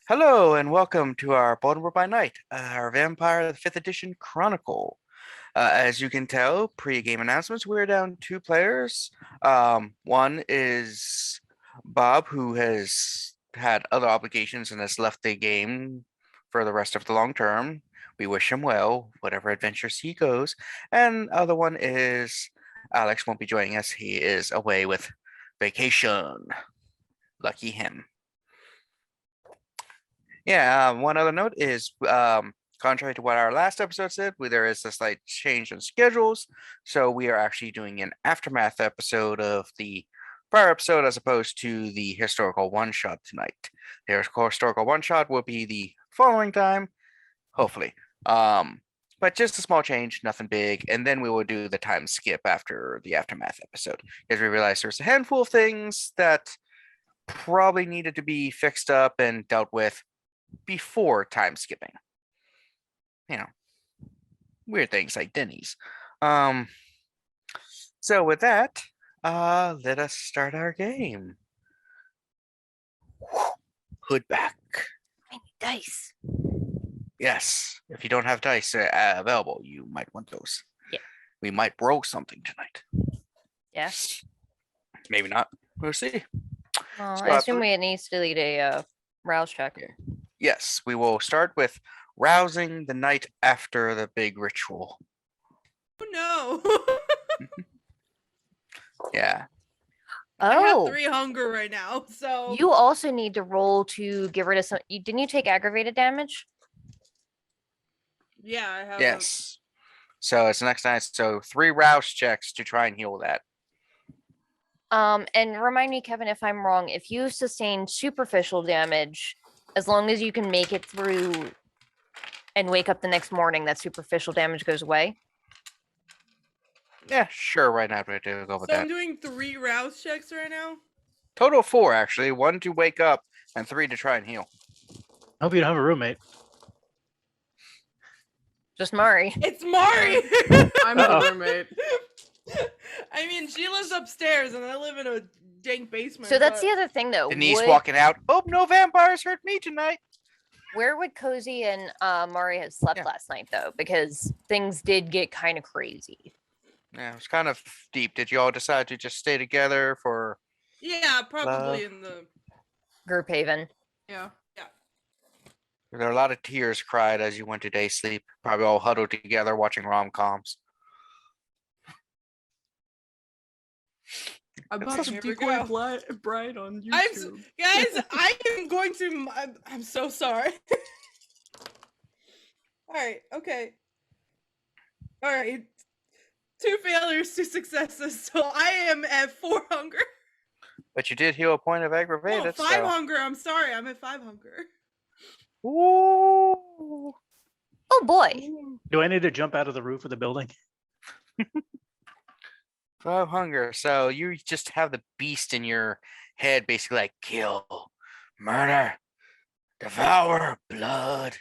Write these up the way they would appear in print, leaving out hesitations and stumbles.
Hello and welcome to our Baltimore by Night, our Vampire the 5th Edition Chronicle. As you can tell, pre-game announcements, we're down 2 players. One is Bob, who has had other obligations and has left the game for the rest of the long term. We wish him well, whatever adventures he goes. And the other one is Alex won't be joining us. He is away with vacation. Lucky him. Yeah, one other note is contrary to what our last episode said, there is a slight change in schedules. So we are actually doing an aftermath episode of the prior episode as opposed to the historical one-shot tonight. The historical one-shot will be the following time, hopefully. But just a small change, nothing big. And then we will do the time skip after the aftermath episode. Because we realized there's a handful of things that probably needed to be fixed up and dealt with before time skipping. You know, weird things like Denny's. So with that, let us start our game. Hood back. I need dice. Yes, if you don't have dice available, you might want those. Yeah. We might roll something tonight. Yeah. Maybe not. We'll see. I assume we needs to lead a rouse check. Yeah. Yes, we will start with rousing the night after the big ritual. Oh no. Yeah. I have Oh, 3 hunger right now, so you also need to roll to get rid of some. Didn't you take aggravated damage? yeah, I have. Yes. So it's next night. So 3 rouse checks to try and heal that. And remind me, Kevin, if I'm wrong, if you sustain superficial damage, as long as you can make it through and wake up the next morning, that superficial damage goes away. Yeah, sure. Right now, we do go with So that. I'm doing 3 rouse checks right now. Total 4, actually. 1 to wake up and 3 to try and heal. I hope you don't have a roommate. Just Mari. It's Mari. I'm the roommate. I mean, she lives upstairs, and I live in a dank basement. So that's but- the other thing, though. Denise walking out. Oh, no vampires hurt me tonight. Where would Kozi and Mari have slept last night, though? Because things did get kind of crazy. Yeah, it was kind of deep. Did you all decide to just stay together for... Yeah, probably in the. Group Haven. Yeah. There are a lot of tears cried as you went to day sleep. Probably all huddled together watching rom-coms. I bought Here some we decoy go. bride on I'm YouTube. guys, I am going to. I'm so sorry. All right. Okay. All right. 2 failures, 2 successes. So I am at 4 hunger. But you did heal a point of No, aggravated. 5 so... hunger. I'm sorry. I'm at 5 hunger. Ooh. Oh boy. Do I need to jump out of the roof of the building? 5 hunger. So you just have the beast in your head, basically like kill, murder, devour, blood.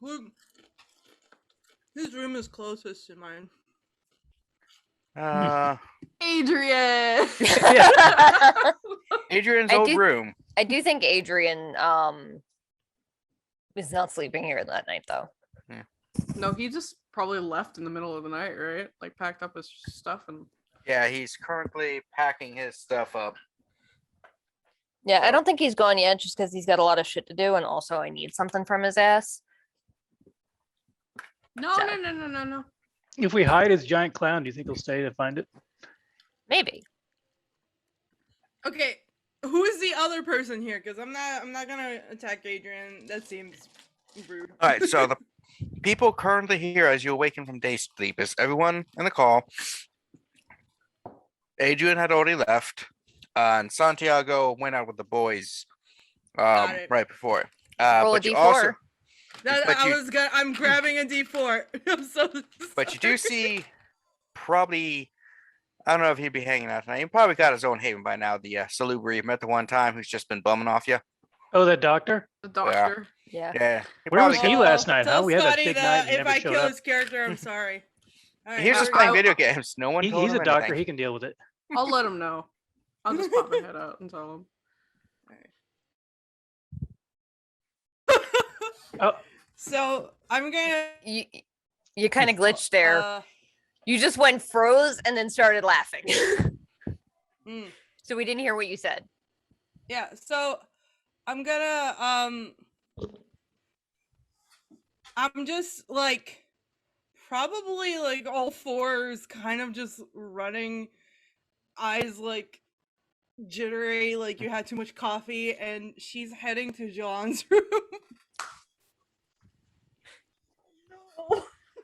Whose room is closest to mine? Adrian! Adrian's I old do- room. I do think Adrian is not sleeping here that night, though. No, he just probably left in the middle of the night, right? Like packed up his stuff and. Yeah, he's currently packing his stuff up. Yeah, I don't think he's gone yet, just because he's got a lot of shit to do, and also I need something from his ass. No, So- no. If we hide his giant clown, do you think he'll stay to find it? Maybe. Okay, who is the other person here? Because I'm not gonna attack Adrian. That seems rude. All right, so the people currently here as you awaken from day sleep is everyone in the call. Adrian had already left, and Santiago went out with the boys Got it. right before it. Roll a But you D4. also, but I'm grabbing a D4. I'm so. but you do see probably, I don't know if he'd be hanging out tonight. He probably got his own haven by now. The salubri you met the one time who's just been bumming off you. Oh, that doctor? The doctor. Yeah. Yeah, he Where was probably he got- last night, huh? Tell We had that Scotty big that night and he if never I showed kill up. his character, I'm sorry. All right, He was just I- playing I- video games. No one told He's him a doctor. anything. He can deal with it. I'll let him know. I'll just pop my head out and tell him. Oh, So I'm gonna. You kind of glitched there. You You just went froze and then started laughing. mm, So we didn't hear what you said. yeah. So I'm gonna I'm just like probably like all fours, kind of just running, eyes like jittery, like you had too much coffee, and she's heading to John's room.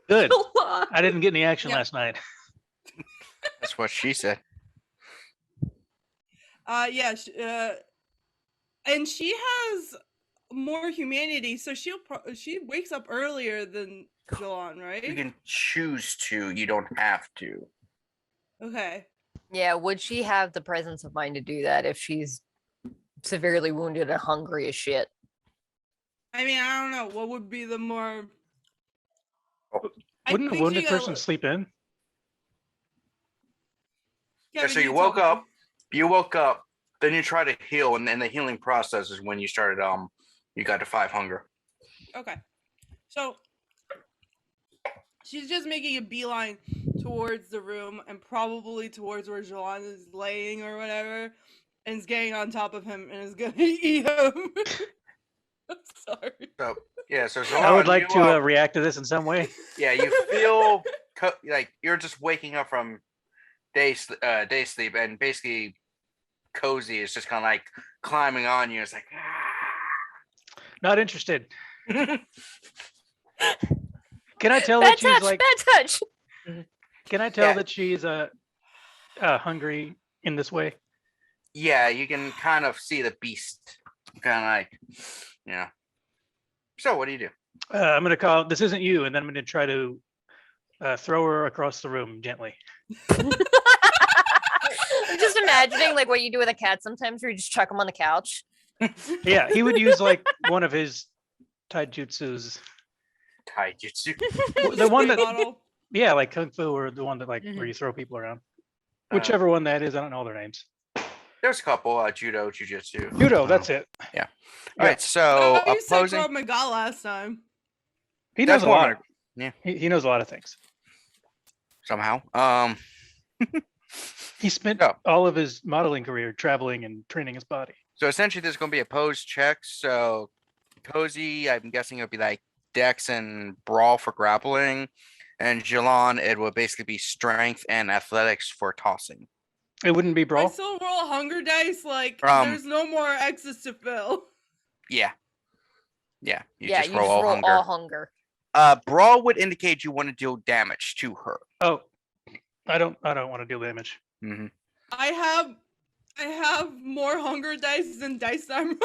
good. Jilon. I didn't get any action Yeah. last night. That's what she said. Yeah, and she has more humanity, so she wakes up earlier than Jilon, right? You can choose to. You don't have to. Okay. Yeah, would she have the presence of mind to do that if she's severely wounded and hungry as shit? I mean, I don't know what would be the more. I Wouldn't a think wounded she got- person sleep in? Yeah, Kevin, so you tell woke me. up. You woke up. Then you try to heal, and then the healing process is when you started. You got to 5 hunger. Okay. So she's just making a beeline towards the room and probably towards where Jilon is laying or whatever, and is getting on top of him and is gonna eat him. I'm sorry. So yeah, so I would Zalon, like you, to react to this in some way. yeah, you feel like you're just waking up from day sleep, and basically Cozy is just kind of like climbing on you. It's like, Not interested. Can I tell Bad that she's touch, like? bad touch. Can I tell Yeah. that she's hungry in this way? yeah, you can kind of see the beast, kind of like, yeah. So what do you do? I'm gonna call. This isn't you, and then I'm gonna try to throw her across the room gently. I'm just imagining like what you do with a cat sometimes where you just chuck him on the couch. Yeah, he would use like one of his taijutsus. Taijutsu. The one that, Bottle. yeah, like kung fu, or the one that like Mhm. where you throw people around. Uh, Whichever one that is, I don't know their names. There's a couple, judo, jujitsu. Judo, that's it. All right, so Oh, you said opposing. Krav Maga last time. He That's knows a more lot. of yeah. He knows a lot of things. Somehow. He spent Yeah. all of his modeling career traveling and training his body. So essentially, there's going to be a pose check. So Cozy, I'm guessing it would be like Dex and Brawl for grappling, and Jilon, it would basically be strength and athletics for tossing. It wouldn't be I brawl. still roll hunger dice. Like Um, there's no more X's to fill. Yeah. Yeah. You Yeah, just you roll just all roll hunger. all hunger. Brawl would indicate you want to deal damage to her. Oh, I don't want to deal damage. Mm-hmm. I have more hunger dice than dice I'm rolling.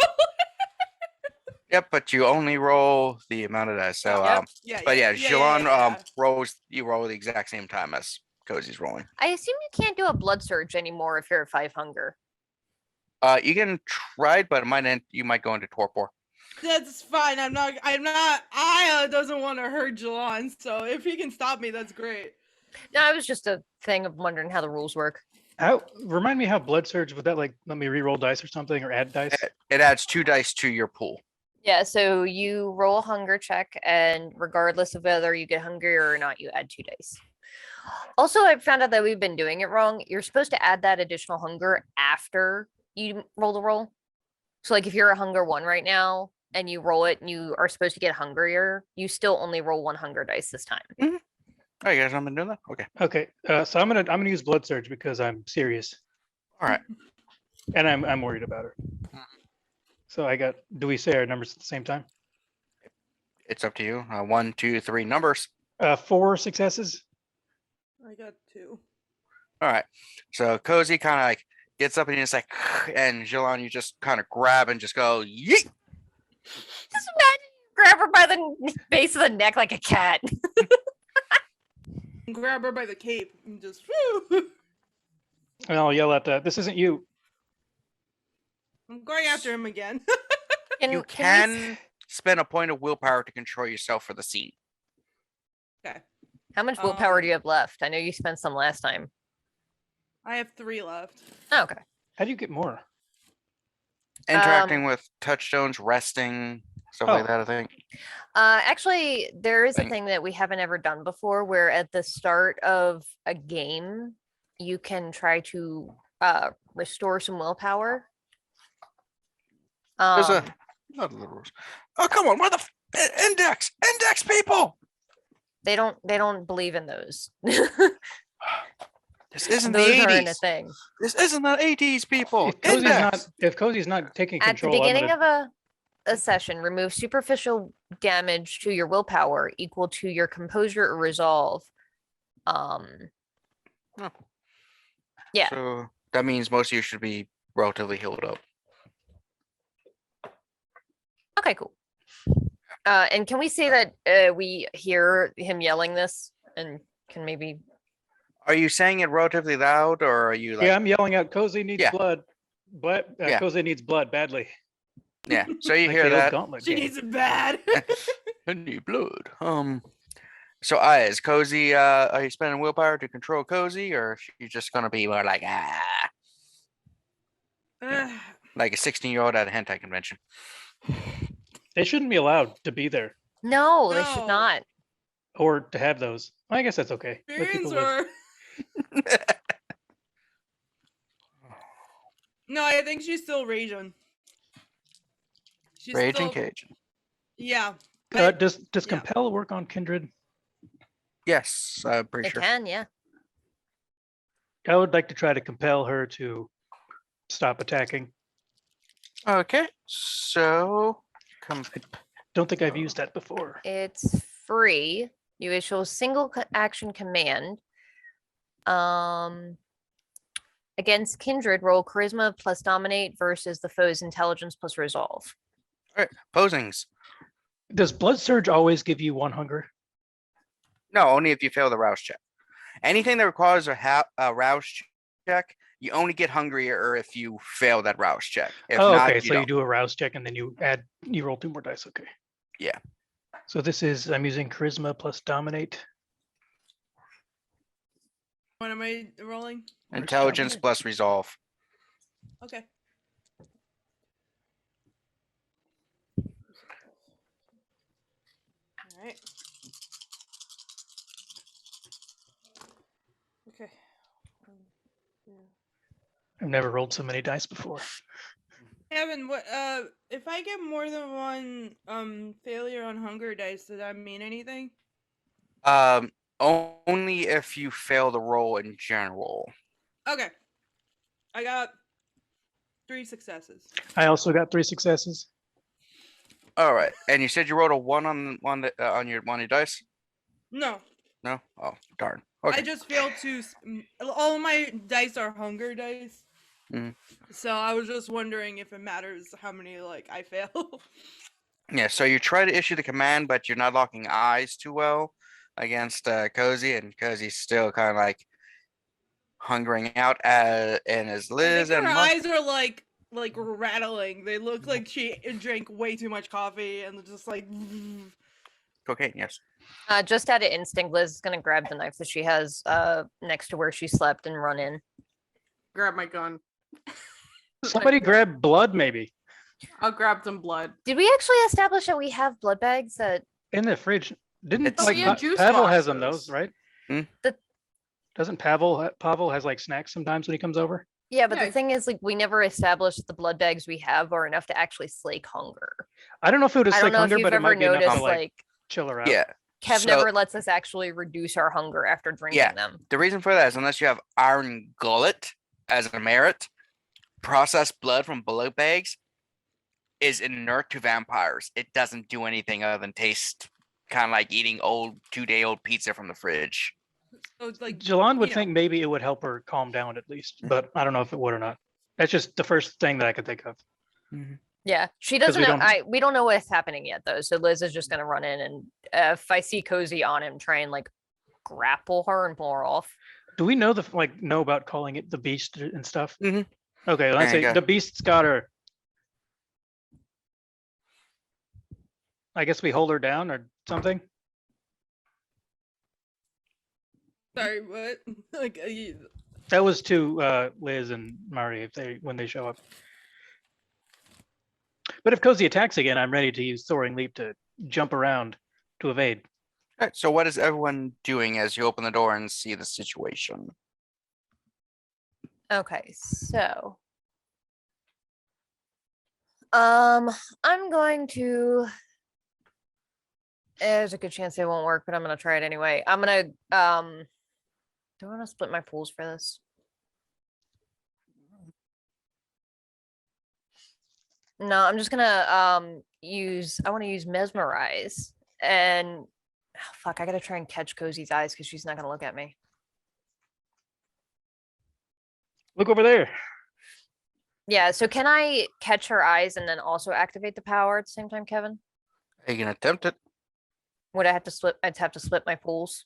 Yep, but you only roll the amount of dice. So, Yep. Yeah. but yeah, Jilon yeah. you roll the exact same time as Cozy's rolling. I assume you can't do a blood surge anymore if you're at 5 hunger. You can try it, but it might you might go into torpor. That's fine. I'm not. Aya doesn't want to hurt Jilon, so if he can stop me, that's great. No, it was just a thing of wondering how the rules work. How remind me how blood surge would that like let me re-roll dice or something or add dice? It adds 2 dice to your pool. Yeah, so you roll a hunger check, and regardless of whether you get hungry or not, you add 2 dice. Also, I found out that we've been doing it wrong. You're supposed to add that additional hunger after you roll the roll. So, like, if you're a hunger 1 right now and you roll it and you are supposed to get hungrier, you still only roll 1 hunger dice this time. Oh, you guys haven't been doing that? Okay. Okay, so I'm gonna use blood surge because I'm serious All right. and I'm worried about her. So I got. Do we say our numbers at the same time? It's up to you. 1, 2, 3 numbers. 4 successes. I got 2. All right. So Cozy kind of like gets up and it's like, and Jilon, you just kind of grab and just go, yeet. Just imagine you grab her by the base of the neck like a cat. Grab her by the cape and just. Whew. And I'll yell at this isn't you. I'm going after him again. You we s- can spend a point of willpower to control yourself for the scene. Okay. How much willpower do you have left? I know you spent some last time. I have 3 left. Oh, okay. How do you get more? Interacting with touchstones, resting, stuff like Oh. that. I think. Actually, there is a Thing. thing that we haven't ever done before where at the start of a game, you can try to restore some willpower. There's Um, a not a little. Oh come on! Where the index people? they don't believe in those. This isn't Those the aren't a 80s. thing. This isn't the 80s, people. If Kozi's not taking At the control, I'm beginning gonna, of a session, remove superficial damage to your willpower equal to your composure or resolve. Oh. Yeah. So that means most of you should be relatively healed up. Okay, cool. And can we say that we hear him yelling this and can maybe Are you saying it relatively loud, or are you like? yeah, I'm yelling out, Kozi needs Yeah. blood. But Yeah. Kozi needs blood badly. Yeah. So you Like hear the old that? gauntlet She game. needs it bad. I need blood. So is Kozi? Are you spending willpower to control Kozi, or are you just gonna be more like like a 16-year-old at a hentai convention? They shouldn't be allowed to be there No, they should No. not. or to have those. I guess that's okay. Let people live. Experience her. No, I think she's still raging. She's Raging still, Cajun. yeah. Does yeah. Compel work on Kindred? Yes, I'm pretty It sure. can, yeah. I would like to try to compel her to stop attacking. Okay, so Don't think I've used that before. It's free. You issue a single action command. Against Kindred, roll charisma plus dominate versus the foe's intelligence plus resolve. posings. Does Blood Surge always give you one hunger? No, only if you fail the rouse check. Anything that requires a rouse check, you only get hungrier if you fail that rouse check. If Oh, not, okay. you So don't. you do a rouse check and then you roll 2 more dice. Okay. Yeah. So this is, I'm using charisma plus dominate. What am I rolling? Intelligence dominate? plus resolve. Okay. All right. Okay. I've never rolled so many dice before. Evan, what if I get more than one failure on hunger dice, does that mean anything? Only if you fail the roll in general. Okay. I got 3 successes. I also got 3 successes. All right, and you said you rolled a 1 on your dice. No. No. Oh darn. Okay. I just failed to all my dice are hunger dice. Mhm. So I was just wondering if it matters how many like I fail. Yeah. So you try to issue the command, but you're not locking eyes too well against Kozi, and Kozi's still kind of like hungering out. And as I Liz think and her Mus- eyes are like rattling. They look like she drank way too much coffee and just like cocaine. Yes. Just out of instinct, Liz is gonna grab the knife that she has next to where she slept and run in. Grab my gun. Somebody grab blood, maybe. I'll grab some blood. Did we actually establish that we have blood bags that In the fridge. Didn't It's- like Yeah, juice Pavel has them boxes. those, right? Hmm? Doesn't Pavel has like snacks sometimes when he comes over? yeah, but Yeah. the thing is like we never established that the blood bags we have are enough to actually slake hunger. I don't know if it was I don't like know if hunger, you've but it ever might be enough noticed to like like chill her out. Yeah. Kev So- never lets us actually reduce our hunger after drinking them. The reason for that is unless you have iron gullet as a merit, processed blood from blood bags is inert to vampires. It doesn't do anything other than taste kind of like eating old 2-day-old pizza from the fridge. so it's like Jilon would you know. think maybe it would help her calm down at least, but I don't know if it would or not. That's just the first thing that I could think of. Yeah, she 'Cause doesn't we know. don't- We don't know what's happening yet though. So Liz is just gonna run in and if I see Kozi on him, try and like grapple her and pull her off. Do we know know about calling it the beast and stuff? Mhm. Okay, let's There you say go. the beast's got her. I guess we hold her down or something. Sorry, what? like That was to Liz and Mari if when they show up. But if Kozi attacks again, I'm ready to use Soaring Leap to jump around to evade. All right, so what is everyone doing as you open the door and see the situation? Okay, so I'm going to. There's a good chance it won't work, but I'm gonna try it anyway. I'm gonna do I want to split my pools for this? No, I'm just gonna use. I want to use mesmerize and fuck. I gotta try and catch Kozi's eyes because she's not gonna look at me. Look over there. Yeah. So can I catch her eyes and then also activate the power at the same time, Kevin? Are you gonna attempt it? Would I have to split? I'd have to split my pools.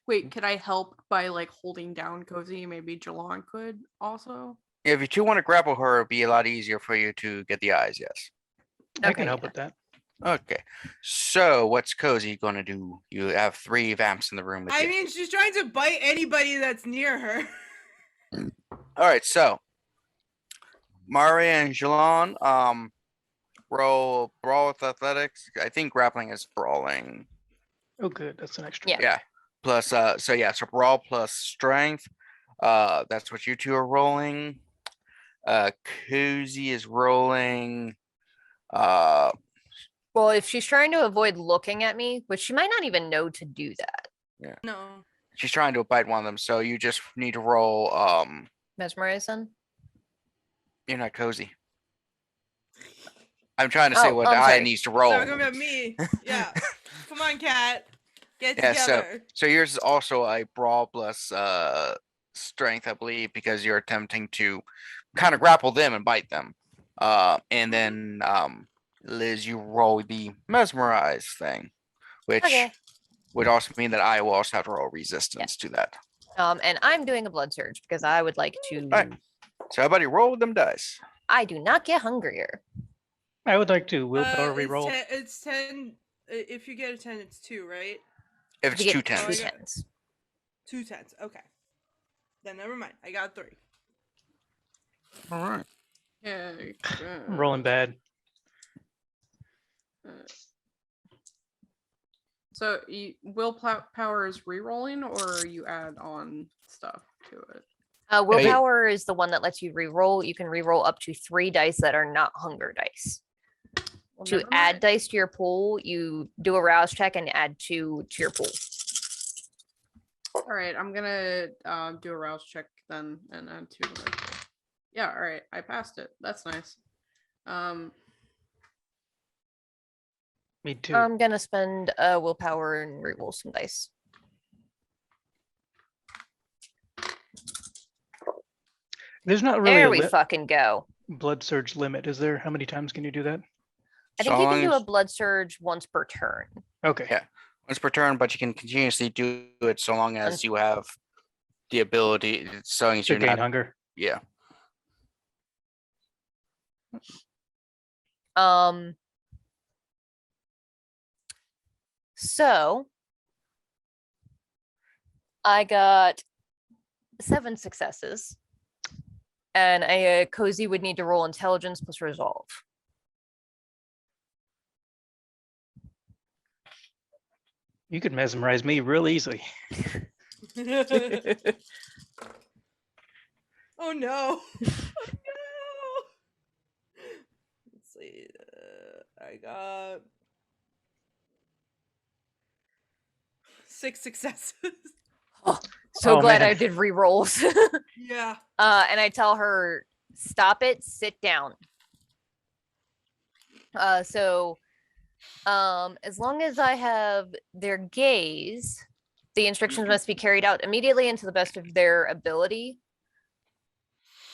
Wait, could I help by like holding down Kozi? Maybe Jilon could also. If you two want to grapple her, it'd be a lot easier for you to get the eyes. Yes. I Okay, can help yeah. with that. Okay. So what's Kozi gonna do? You have 3 vamps in the room with I you. mean, she's trying to bite anybody that's near her. All right. So Mari and Jilon, roll brawl with athletics. I think grappling is brawling. Oh, good. That's an extra. Yeah. Yeah. Plus, so brawl plus strength. That's what you two are rolling. Kozi is rolling. Well, if she's trying to avoid looking at me, which she might not even know to do that. No. She's trying to bite one of them, so you just need to roll. Mesmerize then? You're not Kozi. I'm trying to say Oh, what I'm I sorry. needs to roll. Talking about me. Yeah. Come on, cat. Get Yeah, together. so yours is also a brawl plus strength, I believe, because you're attempting to kind of grapple them and bite them. And then Liz, you roll the mesmerize thing, which Okay. would also mean that I will also have to roll resistance to that. And I'm doing a blood surge because I would like to. Right. So everybody roll them dice. I do not get hungrier. I would like to willpower It's reroll. It's 10. If you get a 10, it's 2, right? If it's You two get tens. yeah. 10s. 2 10s. Okay. Then never mind. I got 3. All right. Yeah. I'm rolling bad. So willpower is re-rolling, or you add on stuff to it? Willpower is the one that lets you re-roll. You can re-roll up to 3 dice that are not hunger dice. Well, To never add mind. dice to your pool, you do a rouse check and add 2 to your pool. All right, I'm gonna do a rouse check then and add 2 to my pool. Yeah, all right, I passed it. That's nice. Me too. I'm gonna spend willpower and re-roll some dice. There's not really There a we fucking go. blood surge limit, is there? How many times can you do that? I think So you can long do a as- blood surge once per turn. Okay. Yeah. Once per turn, but you can continuously do it so long as you have the ability, so long as To you're gain not. hunger. Yeah. So I got 7 successes, and a Kozi would need to roll intelligence plus resolve. You could mesmerize me real easily. Oh no. Oh no. Let's see. I got 6 successes. So Oh, glad man. I did re-rolls. Yeah. And I tell her, stop it, sit down. So as long as I have their gaze, the instructions must be carried out immediately and to the best of their ability.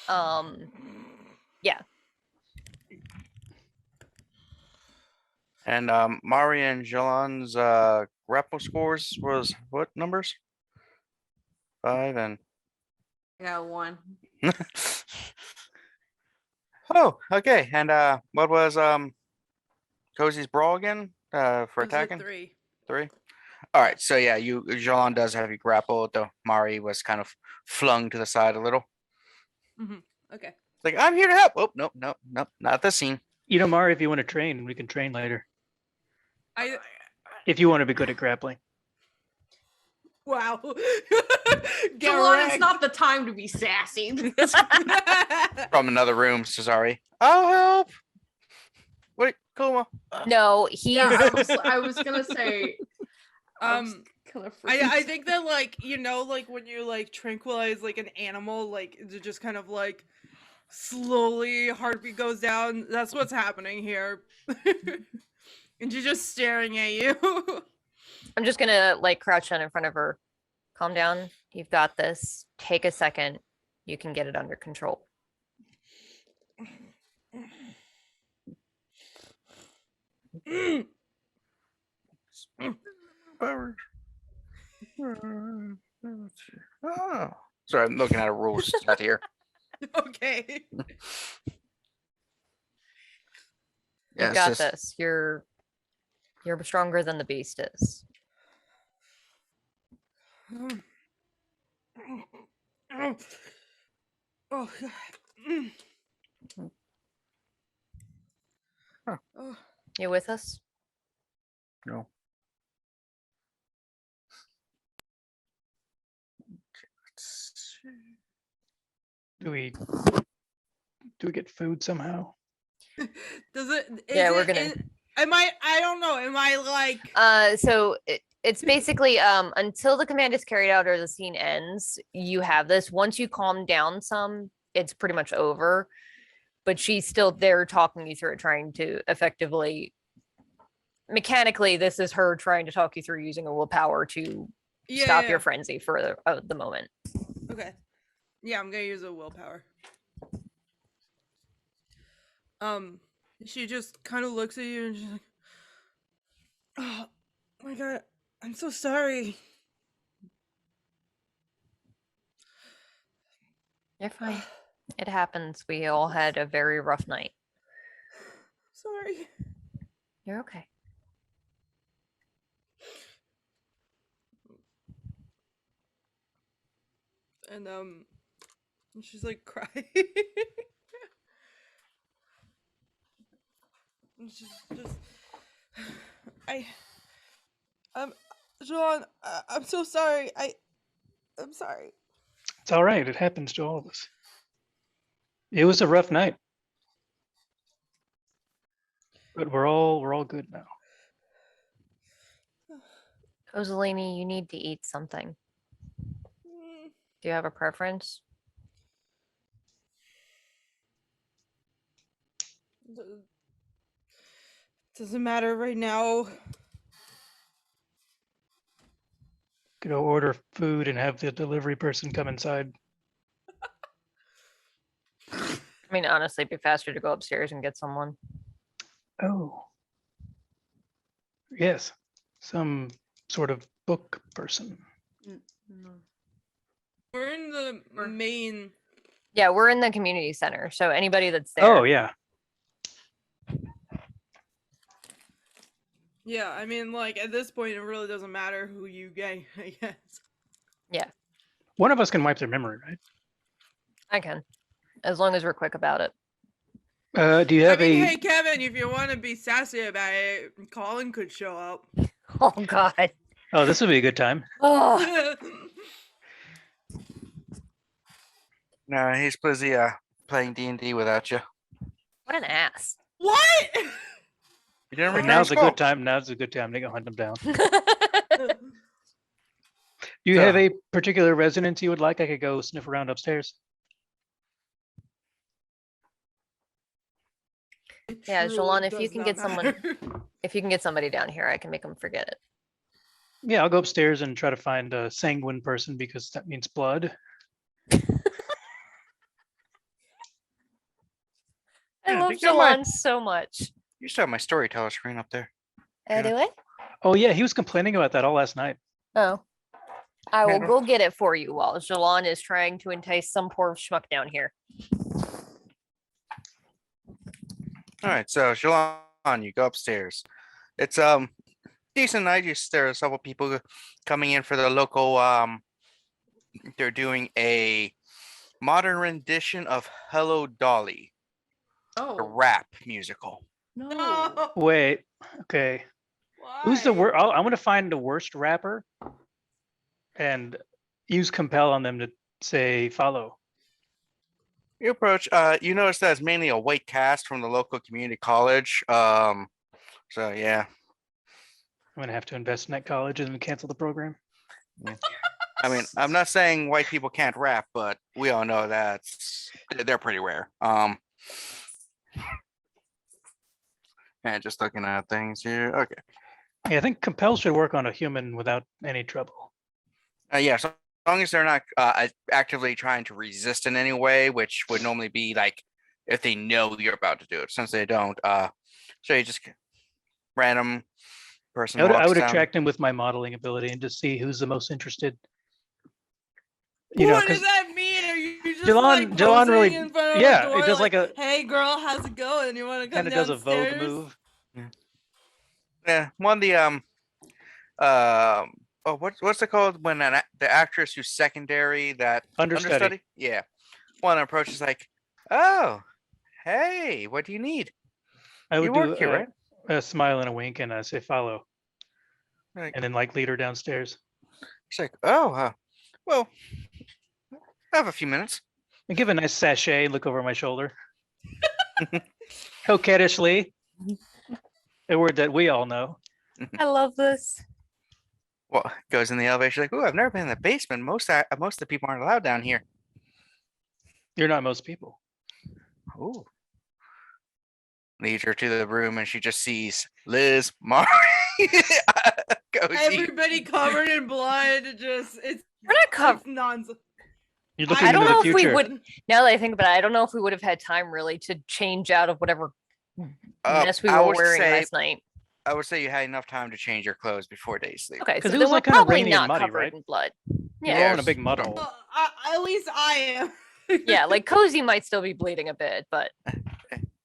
Yeah. And Mari and Jilon's grapple scores was what numbers? 5 and I got 1. oh, okay. And what was Kozi's brawl again? For It was a attacking? 3. 3. All right. So yeah, Jilon does have you grappled, though Mari was kind of flung to the side a little. Okay. Like, I'm here to help. Oh, nope, nope, nope, not the scene. Mari, if you want to train, we can train later. If you want to be good at grappling. Wow. Jilon, it's not the time to be sassy. From another room, Cesare. I'll help. Wait, Kuma. No, he's Yeah, I was gonna say. I think that like when you like tranquilize like an animal, like it just kind of like slowly heartbeat goes down. That's what's happening here. And she's just staring at you. I'm just gonna like crouch down in front of her. Calm down. You've got this. Take a second. You can get it under control. Oh, sorry, I'm looking at a rules set here. Okay. You've got this. You're stronger than the beast is. Oh, God. Huh. Oh. You with us? No. Do we get food somehow? Does it? Yeah, we're gonna. I don't know. Am I like? So it's basically until the command is carried out or the scene ends, you have this. Once you calm down some, it's pretty much over. But she's still there talking you through it, trying to effectively. Mechanically, this is her trying to talk you through using a willpower to stop your frenzy for the moment. Okay. Yeah, I'm gonna use a willpower. She just kind of looks at you and she's like, "Oh my God, I'm so sorry." You're fine. It happens. We all had a very rough night. Sorry. You're okay. And she's like crying. And she's just, Jilon, I'm so sorry. I'm sorry. It's all right. It happens to all of us. It was a rough night, but we're all good now. Kozaline, you need to eat something. Do you have a preference? Doesn't matter right now. Go order food and have the delivery person come inside. I mean, honestly, it'd be faster to go upstairs and get someone. Oh. Yes. Some sort of book person. No. We're in the main. Yeah, we're in the community center, so anybody that's there. Oh, yeah. Yeah, I mean, like, at this point, it really doesn't matter who you get, I guess. Yeah. One of us can wipe their memory, right? I can, as long as we're quick about it. Do you have hey, Kevin, if you want to be sassy about it, Colin could show up. Oh, God. Oh, this would be a good time. Oh, No, he's busy playing D&D without you. what an ass. What? You didn't But return now's a his call. good time. Now's a good time to go hunt them down. Do you have So- a particular residence you would like? I could go sniff around upstairs. Yeah, Truly Jilon, if you does can not get someone- matter. If you can get somebody down here, I can make them forget it. Yeah, I'll go upstairs and try to find a sanguine person because that means blood. I Yeah, love think I might- Jilon so much. You still have my storyteller screen up there. Yeah. Do it? Oh yeah, he was complaining about that all last night. Oh. I will Yeah. go get it for you while Jilon is trying to entice some poor schmuck down here. All right, so Jilon, you go upstairs. It's decent night. There are several people coming in for the local. They're doing a modern rendition of Hello Dolly, a Oh rap musical. no. Wait. Okay. Who's the worst? I want to find the worst rapper and use compel on them to say follow. You approach. You notice that it's mainly a white cast from the local community college. So yeah, I'm gonna have to invest in that college and cancel the program. I mean, I'm not saying white people can't rap, but we all know they're pretty rare. And just looking at things here. Okay. Yeah, I think compel should work on a human without any trouble. Yeah, so as long as they're not actively trying to resist in any way, which would normally be like if they know you're about to do it. Since they don't, so you just random person I would walks down. attract him with my modeling ability and just see who's the most interested. What does that mean? Are you just Jilon- like Jilon posing really- in front of yeah, the door, it does like a- hey girl, how's it going? You want to come kind of does a downstairs? Vogue move. Yeah, one the oh, what's it called when the actress who's secondary that Understudy. Yeah, one approaches like, oh, hey, what do you need? I would You do work here, right? a smile and a wink and say follow, Like, and then like lead her downstairs. she's like, oh, well, I have a few minutes. And give a nice sachet, look over my shoulder. Coquettishly. A word that we all know. I love this. Well, goes in the elevator. Like, oh, I've never been in the basement. Most of the people aren't allowed down here. You're not most people. Oh. Leads her to the room, and she just sees Liz, Mari, Kozi. Everybody covered in blood. It's We're not covered. nonsense. You're looking I into don't the know if we future. would. Now that I think about it, I don't know if we would have had time really to change out of whatever mess we I were would wearing say- last night. I would say you had enough time to change your clothes before day sleep. Okay, 'Cause so it then was, we're like, kinda probably rainy and not muddy, covered right? in blood. You're Yeah, all in a big mud hole. At least I am. yeah, like Kozi might still be bleeding a bit, but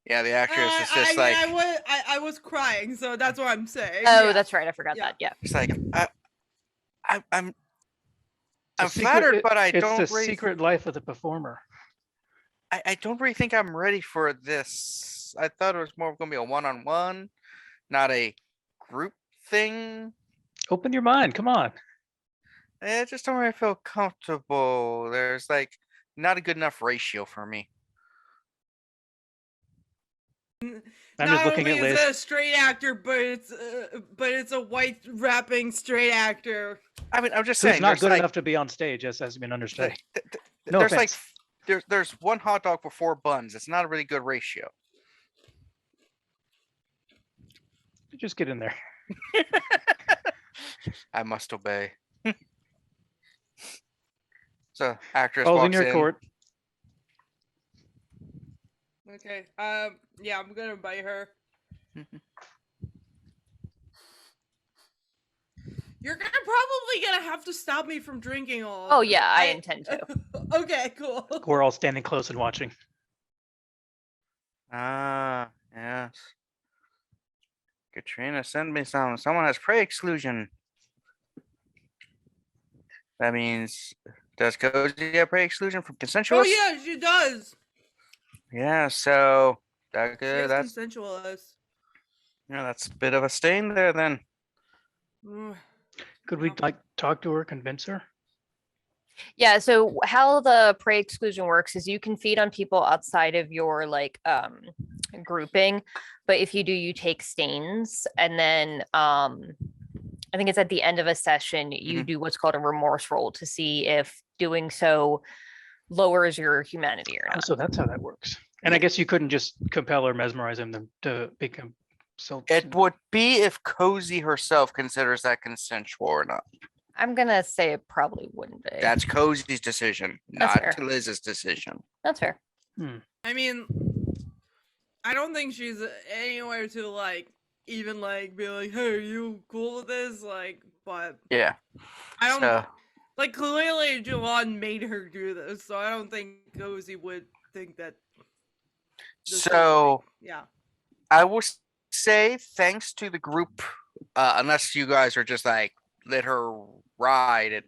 Yeah, the actress is I just mean, like, I was crying, so that's what I'm saying. oh, yeah. that's right, I forgot Yeah. that. Yeah, it's like I'm It's a flattered, secret- but I it's don't the really, secret life of the performer. I don't really think I'm ready for this. I thought it was more going to be a one-on-one, not a group thing. Open your mind. Come on. I just don't really feel comfortable. There's like not a good enough ratio for me. I'm Not just looking only at is Liz. it a straight actor, but it's a white rapping straight actor. I mean, I'm just Who's saying, not there's good like, enough to be on stage, as has been understudy. No there's like offense. there's one hot dog for 4 buns. It's not a really good ratio. Just get in there. I must obey. So actress Balls in walks your in. court. Okay. Yeah, I'm gonna bite her. You're probably gonna have to stop me from drinking all. Oh of yeah, it. I intend to. Okay, cool. We're all standing close and watching. Ah, yes. Katrina, send me some. Someone has prey exclusion. That means, does Kozi have prey exclusion from consensual? Oh yeah, she does. Yeah, so that She has that's consensualist. that's a bit of a stain there then. Mm. Could we like talk to her, convince her? Yeah, so how the prey exclusion works is you can feed on people outside of your like grouping, but if you do, you take stains, and then I think it's at the end of a session you do what's called a remorse roll to see if doing so lowers your humanity or Oh, not. so that's how that works. And I guess you couldn't just compel or mesmerize them to become so. It would be if Kozi herself considers that consensual or not. I'm gonna say it probably wouldn't be. That's Kozi's decision, That's not fair. Liz's decision. That's fair. I mean, I don't think she's anywhere to like even like be like, "Hey, are you cool with this?" Like, but Yeah. I don't So like clearly Jilon made her do this, so I don't think Kozi would think that. this is, So like- yeah. I will say thanks to the group, unless you guys are just like let her ride it,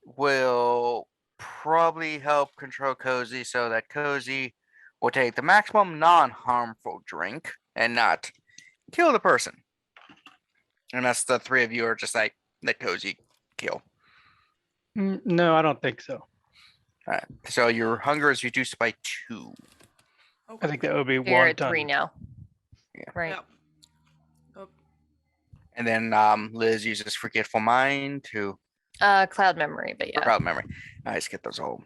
will probably help control Kozi so that Kozi will take the maximum non-harmful drink and not kill the person. Unless the three of you are just like, let Kozi kill. No, I don't think so. Alright, so your hunger is reduced by 2. I think that would be You're at one 3 ton. now. Yeah. Right. Yep. Oh, And then Liz uses Forgetful Mind to Cloud memory, but yeah. crowd memory. Nice, get those all.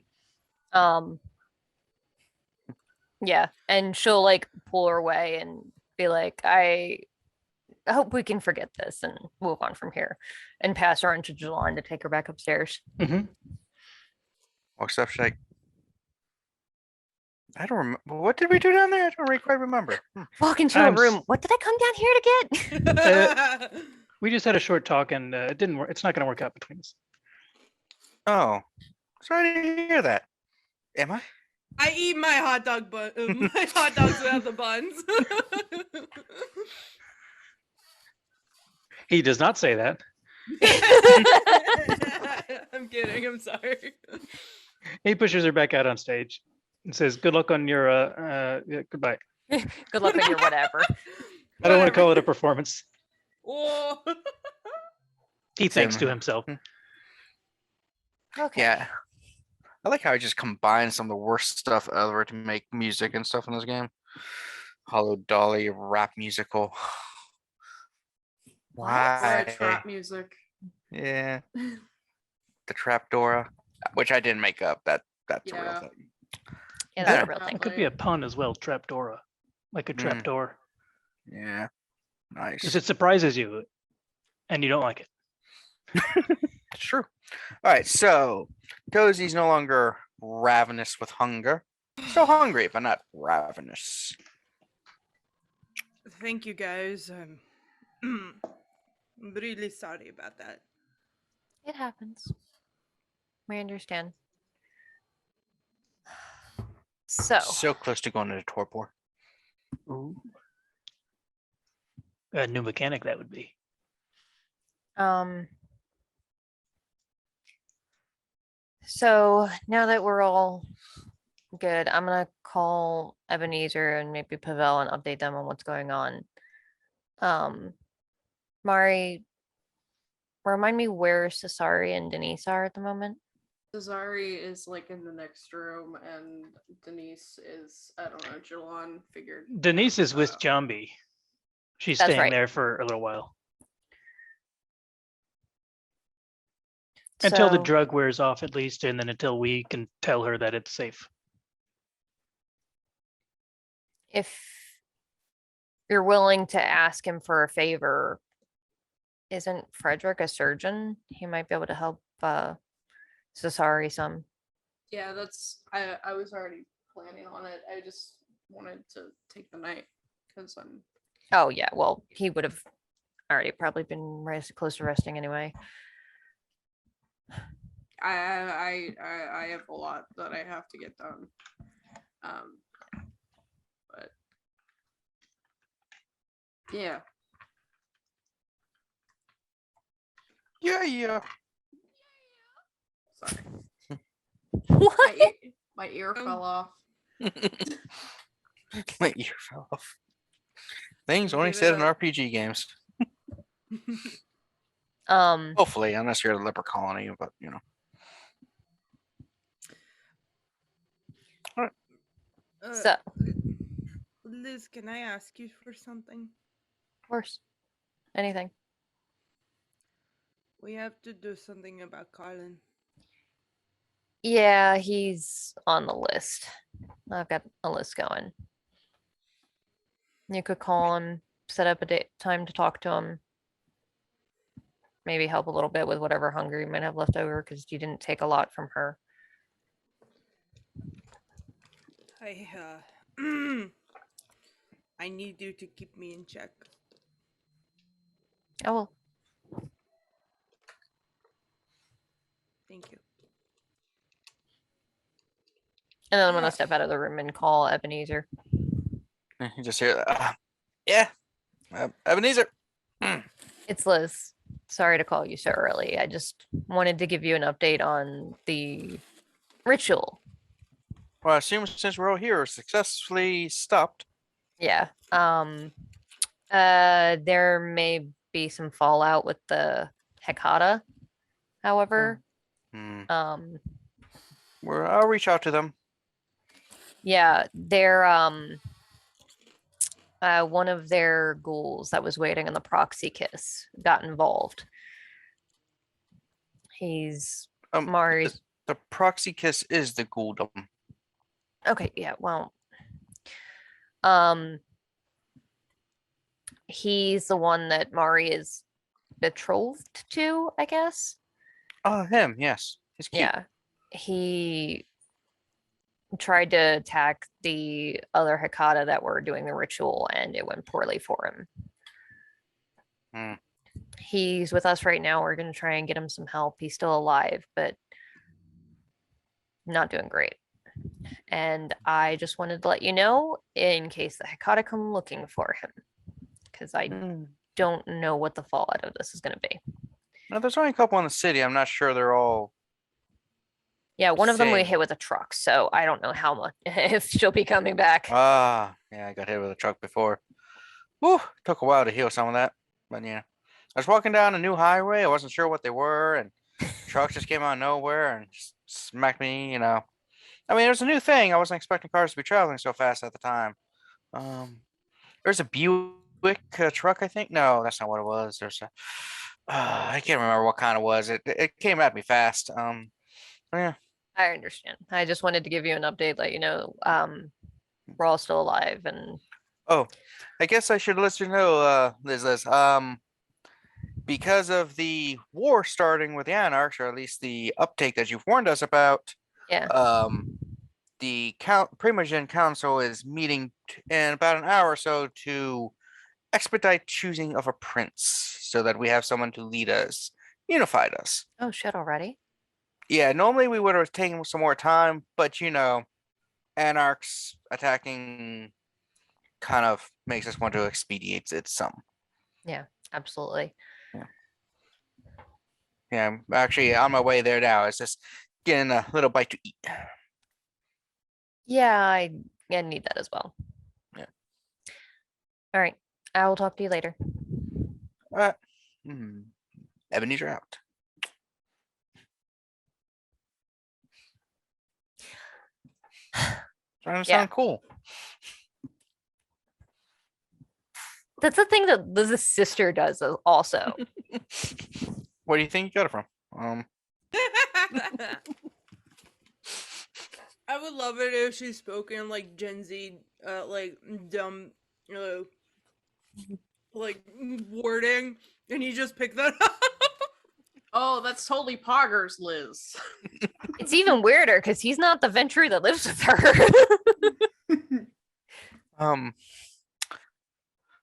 Yeah, and she'll like pull her away and be like, I hope we can forget this and move on from here, and pass her on to Jilon to take her back upstairs. Walks up, she's like, I don't remember. What did we do down there? I don't really quite remember. Walk into a room. What did I come down here to get? We just had a short talk and it didn't work. It's not going to work out between us. Oh, sorry to hear that. Am I? I eat my hot dog bun. My hot dogs without the buns. He does not say that. I'm kidding. I'm sorry. He pushes her back out on stage and says, "Good luck on your yeah, goodbye." Good luck on your whatever. I don't want to call it a performance. Oh. He thinks to Same. himself. Okay. Yeah. I like how I just combine some of the worst stuff ever to make music and stuff in this game. Hollow Dolly rap musical. Why? Trap music. Yeah. The Trapdora, which I didn't make up. That's a real Yeah. thing. Yeah, that's a Yeah. real thing. It could be a pun as well, trapdora, like a Mm. trapdoor, Yeah. Nice. because it surprises you, and you don't like it. It's true. All right, so Cozy's no longer ravenous with hunger. Still hungry, but not ravenous. Thank you, guys. I'm really sorry about that. It happens. We understand. So, Close to going into torpor. Ooh. A new mechanic that would be. so now that we're all good, I'm gonna call Ebenezer and maybe Pavel and update them on what's going on. Mari, remind me where Cesari and Denise are at the moment. Cesari is like in the next room, and Denise is, I don't know, Jilon figured. Denise is with Jambi. She's That's staying right. there for a little while. Until the So, drug wears off, at least, and then until we can tell her that it's safe. if you're willing to ask him for a favor, isn't Frederick a surgeon? He might be able to help Cesari some. Yeah, that's, I was already planning on it. I just wanted to take the night because I'm. Oh yeah, well, he would have already probably been close to resting anyway. I have a lot that I have to get done. But yeah. Yeah. Sorry. What? My ear fell off. My ear fell off. Things only Give it said in up. RPG games. Um, Hopefully, unless you're a leper colony, but you know. so Liz, can I ask you for something? of course, anything. We have to do something about Colin. Yeah, he's on the list. I've got a list going. You could call him, set up a date, time to talk to him. Maybe help a little bit with whatever hunger you might have left over because you didn't take a lot from her. I need you to keep me in check. Oh, well, Thank you. and then I'm gonna step out of the room and call Ebenezer. You just hear that. Yeah. Ebenezer. It's Liz. Sorry to call you so early. I just wanted to give you an update on the ritual. Well, I assume since we're all here, successfully stopped. Yeah. There may be some fallout with the Hecata, however. Hmm. I'll reach out to them. Yeah, they're one of their ghouls that was waiting on the proxy kiss got involved. He's Mari's. The proxy kiss is the ghouldom. Okay, yeah, well, he's the one that Mari is betrothed to, I guess. Oh, him, yes. He's cute. Yeah, he tried to attack the other Hecata that were doing the ritual, and it went poorly for him. He's with us right now. We're going to try and get him some help. He's still alive, but not doing great. And I just wanted to let you know in case the Hecata come looking for him, because I don't know what the fallout of this is going to be. No, there's only a couple in the city. I'm not sure they're all. Yeah, one of them we Same. hit with a truck, so I don't know how much if she'll be coming back. Yeah, I got hit with a truck before. Whew, took a while to heal some of that, but yeah. I was walking down a new highway. I wasn't sure what they were, and trucks just came out of nowhere and just smacked me. I mean, it was a new thing. I wasn't expecting cars to be traveling so fast at the time. There's a Buick truck, I think. No, that's not what it was. There's a. I can't remember what kind it was. It came at me fast. Yeah. I understand. I just wanted to give you an update, let you know we're all still alive. And oh, I guess I should let you know, Liz. Because of the war starting with the Anarchs, or at least the uptake that you've warned us about. Yeah. The Primogen Council is meeting in about an hour or so to expedite choosing of a prince, so that we have someone to lead us, unified us. Oh shit! Already? Yeah, normally we would have taken some more time, but Anarchs attacking kind of makes us want to expedite it some. Yeah, absolutely. Yeah, I'm actually on my way there now. It's just getting a little bite to eat. Yeah, I need that as well. Yeah. All right. I will talk to you later. Ebenezer out. Trying to sound cool. That's the thing that Liz's sister does also. Where do you think you got it from? I would love it if she spoke in like Gen Z, like dumb, like wording, and you just pick that up. Oh, that's totally Poggers, Liz. It's even weirder because he's not the Ventrue that lives with her.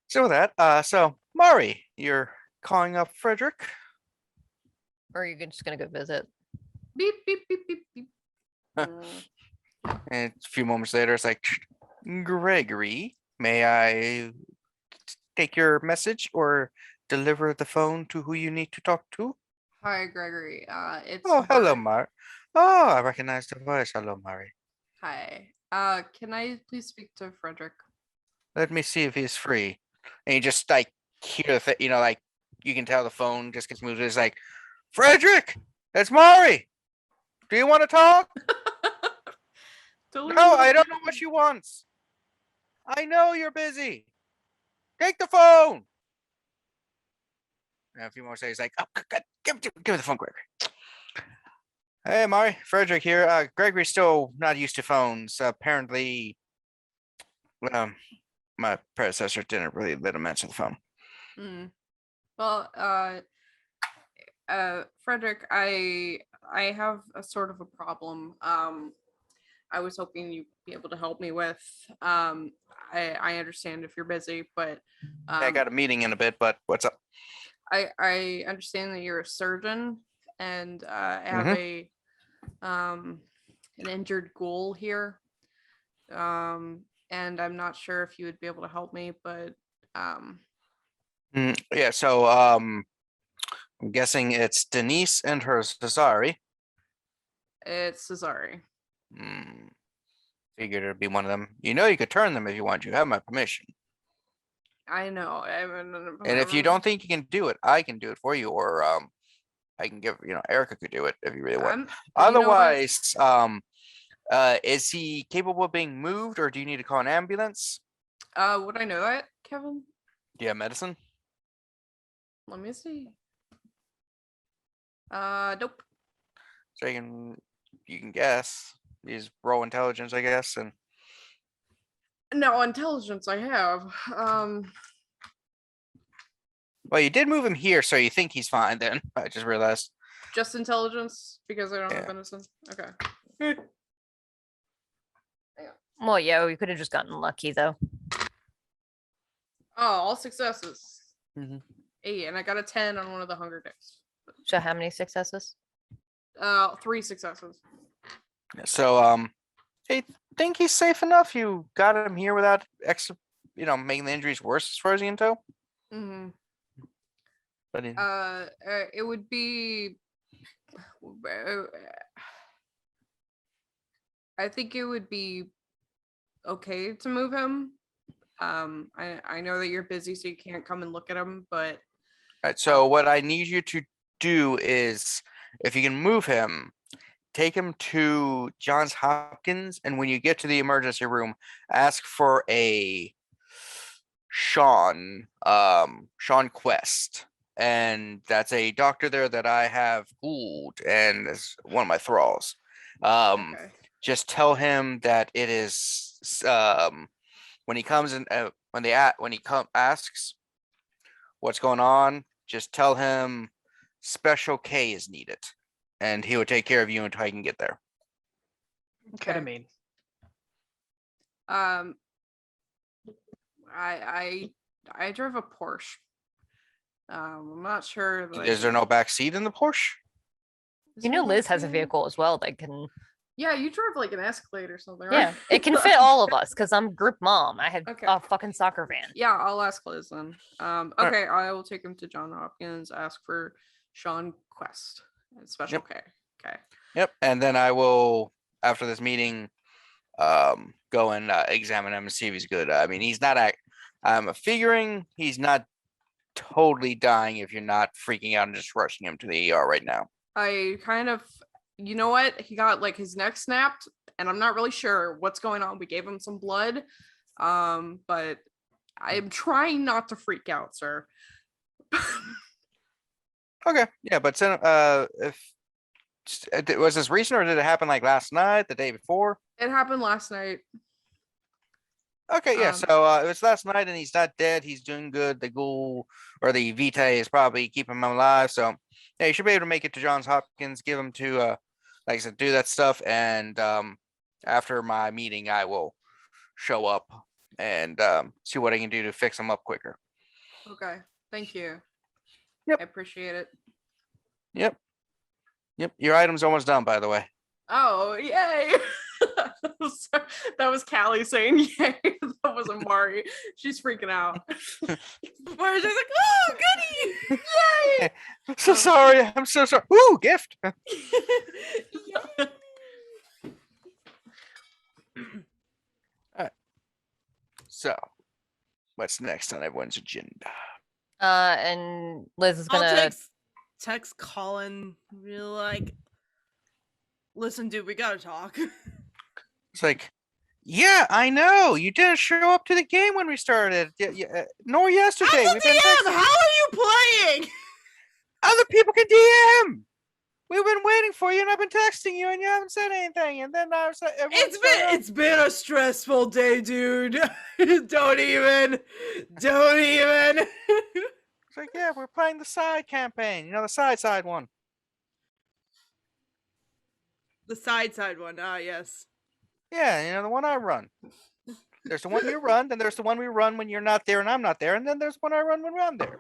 So so Mari, you're calling up Frederick? Or are you just gonna go visit? Beep, beep, beep, beep, beep. And a few moments later, it's like, Gregory, may I take your message or deliver the phone to who you need to talk to? Hi, Gregory. It's hello, Mari. Oh, I recognize the voice. Hello, Mari. Hi. Can I please speak to Frederick? Let me see if he's free. And you just like hear the like you can tell the phone just gets moved. It's like, Frederick, it's Mari. Do you want to talk? No, I don't know what she wants. I know you're busy. Take the phone. And a few more seconds, like, oh, God, give me the phone, Gregory. Hey, Mari, Frederick here. Gregory's still not used to phones. Apparently, my predecessor didn't really let him answer the phone. Well, Frederick, I have a sort of a problem. I was hoping you'd be able to help me with. I understand if you're busy, but I got a meeting in a bit. But what's up? I understand that you're a surgeon and have an injured ghoul here. And I'm not sure if you would be able to help me, but yeah, so I'm guessing it's Denise and her Cesare. It's Cesare. Figured it'd be one of them. You know you could turn them if you want. You have my permission. I know. And if you don't think you can do it, I can do it for you, or I can give Erica could do it if you really want. You know what? Otherwise, is he capable of being moved, or do you need to call an ambulance? Would I know that, Kevin? Do you have medicine? Let me see. Nope. So you can guess. These roll intelligence, I guess, and No, intelligence I have. well, you did move him here, so you think he's fine. Then I just realized. Just intelligence because I don't Yeah. have medicine. Okay. Well, yeah, we could have just gotten lucky though. Oh, all successes. Mhm. 8, and I got a 10 on one of the hunger dice. So how many successes? 3 successes. So I think he's safe enough. You got him here without extra, making the injuries worse as far as you can tell. Mm-hmm. But It would be. I think it would be okay to move him. I know that you're busy, so you can't come and look at him, but right, so what I need you to do is, if you can move him, take him to Johns Hopkins, and when you get to the emergency room, ask for a Sean Quest. And that's a doctor there that I have fooled and is one of my thralls. okay. Just tell him that it is when he comes in when he asks what's going on, just tell him Special K is needed, and he will take care of you until I can get there. Okay. Ketamine. I drove a Porsche. I'm not sure. Is there no back seat in the Porsche? You know, Liz has a vehicle as well that can. Yeah, you drove like an Escalade or something, right? Yeah, it can fit all of us because I'm group mom. I had Okay. a fucking soccer van. Yeah, I'll ask Liz then. Okay, I will take him to John Hopkins, ask for Sean Quest, Special K. Okay. Yep. And then I will, after this meeting, go and examine him and see if he's good. I mean, he's not. I'm figuring he's not totally dying if you're not freaking out and just rushing him to the ER right now. I kind of, you know what? He got like his neck snapped, and I'm not really sure what's going on. We gave him some blood, but I'm trying not to freak out, sir. Okay. Yeah, but if was this recent or did it happen like last night, the day before? It happened last night. Okay, yeah. So it was last night, and he's not dead. He's doing good. The ghoul or the Vitae is probably keeping him alive. So yeah, you should be able to make it to Johns Hopkins. Give him to, like I said, do that stuff. And after my meeting, I will show up and see what I can do to fix him up quicker. Okay, thank you. Yep. I appreciate it. Yep. Your item's almost done, by the way. Oh, yay! That was Callie saying yay. That wasn't Mari. She's freaking out. Mari's just like, oh, goody! Yay! I'm so sorry. I'm so sorry. Ooh, gift. Yay. So, what's next on everyone's agenda? And Liz is I'll gonna. text Colin, be like, listen, dude, we gotta talk. It's like, yeah, I know. You didn't show up to the game when we started. Nor yesterday. I'm a DM! How are you playing? Other people can DM. We've been waiting for you, and I've been texting you, and you haven't said anything. And then I was like, It's been a stressful day, dude. Don't even. It's like, yeah, we're playing the side campaign. The side one. The side one. Ah, yes. Yeah, the one I run. There's the one you run, then there's the one we run when you're not there and I'm not there, and then there's one I run when I'm there.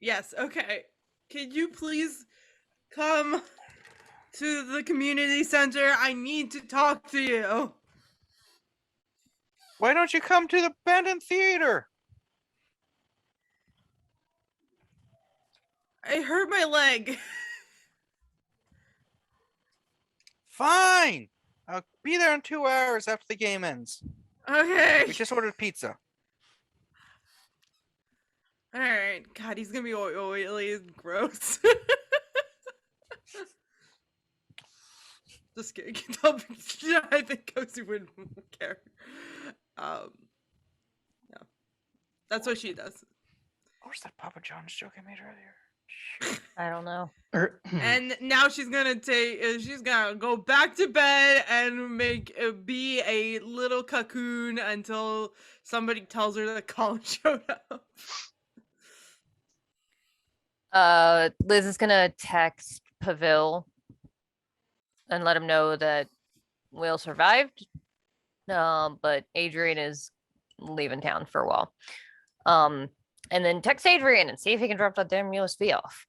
Yes. Okay. Can you please come to the community center? I need to talk to you. Why don't you come to the abandoned theater? I hurt my leg. Fine. I'll be there in 2 hours after the game ends. Okay. We just ordered pizza. All right. God, he's gonna be oily and gross. Just kidding. I think Kozi wouldn't care. No. That's what she does. What was that Papa John's joke I made earlier? I don't know. And now she's gonna she's gonna go back to bed and be a little cocoon until somebody tells her that Colin showed up. Liz is gonna text Pavil and let him know that Will survived. But Adrian is leaving town for a while. And then text Adrian and see if he can drop that damn USB off.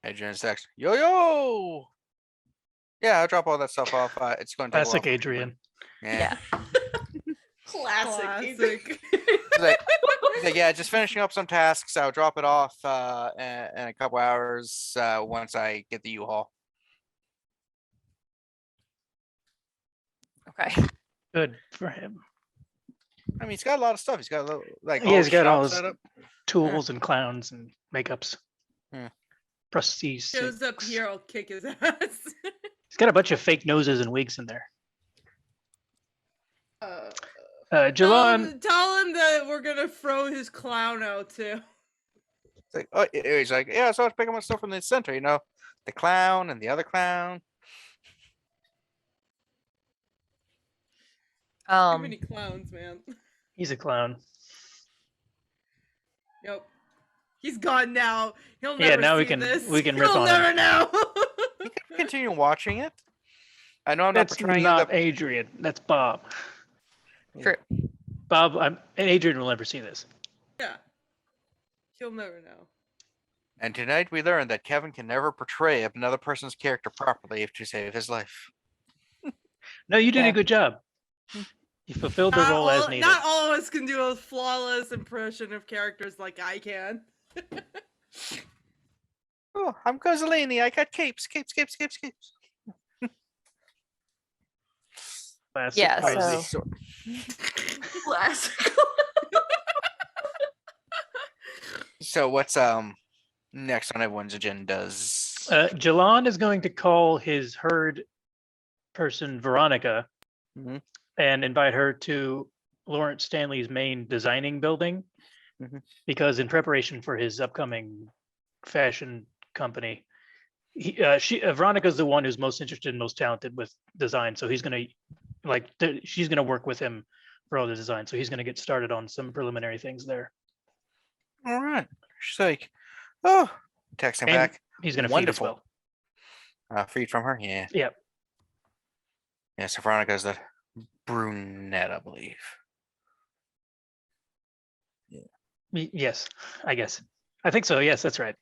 Adrian's text. Yo. Yeah, I'll drop all that stuff off. It's going to take a Classic while. Adrian. Yeah. Classic. He's like, yeah, just finishing up some tasks. I'll drop it off in a couple hours once I get the U-Haul. Okay. Good for him. I mean, he's got a lot of stuff. He's got a little, like Yeah, he's got all shop his set up. tools and clowns and makeups. Yeah. Prestige. Shows up suits. here, I'll kick his ass. He's got a bunch of fake noses and wigs in there. Jilon, Tell him that we're gonna throw his clown out too. It's like, oh, he's like, yeah, so I was picking up stuff from the center, you know, the clown and the other clown. Too many clowns, man. he's a clown. Yep. He's gone now. He'll Yeah, never now we see can- this. we can rip He'll on never him. know. You can continue watching it. I know I'm not That's portraying not the Adrian. That's Bob. True. Bob, and Adrian will never see this. Yeah. He'll never know. And tonight we learned that Kevin can never portray another person's character properly to save his life. No, you did Yeah. a good job. You fulfilled the Not role as all- needed. Not all of us can do a flawless impression of characters like I can. Oh, I'm Kozaline. I got capes. Classic Yeah, Cozy. so- Classic. So what's next on everyone's agendas? Jilon is going to call his herd person Veronica Mhm. and invite her to Lawrence Stanley's main designing building Mhm. because in preparation for his upcoming fashion company, Veronica's the one who's most interested and most talented with design. So he's going to she's going to work with him for all the design. So he's going to get started on some preliminary things there. All right. She's like, oh, texting And back. he's going to feed as Wonderful. well. Freed from her. Yeah. Yep. Yeah. So Veronica's the brunette, I believe. Yes, I guess. I think so. Yes, that's right.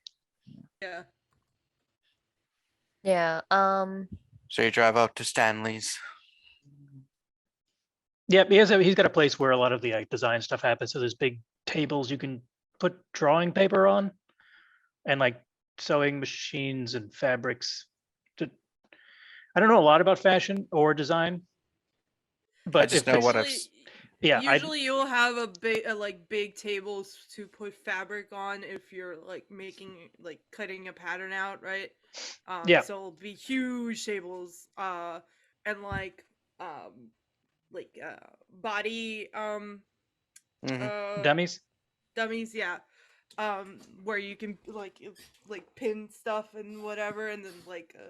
Yeah. Yeah. So you drive out to Stanley's. Yep, he's got a place where a lot of the design stuff happens. So there's big tables you can put drawing paper on, and like sewing machines and fabrics. I don't know a lot about fashion or design, but just if know what I've Usually- yeah, Usually you'll have a big tables to put fabric on if you're cutting a pattern out, right? Yeah. So it'll be huge tables, and body dummies. dummies, yeah. Where you can pin stuff and whatever, and then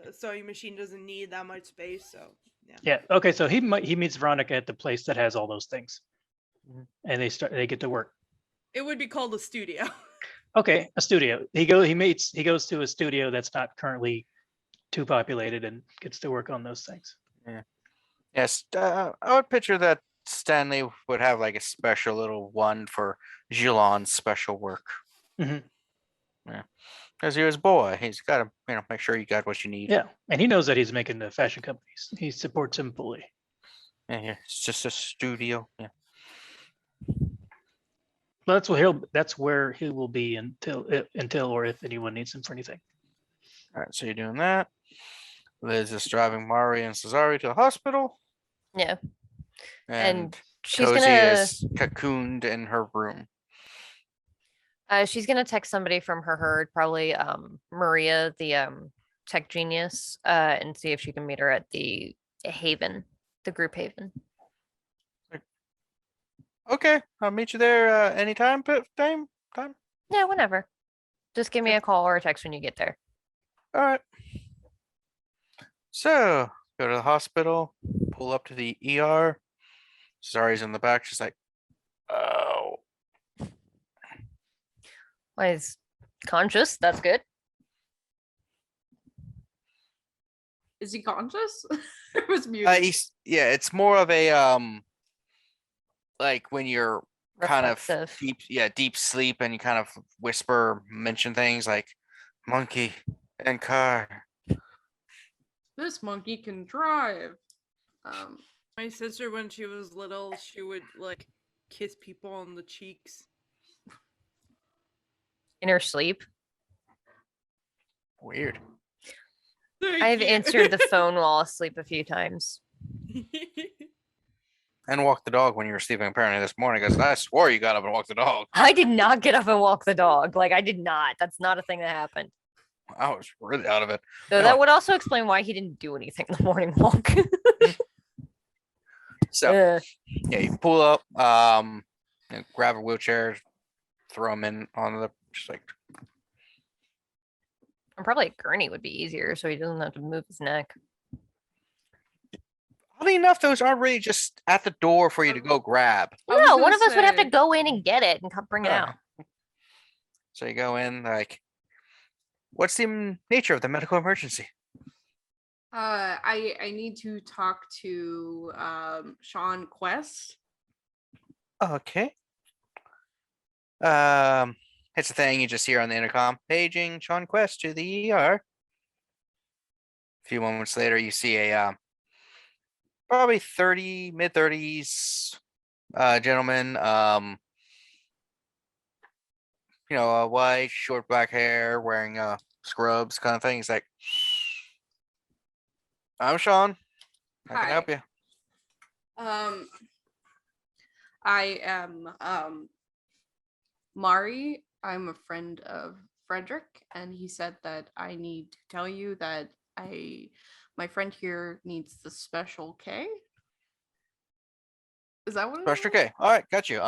a sewing machine doesn't need that much space, so yeah. Yeah. Okay. So he meets Veronica at the place that has all those things, Mhm. and they get to work. It would be called a studio. Okay, a studio. He goes to a studio that's not currently too populated and gets to work on those things. Yes. I would picture that Stanley would have like a special little one for Jilon's special work. Mhm. Yeah. Because you're his boy. He's got to, make sure you got what you need. Yeah, and he knows that he's making the fashion companies. He supports him fully. Yeah. It's just a studio. Yeah. Well, that's where he will be until or if anyone needs him for anything. All right. So you're doing that. Liz is driving Mari and Cesare to the hospital, Yeah. and She's Kozi gonna is cocooned in her room. she's gonna text somebody from her herd, probably Maria, the tech genius, and see if she can meet her at the Haven, the group Haven. Okay, I'll meet you there anytime. Time. Yeah, whenever. Just give me Okay. a call or a text when you get there. All right. So go to the hospital. Pull up to the ER. Cesare's in the back. She's like, "Oh, Well, he's conscious. That's good. Is he conscious? It was muted. it's more of a like when you're kind of Reflexive. deep sleep, and you kind of mention things like monkey and car." This monkey can drive. My sister, when she was little, she would like kiss people on the cheeks. In her sleep. Weird. I've answered the phone while asleep a few times. And walk the dog when you were sleeping apparently this morning, because I swore you got up and walked the dog. I did not get up and walk the dog. Like, I did not. That's not a thing that happened. I was really out of it. Though No. that would also explain why he didn't do anything in the morning walk. So yeah, you pull up, and grab a wheelchair, throw him in on the just like. And probably a gurney would be easier, so he doesn't have to move his neck. Oddly enough, those aren't really just at the door for you to go grab. I was No, gonna one of us would have to say- go in and get it and bring it Yeah. out. So you go in like, what's the nature of the medical emergency? I need to talk to Sean Quest. Okay. It's a thing you just hear on the intercom. Paging Sean Quest to the ER. A few moments later, you see a probably mid-30s gentleman. White, short black hair, wearing scrubs kind of thing. He's like, "I'm Sean. I can help you." I am Mari. I'm a friend of Frederick, and he said that I need to tell you that my friend here needs the special K. Is that what it Special is? K. All right, got you.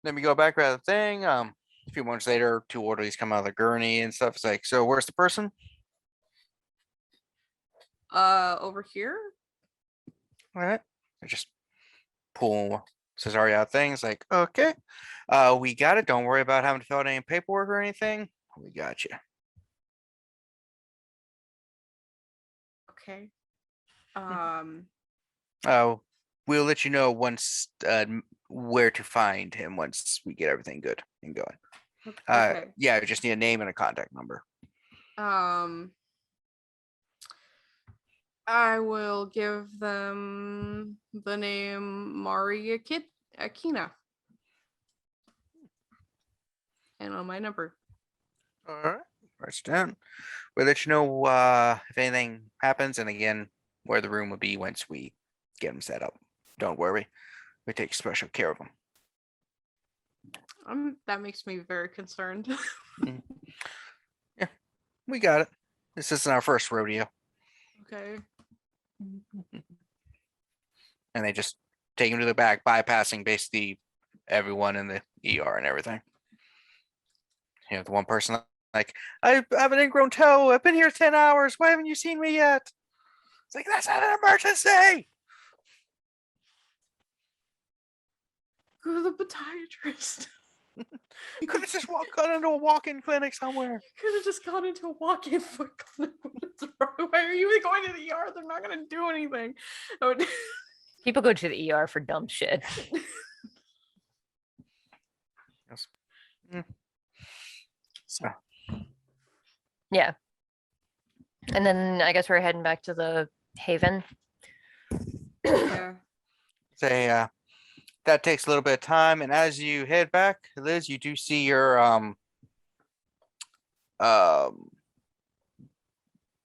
Let me go back to the thing. A few months later, two orderlies come out of the gurney and stuff. It's like, so where's the person? Over here. All right. I just pull Cesare out things like, okay, we got it. Don't worry about having to fill out any paperwork or anything. We got you. Okay. We'll let you know once where to find him once we get everything good and going. Okay. Yeah, I just need a name and a contact number. I will give them the name Mari Akina. And on my number. All right, write it down. We'll let you know if anything happens, and again, where the room will be once we get him set up. Don't worry, we take special care of him. That makes me very concerned. Yeah, we got it. This isn't our first rodeo. Okay. And they just take him to the back, bypassing basically everyone in the ER and everything. The one person like, I have an ingrown toe. I've been here 10 hours. Why haven't you seen me yet? It's like, that's not an emergency. Go to the podiatrist. You could have just gone into a walk-in clinic somewhere. You could have just gone into a walk-in foot clinic. Why are you going to the ER? They're not going to do anything. People go to the ER for dumb shit. Yes. So Yeah. And then I guess we're heading back to the Haven. Yeah. say that takes a little bit of time, and as you head back, Liz, you do see your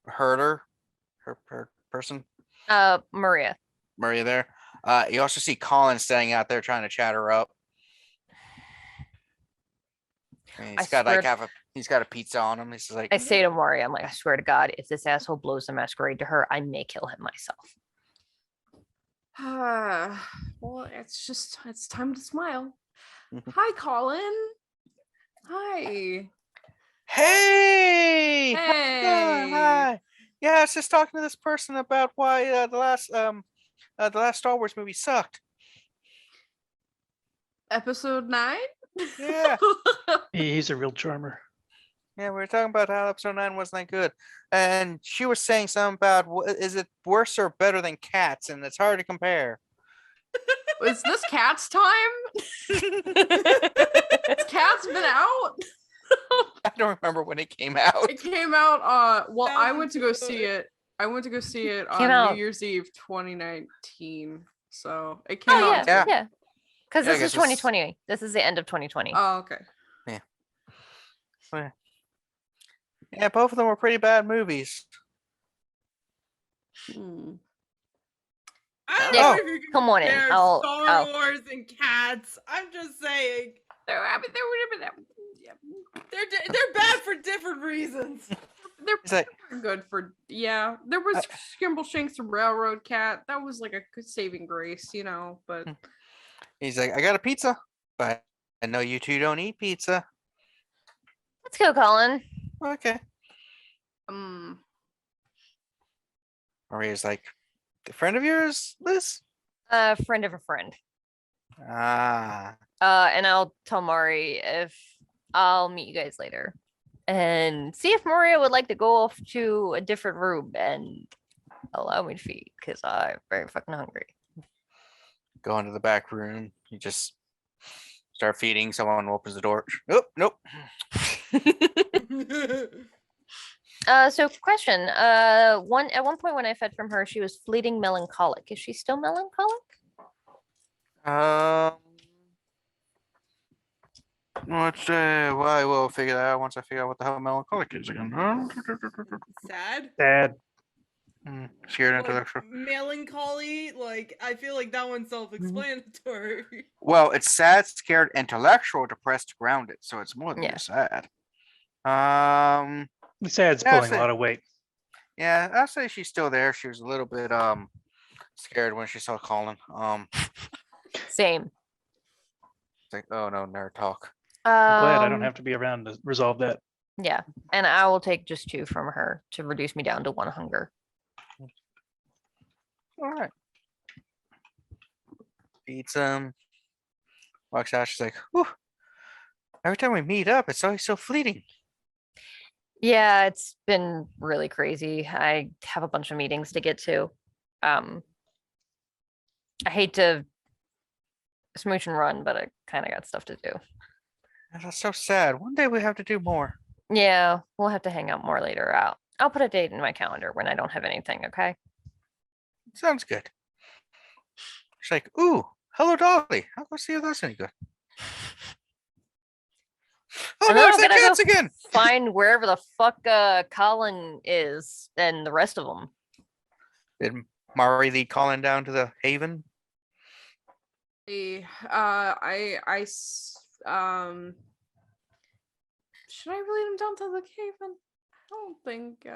herder, her person, Maria. Maria there. You also see Colin standing out there trying to chat her up. And I he's got like swear- he's got a pizza on him. He's like, I say to Maria, I'm like, I swear to God, if this asshole blows the masquerade to her, I may kill him myself. Well, it's time to smile. Mhm. Hi, Colin. Hi. hey, how's it going? Hey. Hi. Yeah, I was just talking to this person about why the last Star Wars movie sucked. Episode 9? Yeah. He's a real charmer. Yeah, we were talking about how episode 9 wasn't that good, and she was saying something about is it worse or better than Cats, and it's hard to compare. Is this Cat's time? Has Cat's been out? I don't remember when it came out. It came out well, I Thousands went to go of see it. I went to go see it Came on out- New Year's Eve 2019. So it came Oh out. yeah, Yeah. yeah. Because Yeah, I this is guess it's- 2020. This is the end of 2020. Oh, okay. Yeah, both of them were pretty bad movies. Hmm. I don't Yeah, know if you can come on in. compare I'll- Star I'll- Wars and Cats. I'm just saying I mean, they're bad for different reasons. they're It's like, good for There was Skimbleshanks the Railroad Cat. That was like a good saving grace, but he's like, I got a pizza, but I know you two don't eat pizza. Let's go, Colin. Okay. um Maria's like, the friend of yours, Liz? Friend of a friend. Ah. And I'll tell Mari if I'll meet you guys later and see if Maria would like to go off to a different room and allow me to feed because I'm very fucking hungry. Go into the back room. You just start feeding. Someone opens the door. Oh, nope. So question. At one point when I fed from her, she was fleeting melancholic. Is she still melancholic? Let's well, I will figure that out once I figure out what the hell melancholic is again. Sad. Dad. Scared Like, intellectual. melancholy. Like I feel like that one's self-explanatory. Well, it's sad, scared, intellectual, depressed, grounded. So it's more than Yeah. just sad. Sad's Yeah, pulling a say- lot of weight. Yeah, I'll say she's still there. She was a little bit scared when she saw Colin. Same. It's like, oh no, nerd talk. I'm glad I don't have to be around to resolve that. Yeah, and I will take just 2 from her to reduce me down to 1 hunger. All right. Eats walks out. She's like, whew. Every time we meet up, it's always so fleeting. Yeah, it's been really crazy. I have a bunch of meetings to get to. I hate to smooch and run, but I kind of got stuff to do. That's so sad. One day we have to do more. Yeah, we'll have to hang out more later out. I'll put a date in my calendar when I don't have anything, okay? Sounds good. She's like, ooh, hello, Dolly. I'll go see if that's any good. Oh And no, then it's I'm the gonna go cats again. Find wherever the fuck Colin is and the rest of them. Did Mari lead Colin down to the haven? Should I lead him down to the haven? I don't think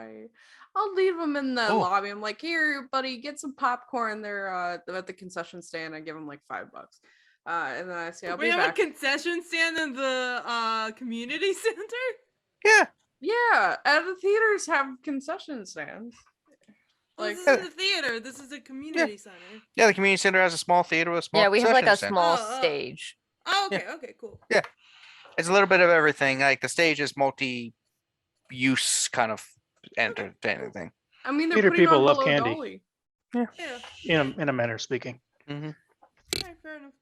I'll leave him in the Oh. lobby. I'm like, here, buddy, get some popcorn there at the concession stand. I give him like $5. And then I say, I'll We be have back. a concession stand in the community center. Yeah. Yeah, at the theaters have concession stands. Well, Like, this isn't a theater. This is a community center. Yeah, the community center has a small theater with a small Yeah, we have like a concession stand. small Oh, oh. stage. Oh, Yeah. okay, okay, cool. It's a little bit of everything. Like the stage is multi-use kind of entertaining thing. I mean, they're Theater putting people on love Hello candy. Dolly. Yeah, In a manner speaking. Mm-hmm. yeah, fair enough.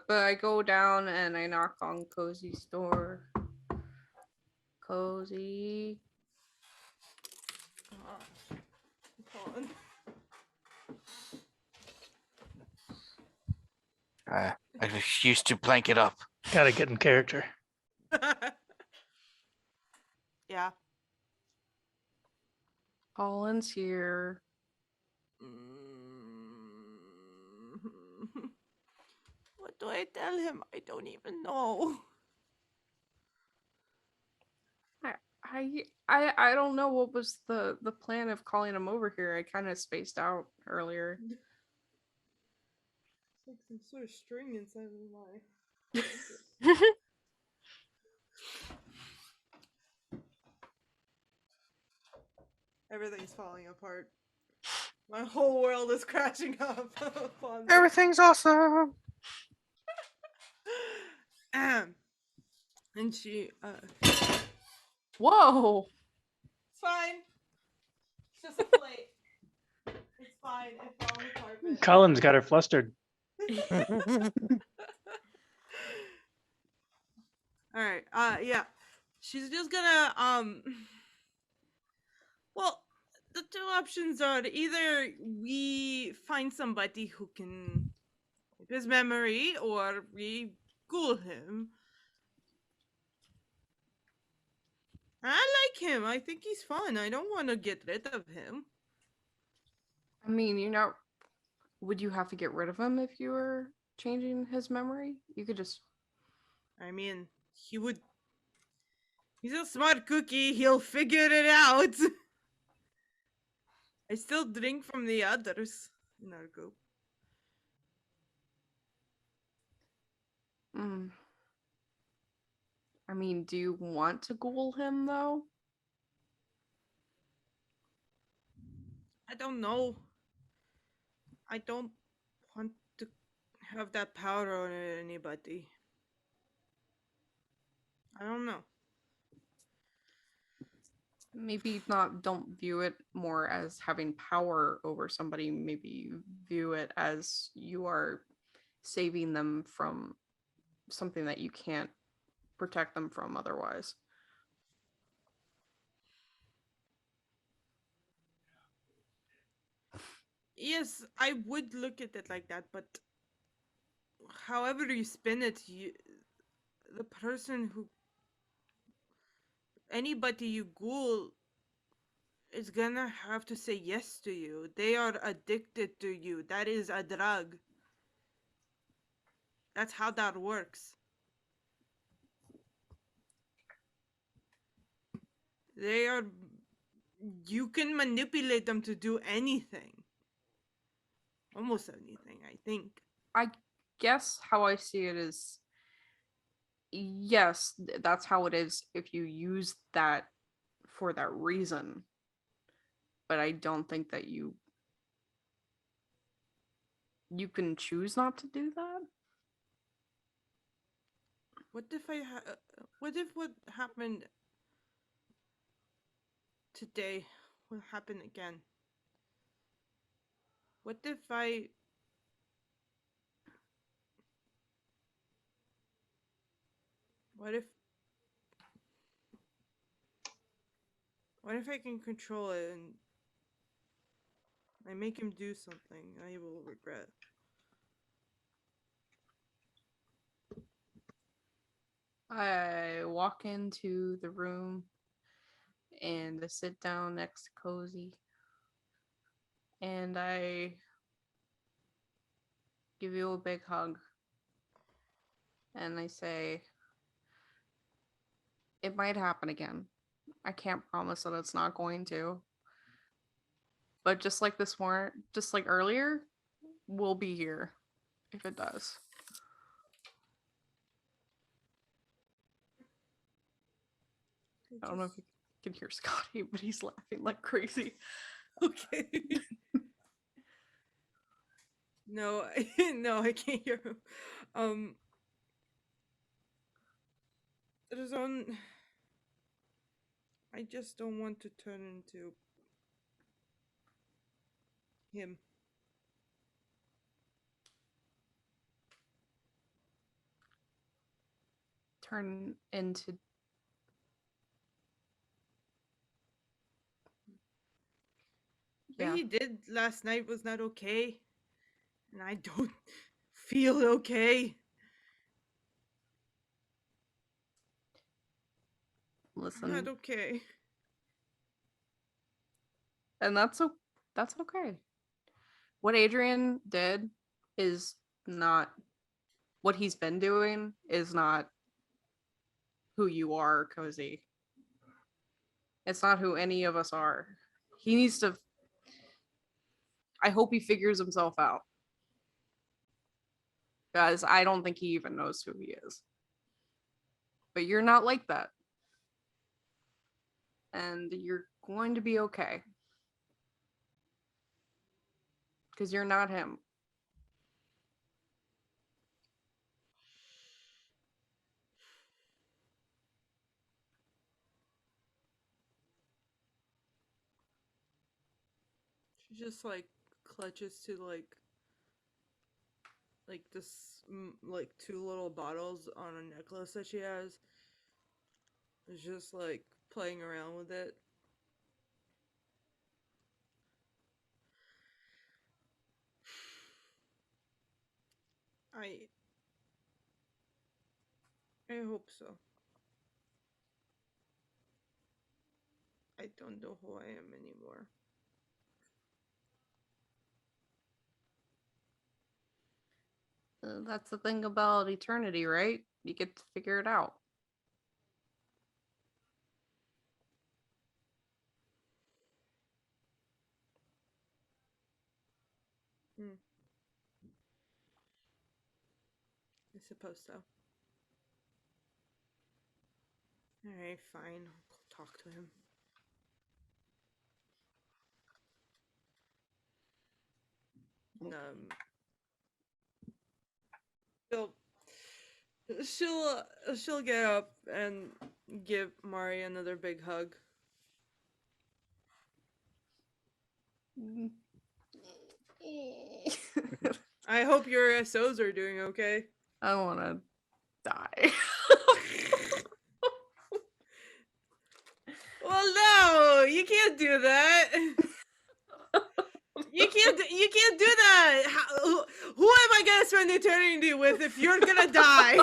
But I go down and I knock on Kozi's door. Kozi. Colin. I used to blank it up. Gotta get in character. Yeah. Colin's here. What do I tell him? I don't even know. I don't know what was the plan of calling him over here. I kind of spaced out earlier. It's like some sort of string inside of my. Everything's falling apart. My whole world is crashing up upon me. Everything's awesome. And she, Whoa! it's fine. It's just a plate. It's fine. It fell on the carpet. Colin's got her flustered. Alright, yeah. She's just gonna, well, the two options are either we find somebody who can keep his memory, or we ghoul him. I like him. I think he's fun. I don't want to get rid of him. I mean, you're not. Would you have to get rid of him if you were changing his memory? You could just. I mean, he would. He's a smart cookie. He'll figure it out. I still drink from the others in our group. I mean, do you want to ghoul him though? I don't know. I don't want to have that power on anybody. I don't know. Maybe not. Don't view it more as having power over somebody. Maybe you view it as you are saving them from something that you can't protect them from otherwise. Yes, I would look at it like that, but however you spin it, the person who, anybody you ghoul is gonna have to say yes to you. They are addicted to you. That is a drug. That's how that works. They are. You can manipulate them to do anything. Almost anything, I think. I guess how I see it is yes, that's how it is if you use that for that reason. But I don't think that you can choose not to do that. What if what if what happened today will happen again? What if what if I can control it and I make him do something I will regret? I walk into the room and I sit down next to Kozi and I give you a big hug and I say, it might happen again. I can't promise that it's not going to. But just like this morning, just like earlier, we'll be here if it does. I don't know if you can hear Scotty, but he's laughing like crazy. Okay. No, no, I can't hear him. There's I just don't want to turn into him. Turn into What he did last night was not okay. And I don't feel okay. Listen. I'm not okay. And that's okay. What Adrian did is not what he's been doing is not who you are, Kozi. It's not who any of us are. He needs to. I hope he figures himself out. Guys, I don't think he even knows who he is. But you're not like that. And you're going to be okay. Because you're not him. She just like clutches to like this like 2 little bottles on a necklace that she has. It's just like playing around with it. I hope so. I don't know who I am anymore. That's the thing about eternity, right? You get to figure it out. I suppose so. Alright, fine. I'll talk to him. She'll get up and give Mari another big hug. I hope your SOs are doing okay. I want to die. Well, no, you can't do that. You can't do that. Who am I gonna spend eternity with if you're gonna die?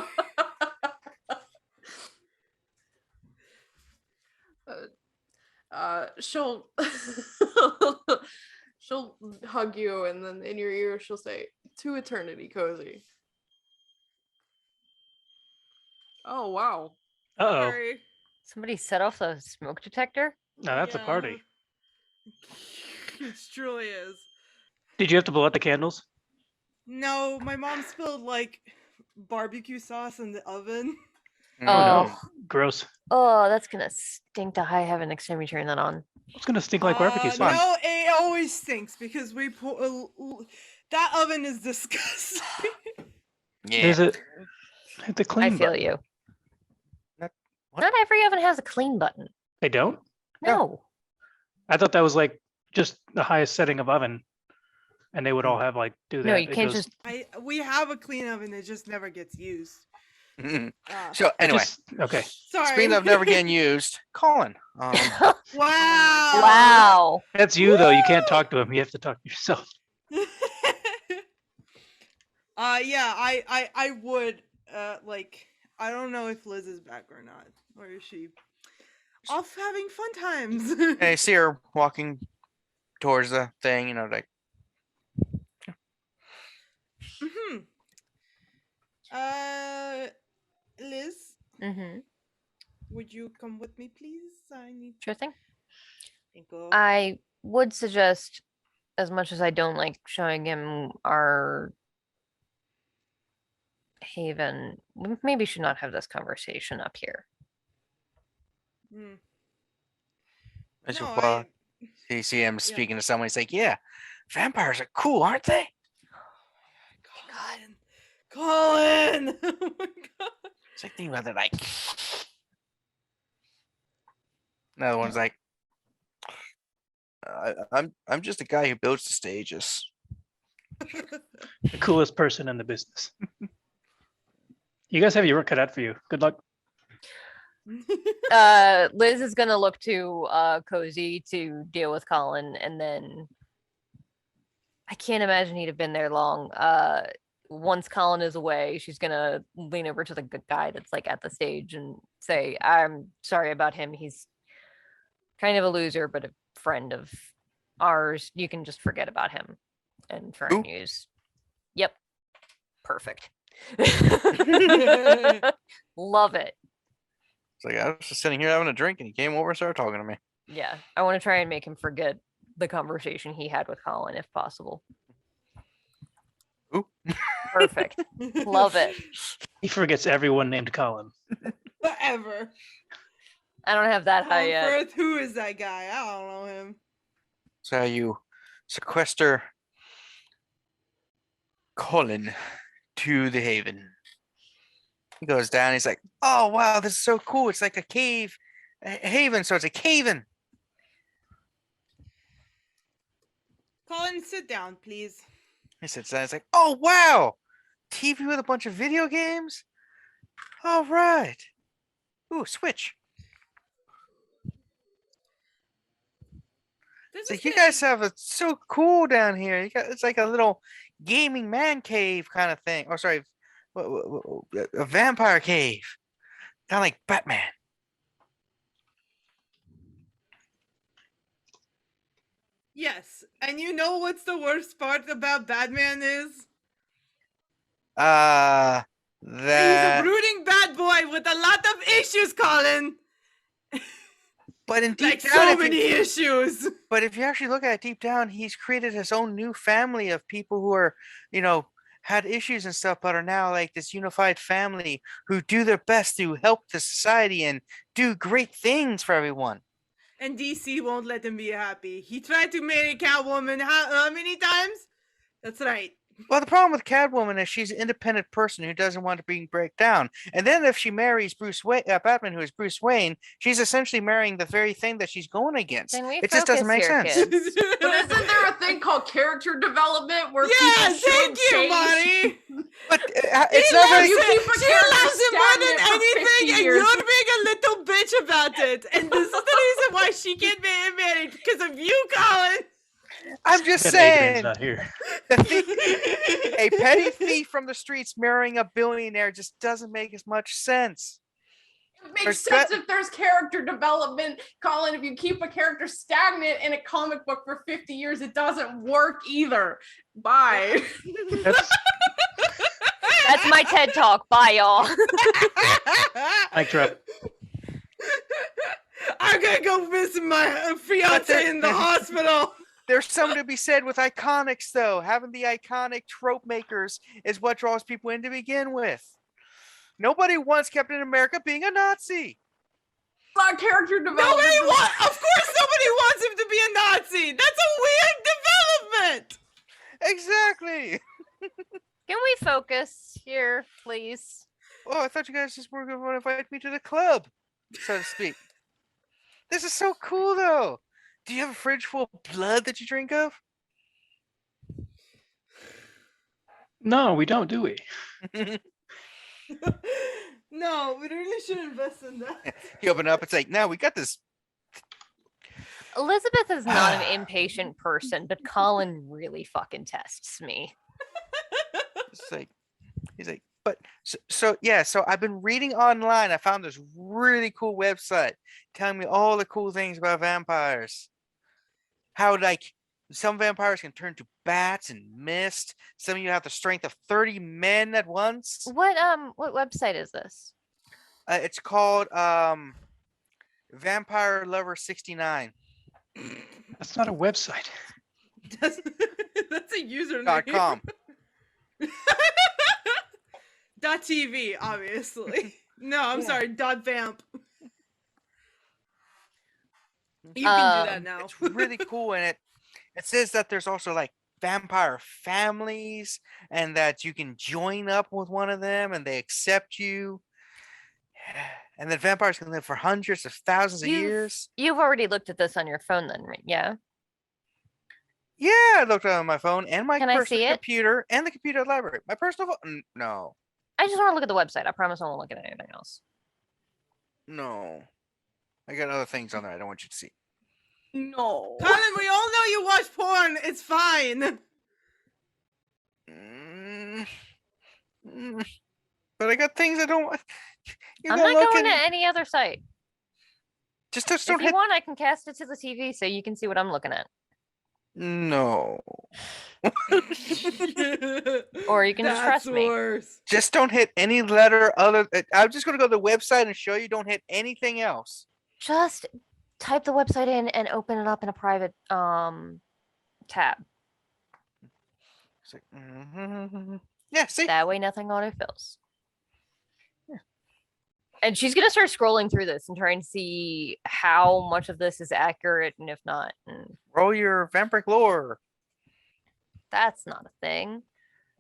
She'll she'll hug you, and then in your ear she'll say, "To eternity, Kozi." Oh wow! Uh-oh. Sorry. Somebody set off the smoke detector? Now that's a Yeah. party. It truly is. Did you have to blow out the candles? No, my mom spilled like barbecue sauce in the oven. Oh no. Gross. Oh, that's gonna stink to high heaven next time you turn that on. It's gonna stink like barbecue sauce. No, it always stinks because we put that oven is disgusting. Yeah. There's the clean I feel button. you. What? Not every oven has a clean button. They don't? No. I thought that was like just the highest setting of oven, and they would all have like do that. No, you It can't goes- just. We have a clean oven, it just never gets used. So it anyway, just- okay. Sorry. speaking of never getting used, Colin. Wow. Wow. That's you though. You can't talk to him. You have to talk to yourself. Yeah, I would like I don't know if Liz is back or not. Or is she off having fun times? I see her walking towards the thing, you know, like Liz, Mm-hmm. would you come with me, please? I need Sure thing. to go. I would suggest, as much as I don't like showing him our haven, we maybe should not have this conversation up here. as you No, walk, you see him speaking to someone. He's like, "Yeah, vampires are cool, aren't they?" Colin! Oh my god. It's like thinking about that, like another one's like, I'm just a guy who builds the stages. The coolest person in the business. You guys have your work cut out for you. Good luck. Liz is gonna look to Kozi to deal with Colin, and then I can't imagine he'd have been there long. Once Colin is away, she's gonna lean over to the guy that's like at the stage and say, "I'm sorry about him. He's kind of a loser, but a friend of ours, you can just forget about him and try and Who? use. Yep. Perfect. Love it. It's like I was just sitting here having a drink, and he came over and started talking to me. Yeah. I want to try and make him forget the conversation he had with Colin if possible. Ooh. Perfect. Love it. He forgets everyone named Colin. Whatever. I don't have that high yet. Firth, who is that guy? I don't know him. So you sequester Colin to the Haven. He goes down. He's like, "Oh wow, this is so cool! It's like a cave, a haven. So it's a cave-in." Colin, sit down, please. He sits down. He's like, "Oh wow, TV with a bunch of video games. All right. Ooh, Switch. This So is you good. guys have it so cool down here. You got it's like a little gaming man cave kind of thing. Oh, sorry, a vampire cave, kind of like Batman." Yes, and you know what's the worst part about Batman is? That He's a brooding bad boy with a lot of issues, Colin. but in deep Like down, so if you- many issues. but if you actually look at it deep down, he's created his own new family of people who are, you know, had issues and stuff, but are now like this unified family who do their best to help the society and do great things for everyone. And DC won't let him be happy. He tried to marry Catwoman how many times? That's right. Well, the problem with Catwoman is she's an independent person who doesn't want to break down. And then if she marries Bruce Wayne, Batman, who is Bruce Wayne, she's essentially marrying the very thing that she's going against. Can we It just doesn't make focus sense. here, kids? But isn't there a thing called character development where Yeah, people should thank you, change? Mari. But He it's not loves very. You it. keep a She character loves it more than stagnant for 50 anything, and years. you're being a little bitch about it. And this is the reason why she can't be married, because of you, Colin. I'm just And Adrian's saying. not here. The thief, a petty thief from the streets marrying a billionaire just doesn't make as much sense. It makes There's sense bet- if there's character development, Colin. If you keep a character stagnant in a comic book for 50 years, it doesn't work either. Bye. That's That's my TED talk. Bye, y'all. mic drop. I'm gonna go visit my fiance in the hospital. There's something to be said with iconics, though. Having the iconic trope makers is what draws people in to begin with. Nobody wants Captain America being a Nazi. Not character development. Of course nobody wants him to be a Nazi. That's a weird development. Exactly. Can we focus here, please? Oh, I thought you guys just were going to invite me to the club, so to speak. This is so cool, though. Do you have a fridge full of blood that you drink of? No, we don't, do we? No, we really should invest in that. You open up, it's like, no, we got this. Elizabeth is not an impatient person, but Colin really fucking tests me. It's like, he's like, but so yeah, so I've been reading online. I found this really cool website telling me all the cool things about vampires. How like some vampires can turn to bats and mist. Some of you have the strength of 30 men at once. What website is this? It's called Vampire Lover 69. That's not a website. That's a username. .com. .tv, obviously. No, I'm Yeah. sorry. .vamp. You can do that now. It's really cool, and it says that there's also like vampire families, and that you can join up with one of them, and they accept you. And that vampires can live for hundreds of thousands of years. You've already looked at this on your phone, then, right? Yeah. Yeah, I looked on my phone and my Can I see personal it? computer and the computer at the library. My personal phone? No, I just want to look at the website. I promise I won't look at anything else. no. I got other things on there I don't want you to see. No. Colin, we all know you watch porn. It's fine. Mm, but I got things I don't want. I'm not going to any other site. Just If don't you hit. want, I can cast it to the TV so you can see what I'm looking at. No. Or you can just trust me. Worse. Just don't hit any letter other. I'm just gonna go to the website and show you. Don't hit anything else. Just type the website in and open it up in a private tab. It's like, mhm. Yeah, see? That way nothing autofills. And she's gonna start scrolling through this and trying to see how much of this is accurate, and if not, Roll your vampiric lore. that's not a thing.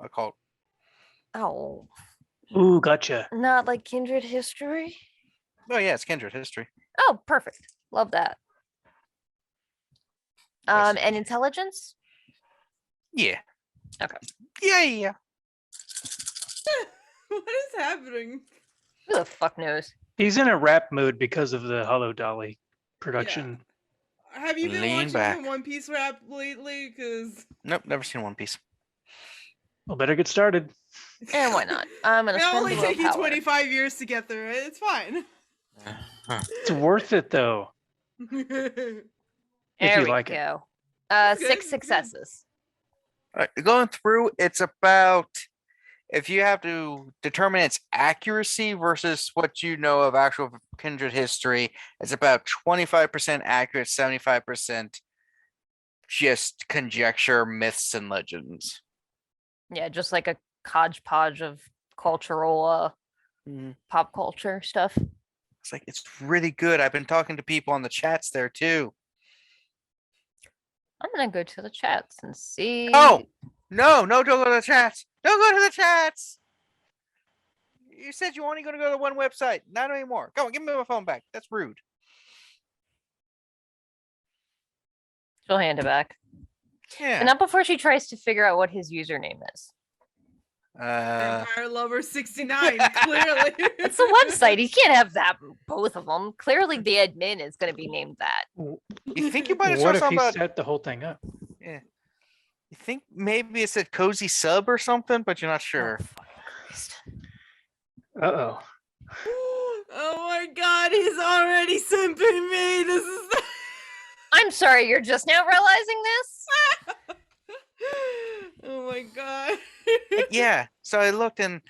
I call Oh, Ooh, gotcha. not like Kindred history. Oh yeah, it's Kindred history. Oh, perfect. Love that. Yes. And intelligence. Yeah. Okay. Yeah. What is happening? Who the fuck knows? He's in a rap mood because of the Hollow Dolly production. Have you been Lean watching back. some One Piece rap lately? Because Nope, never seen One Piece. Well, better get started. And why not? I'm gonna it'll spend only the take you willpower. 25 years to get through it. It's fine. It's worth it though. There you we like it. go. That's good, 6 that's good. successes. All right, going through, it's about if you have to determine its accuracy versus what you know of actual Kindred history, it's about 25% accurate, 75% just conjecture, myths, and legends. Yeah, just like a hodgepodge of cultural Mhm. pop culture stuff. It's like it's really good. I've been talking to people on the chats there too. I'm gonna go to the chats and see. Oh no, don't go to the chats. Don't go to the chats. You said you were only going to go to one website. Not anymore. Come on, give me my phone back. That's rude. She'll hand it back. Yeah. And not before she tries to figure out what his username is. Vampire Lover 69, clearly. It's a website. He can't have that both of them. Clearly the admin is gonna be named that. You think you might have What saw if he something about? set the whole thing up? Yeah. You think maybe it said cozy sub or something, but you're not sure. Oh, fucking Christ. Uh-oh. Oh my god, he's already simping me. This is I'm sorry, you're just now realizing this? oh my god. Yeah. So I looked and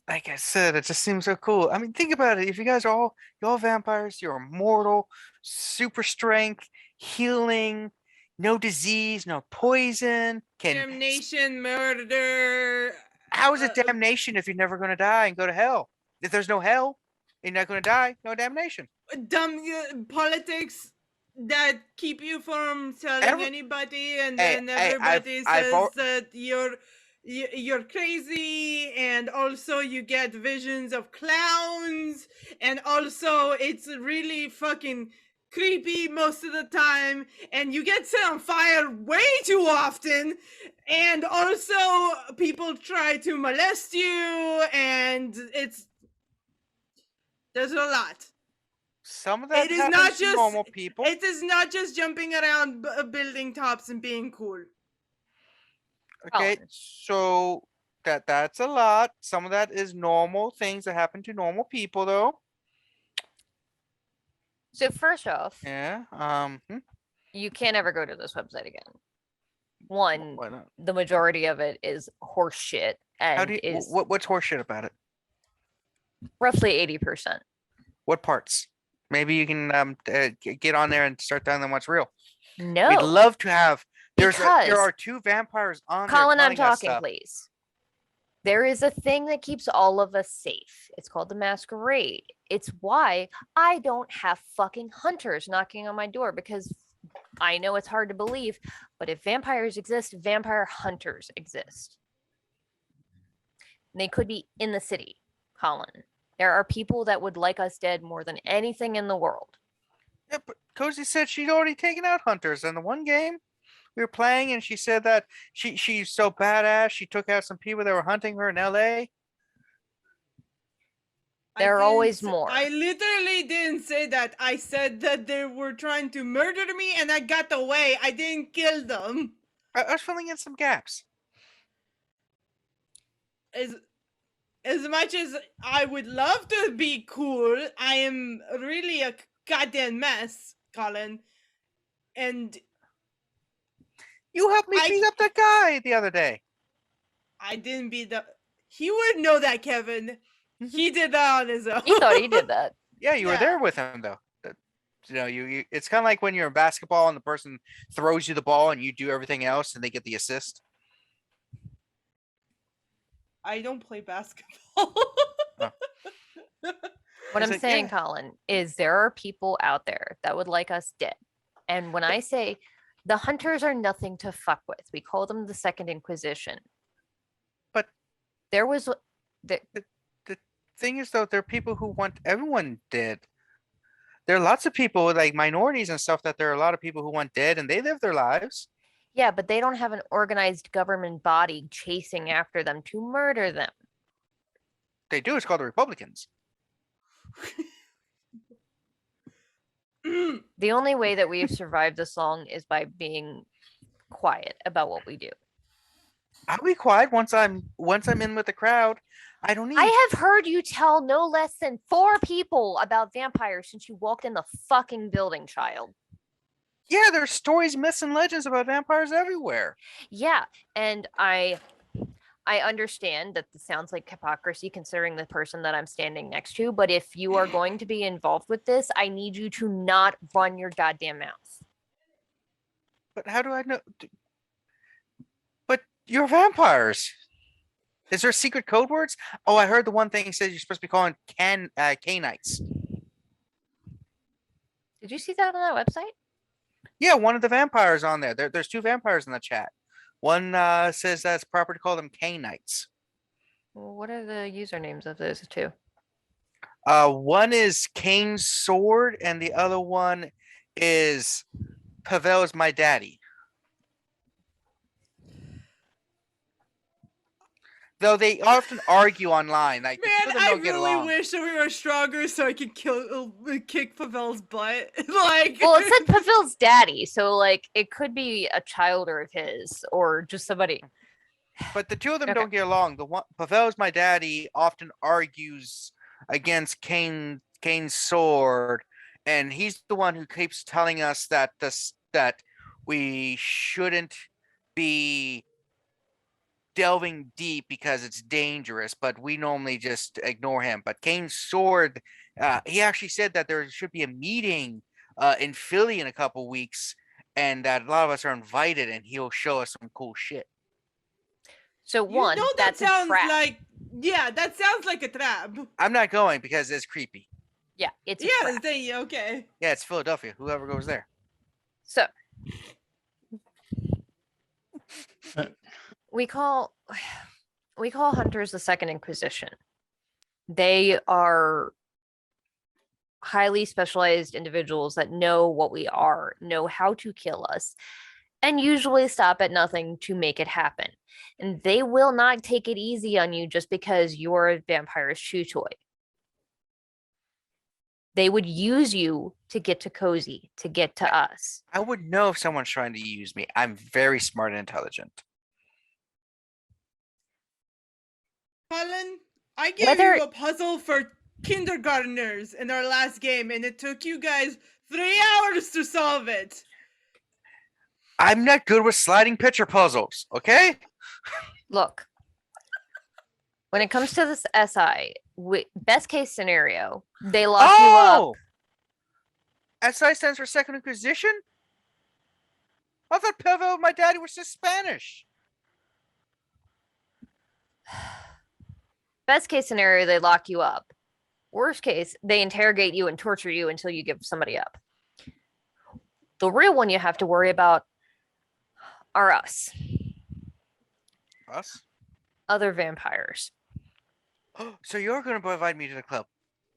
like I said, it just seems so cool. I mean, think about it. If you guys are you're all vampires, you're immortal, super strength, healing, no disease, no poison. Damnation, murder. How is it damnation if you're never going to die and go to hell? If there's no hell, you're not going to die. No damnation. Dumb politics that keep you from telling Every- anybody, and Hey, then hey, everybody I've says al- that you're crazy, and also you get visions of clowns, and also it's really fucking creepy most of the time, and you get set on fire way too often, and also people try to molest you, and there's a lot. Some of that It is happens not to just normal people. It is not just jumping around building tops and being cool. Okay, Oh. so that's a lot. Some of that is normal things that happen to normal people, though. So first off, Yeah. you can't ever go to this website again. One, Why not? the majority of it is horse shit How and do you? is What's horseshit about it? roughly 80%. What parts? Maybe you can get on there and start telling them what's real. No. We'd love to have. There Because- are 2 vampires on Colin, there I'm telling us talking, stuff. please. There is a thing that keeps all of us safe. It's called the Masquerade. It's why I don't have fucking hunters knocking on my door, because I know it's hard to believe, but if vampires exist, vampire hunters exist. And they could be in the city, Colin. There are people that would like us dead more than anything in the world. Yeah, but Kozi said she'd already taken out hunters in the one game we were playing, and she said that she's so badass. She took out some people that were hunting her in LA. There are always more. I literally didn't say that. I said that they were trying to murder me and I got away. I didn't kill them. I was filling in some gaps. As much as I would love to be cool, I am really a goddamn mess, Colin. And You helped me beat up that guy the other day. I didn't beat the. He wouldn't know that, Kevin. He did that on his own. He thought he did that. Yeah, you were there with him though. You it's kind of like when you're in basketball and the person throws you the ball and you do everything else and they get the assist. I don't play basketball. What I'm like, saying, yeah. Colin, is there are people out there that would like us dead. And when I say the hunters are nothing to fuck with, we call them the Second Inquisition. But there was the thing is though, there are people who want everyone dead. There are lots of people like minorities and stuff that there are a lot of people who want dead and they live their lives. Yeah, but they don't have an organized government body chasing after them to murder them. They do. It's called the Republicans. The only way that we've survived this long is by being quiet about what we do. I'll be quiet once I'm in with the crowd. I don't need. I have heard you tell no less than 4 people about vampires since you walked in the fucking building, child. Yeah, there's stories, myths, and legends about vampires everywhere. Yeah, and I understand that this sounds like hypocrisy considering the person that I'm standing next to, but if you are going to be involved with this, I need you to not run your goddamn mouth. But how do I know? But you're vampires. Is there secret code words? Oh, I heard the one thing says you're supposed to be calling Canites. Did you see that on that website? Yeah, one of the vampires on there. There's 2 vampires in the chat. One says that it's proper to call them Canites. Well, what are the usernames of those 2? One is Kane's Sword, and the other one is Pavel's My Daddy. Though they often argue online. Like, Man, I really wish that we were stronger so I could kick Pavel's butt. Like, well, it said Pavel's daddy, so like it could be a child of his or just somebody. But the 2 of them Okay. don't get along. The one Pavel's My Daddy often argues against Kane's Sword, and he's the one who keeps telling us that that we shouldn't be delving deep because it's dangerous, but we normally just ignore him. But Kane's Sword, he actually said that there should be a meeting in Philly in a couple weeks, and that a lot of us are invited, and he'll show us some cool shit. So one, that sounds a trap. That sounds like a trap. I'm not going because it's creepy. Yeah, it's a trap. Okay. Yeah, it's Philadelphia. Whoever goes there. So we call hunters the Second Inquisition. They are highly specialized individuals that know what we are, know how to kill us, and usually stop at nothing to make it happen. And they will not take it easy on you just because you're a vampire's chew toy. They would use you to get to Kozi, to get to us. I would know if someone's trying to use me. I'm very smart and intelligent. Colin, I gave you a puzzle for kindergartners in our last game, and it took you guys 3 hours to solve it. I'm not good with sliding picture puzzles, okay? Look, when it comes to this SI, best case scenario, they lock you up. SI stands for Second Inquisition? I thought Pavel and My Daddy were just Spanish. Best case scenario, they lock you up. Worst case, they interrogate you and torture you until you give somebody up. The real one you have to worry about are us. Us? Other vampires. So you're going to invite me to the club?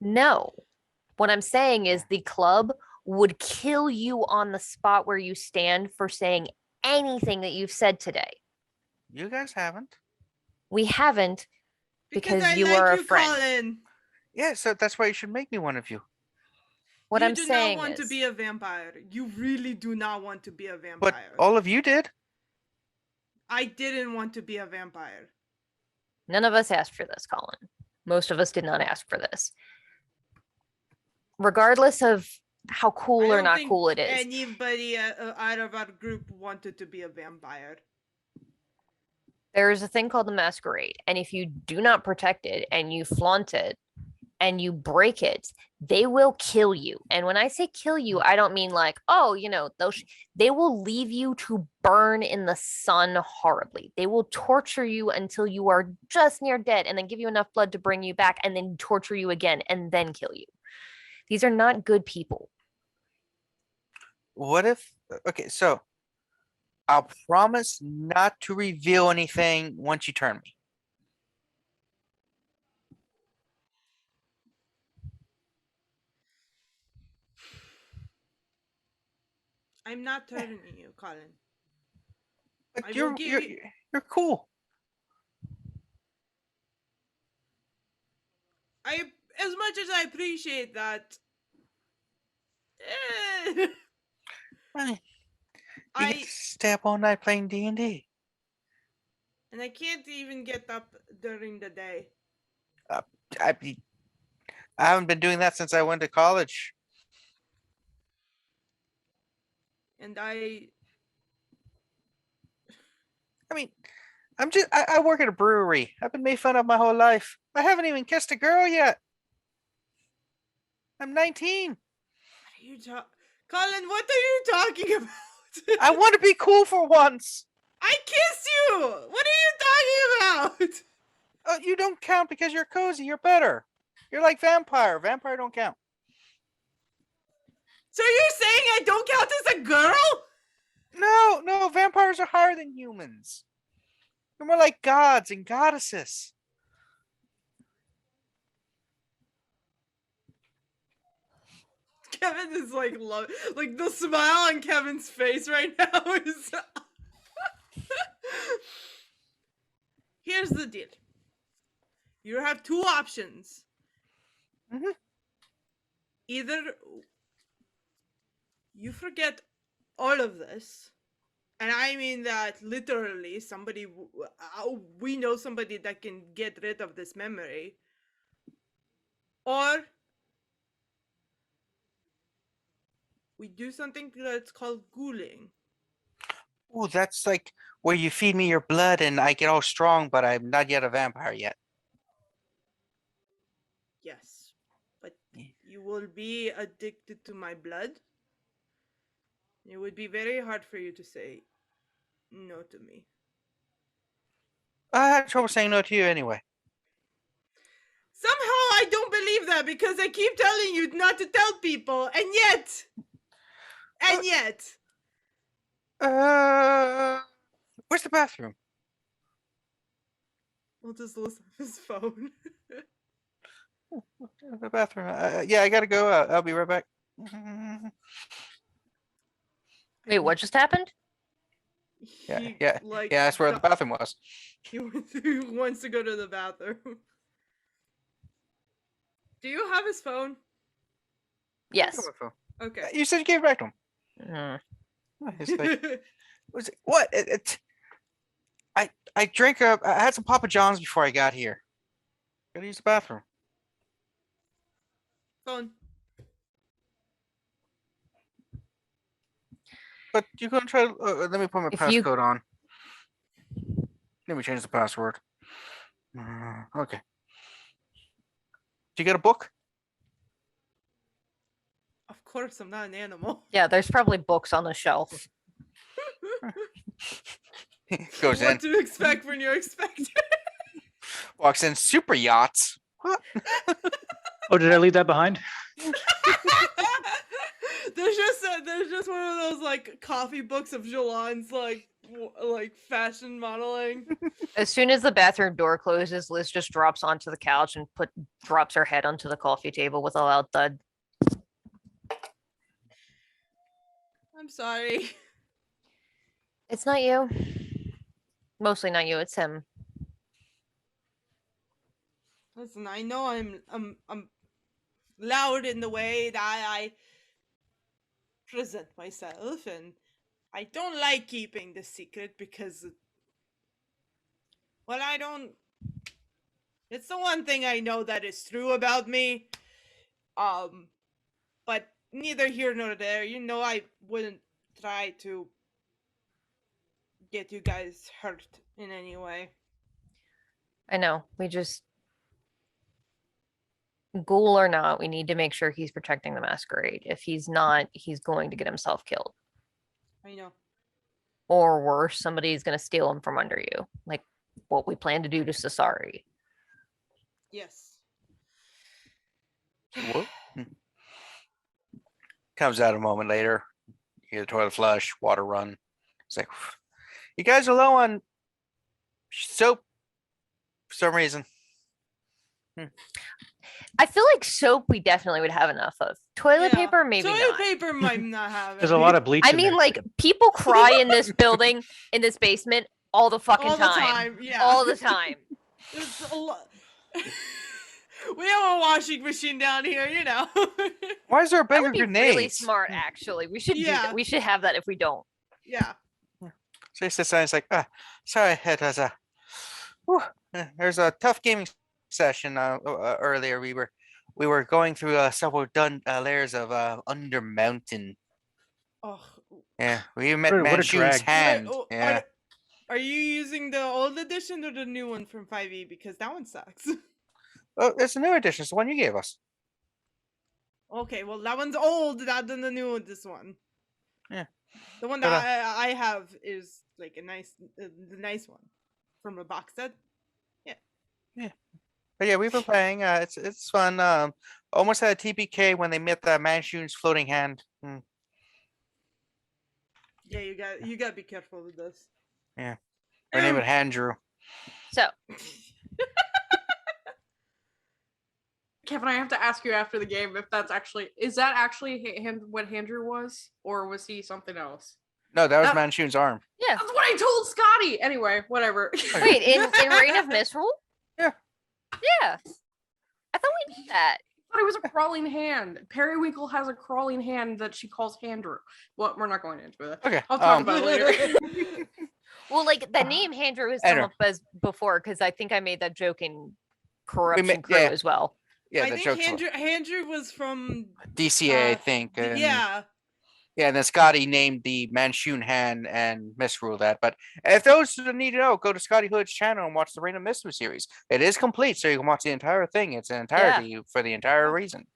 No. What I'm saying is the club would kill you on the spot where you stand for saying anything that you've said today. You guys haven't. We haven't because you like are a you, friend. Colin. Yeah, so that's why you should make me one of you. What you I'm do saying not want is, to be a vampire. You really do not want to be a vampire. But all of you did. I didn't want to be a vampire. none of us asked for this, Colin. Most of us did not ask for this. Regardless of how cool I or don't not think cool it is. anybody out of our group wanted to be a vampire. There is a thing called the masquerade, and if you do not protect it and you flaunt it and you break it, they will kill you. And when I say kill you, I don't mean like, oh, they will leave you to burn in the sun horribly. They will torture you until you are just near dead and then give you enough blood to bring you back and then torture you again and then kill you. These are not good people. What if? Okay, so I'll promise not to reveal anything once you turn me. I'm not turning you, Colin. I But will you're give you're you- you're cool. As much as I appreciate that, eh, I mean, you get I to stay up all night playing D&D. and I can't even get up during the day. I haven't been doing that since I went to college. And I I mean, I work at a brewery. I've been made fun of my whole life. I haven't even kissed a girl yet. I'm 19. What are you Colin, what are you talking about? I want to be cool for once. I kissed you! What are you talking about? Oh, you don't count because you're cozy. You're better. You're like vampire. Vampire don't count. So you're saying I don't count as a girl? No, vampires are higher than humans. They're more like gods and goddesses. Kevin is like like the smile on Kevin's face right now is Here's the deal. You have two options. Mhm. Either you forget all of this, and I mean that literally. We know somebody that can get rid of this memory, or we do something that's called ghouling. Ooh, that's like where you feed me your blood and I get all strong, but I'm not yet a vampire yet. Yes, but Yeah. you will be addicted to my blood. It would be very hard for you to say no to me. I had trouble saying no to you anyway. Somehow I don't believe that because I keep telling you not to tell people, and yet, Where's the bathroom? we'll just lose his phone. The bathroom. Yeah, I gotta go. I'll be right back. Wait, what just happened? Yeah, He, yeah, like, yeah. That's where the bathroom was. He wants to go to the bathroom. Do you have his phone? Yes. Okay. You said you gave it back to him. Mm. It's like, what? I drank I had some Papa John's before I got here. Gotta use the bathroom. Phone. But you gonna try? Let me put my If you- passcode on. Let me change the password. Okay. Do you get a book? Of course, I'm not an animal. Yeah, there's probably books on the shelf. Goes in. What to expect when you're expecting? Walks in. Super yachts. What? Oh, did I leave that behind? There's just one of those like coffee books of Jilon's like fashion modeling. As soon as the bathroom door closes, Liz just drops onto the couch and drops her head onto the coffee table with a loud thud. I'm sorry. It's not you. Mostly not you, it's him. Listen, I know I'm loud in the way that I present myself, and I don't like keeping the secret because, well, I don't. It's the one thing I know that is true about me. But neither here nor there. I wouldn't try to get you guys hurt in any way. I know. We just, ghoul or not, we need to make sure he's protecting the masquerade. If he's not, he's going to get himself killed. I know. Or worse, somebody's going to steal him from under you, like what we plan to do to Sasari. Yes. What? Comes out a moment later. You hear the toilet flush, water run. It's like, you guys are low on soap for some reason. I feel like soap we definitely would have enough of. Toilet Yeah. paper, maybe Toilet not. paper might not have There's it. a lot of bleach. I in mean, there, like, too. people cry in this building, in this basement, all the fucking all the time. Yeah. All the time. There's a lot. We have a washing machine down here, Why is there a That bag would of be grenades? really smart, actually. We should do Yeah. that. We should have that if we don't. Yeah. So he sits down. He's like, sorry, it was there's a tough gaming session earlier. We were going through several layers of under mountain. Oh. Yeah, we met What a Manchun's drag. hand. Wait, Yeah, are you using the old edition or the new one from 5e? Because that one sucks. oh, it's a new edition. It's the one you gave us. Okay, well that one's old, not than the new one. This one. Yeah. The one But, that I have is like the nice one from a box set. But yeah, we've been playing. It's fun. Almost had a TPK when they met the Manchun's floating hand. Yeah, you got to be careful with this. Her name is Andrew. So, Kevin, I have to ask you after the game if is that actually what Andrew was, or was he something else? No, that was That- Manchun's arm. yeah. That's what I told Scotty. Anyway, whatever. Wait, in Reign of Misrule? Yeah. Yeah. I thought we knew that. I thought it was a crawling hand. Periwinkle has a crawling hand that she calls Andrew. Well, we're not going into that. Okay. I'll talk about it later. Well, like the name Handrew has come Andrew. up as before because I think I made that joke in Corruption Crew yeah. as well. Yeah, I the think joke's Andrew was from DCA, I uh, think. And, yeah. Yeah, and then Scotty named the Manchun hand and misruled that. But if those who need to know, go to Scotty Hood's channel and watch the Reign of Mystery series. It is complete, so you can watch the entire thing. It's an entirety for the entire reason.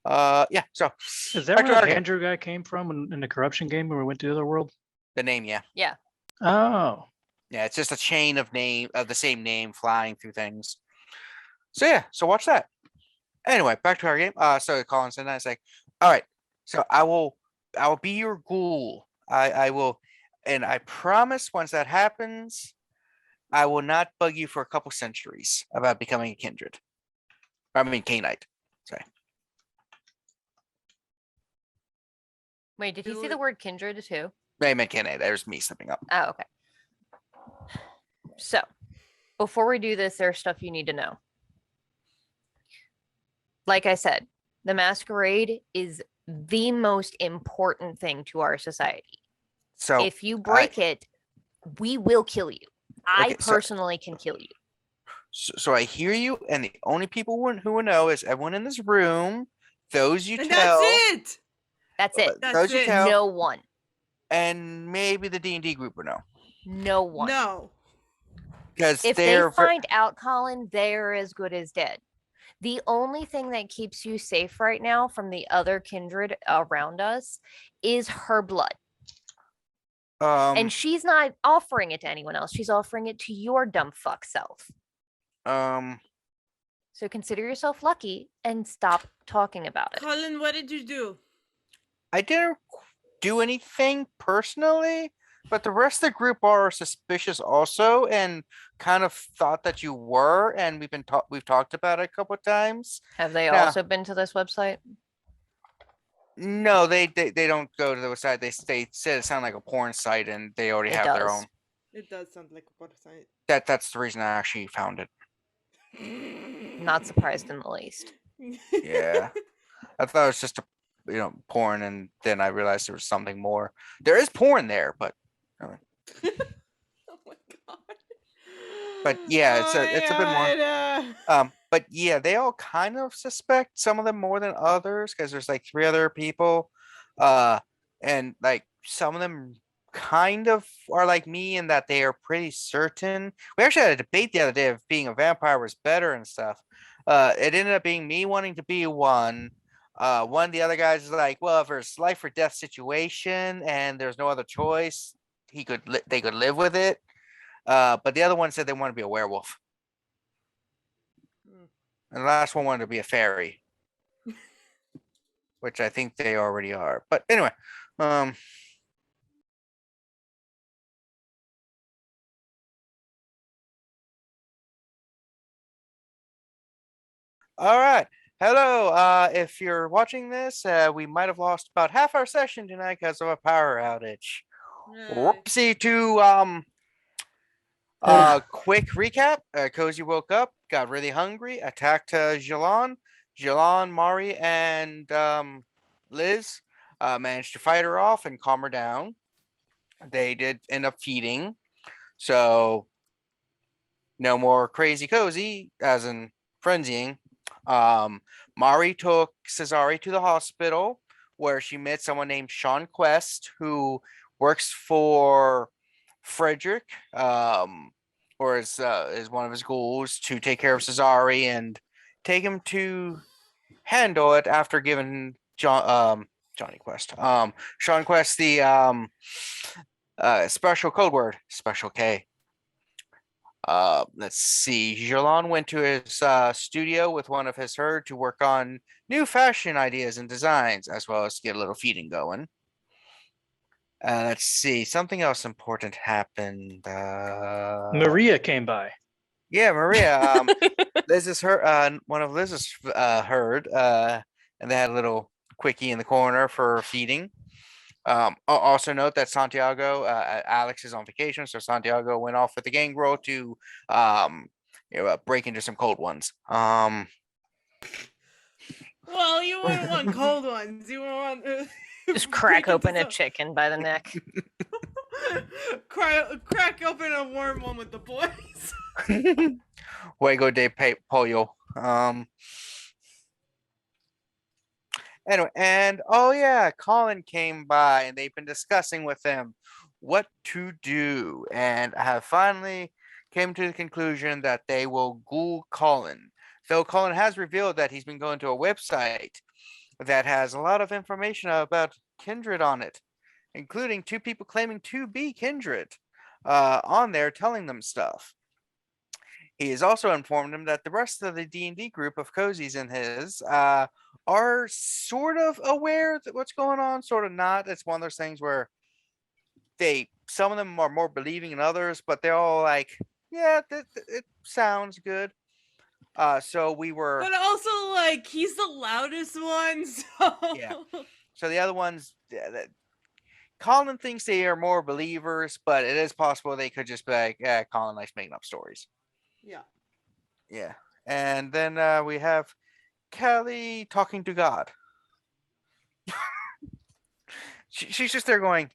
Yeah. So Is that back to where our the game. Andrew guy came from in the corruption game when we went to the other world? The name, yeah, Oh, it's just a chain of the same name flying through things. So yeah, so watch that. Anyway, back to our game. So Colin said, "It's like, all right, so I will be your ghoul. I will, and I promise once that happens, I will not bug you for a couple centuries about becoming a kindred. I mean, Canite. Sorry. Wait, did he say Really? the word kindred too? I meant Canite. There's me slipping up. Oh, okay. So, before we do this, there's stuff you need to know. Like I said, the masquerade is the most important thing to our society. So If you break it, we will kill you. I Okay, so- personally can kill you. So I hear you, and the only people who will know is everyone in this room, those you And tell, that's it. That's it. That's those you it. tell, No one. and maybe the D&D group will know No one. No. because If they they're find out, Colin, they're as good as dead. The only thing that keeps you safe right now from the other kindred around us is her blood. And she's not offering it to anyone else. She's offering it to your dumb fuck self. So consider yourself lucky and stop talking about it. Colin, what did you do? I didn't do anything personally, but the rest of the group are suspicious also, and kind of thought that you were, and we've talked about it a couple of times. Have they Yeah. also been to this website? No, they don't go to the website. They said it sounded like a porn site, and they already It have their does. own. It does sound like a website. That's the reason I actually found it. Not surprised in the least. Yeah. I thought it was just porn, and then I realized there was something more. There is porn there, but Oh my god. But yeah, it's a bit more. more. but yeah, they all kind of suspect some of them more than others because there's like 3 other people, and like some of them kind of are like me in that they are pretty certain. We actually had a debate the other day of being a vampire was better and stuff. It ended up being me wanting to be one. One of the other guys is like, well, if there's life or death situation and there's no other choice, they could live with it. But the other one said they want to be a werewolf. And the last one wanted to be a fairy, which I think they already are. But anyway, all right. Hello. If you're watching this, we might have lost about half our session tonight because of a power outage. Whoopsie to quick recap. Kozi woke up, got really hungry, attacked Jilon. Jilon, Mari, and Liz managed to fight her off and calm her down. They did end up feeding, so no more crazy Kozi, as in frenzying. Mari took Cesare to the hospital where she met someone named Sean Quest, who works for Frederick, or is one of his goals to take care of Cesare and take him to handle it after giving Johnny Quest, Sean Quest the special code word, special K. Let's see. Jilon went to his studio with one of his herd to work on new fashion ideas and designs, as well as get a little feeding going. Let's see. Something else important happened. Maria came by. Yeah, Maria. Liz's her one of Liz's herd, and they had a little quickie in the corner for feeding. Also note that Santiago, Alex is on vacation, so Santiago went off with the Gangrel to break into some cold ones. Well, you wouldn't want cold ones. You want Just crack break into open a some- chicken by the neck. crack open a warm one with the boys. Fuego de pollo. Anyway, and oh yeah, Colin came by and they've been discussing with him what to do, and have finally came to the conclusion that they will ghoul Colin. Though Colin has revealed that he's been going to a website that has a lot of information about Kindred on it, including 2 people claiming to be Kindred on there telling them stuff. He has also informed him that the rest of the D&D group of Kozies and his are sort of aware that what's going on, sort of not. It's one of those things where some of them are more believing than others, but they're all like, yeah, it sounds good. So we were, But also, like, he's the loudest one, so Yeah. so the other ones, Colin thinks they are more believers, but it is possible they could just be like, yeah, Colin likes making up stories. Yeah. Yeah. And then we have Callie talking to God. She's just there going.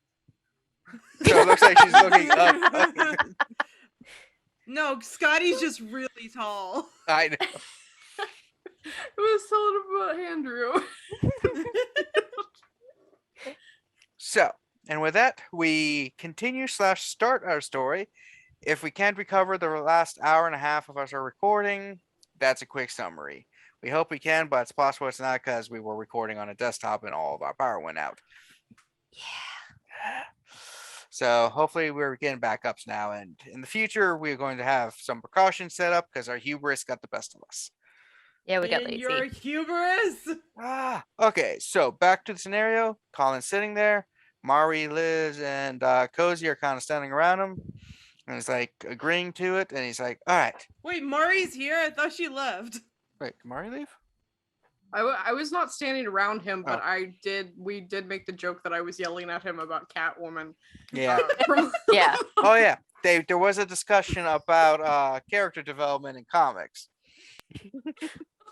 So it looks like she's looking up. No, Scotty's just really tall. I know. It was told about Andrew. So, and with that, we continue / start our story. If we can't recover the last hour and a half of our recording, that's a quick summary. We hope we can, but it's possible it's not because we were recording on a desktop and all of our power went out. Yeah. So hopefully we're getting backups now, and in the future we're going to have some precautions set up because our hubris got the best of us. Yeah, we got And lazy. your hubris. Okay, so back to the scenario. Colin's sitting there. Mari, Liz, and Kozi are kind of standing around him. And he's like agreeing to it. And he's like, all right. Wait, Mari's here? I thought she left. Wait, did Mari leave? I was not standing around him, but Oh. we did make the joke that I was yelling at him about Catwoman. Yeah. Yeah. Oh, yeah. There was a discussion about character development in comics.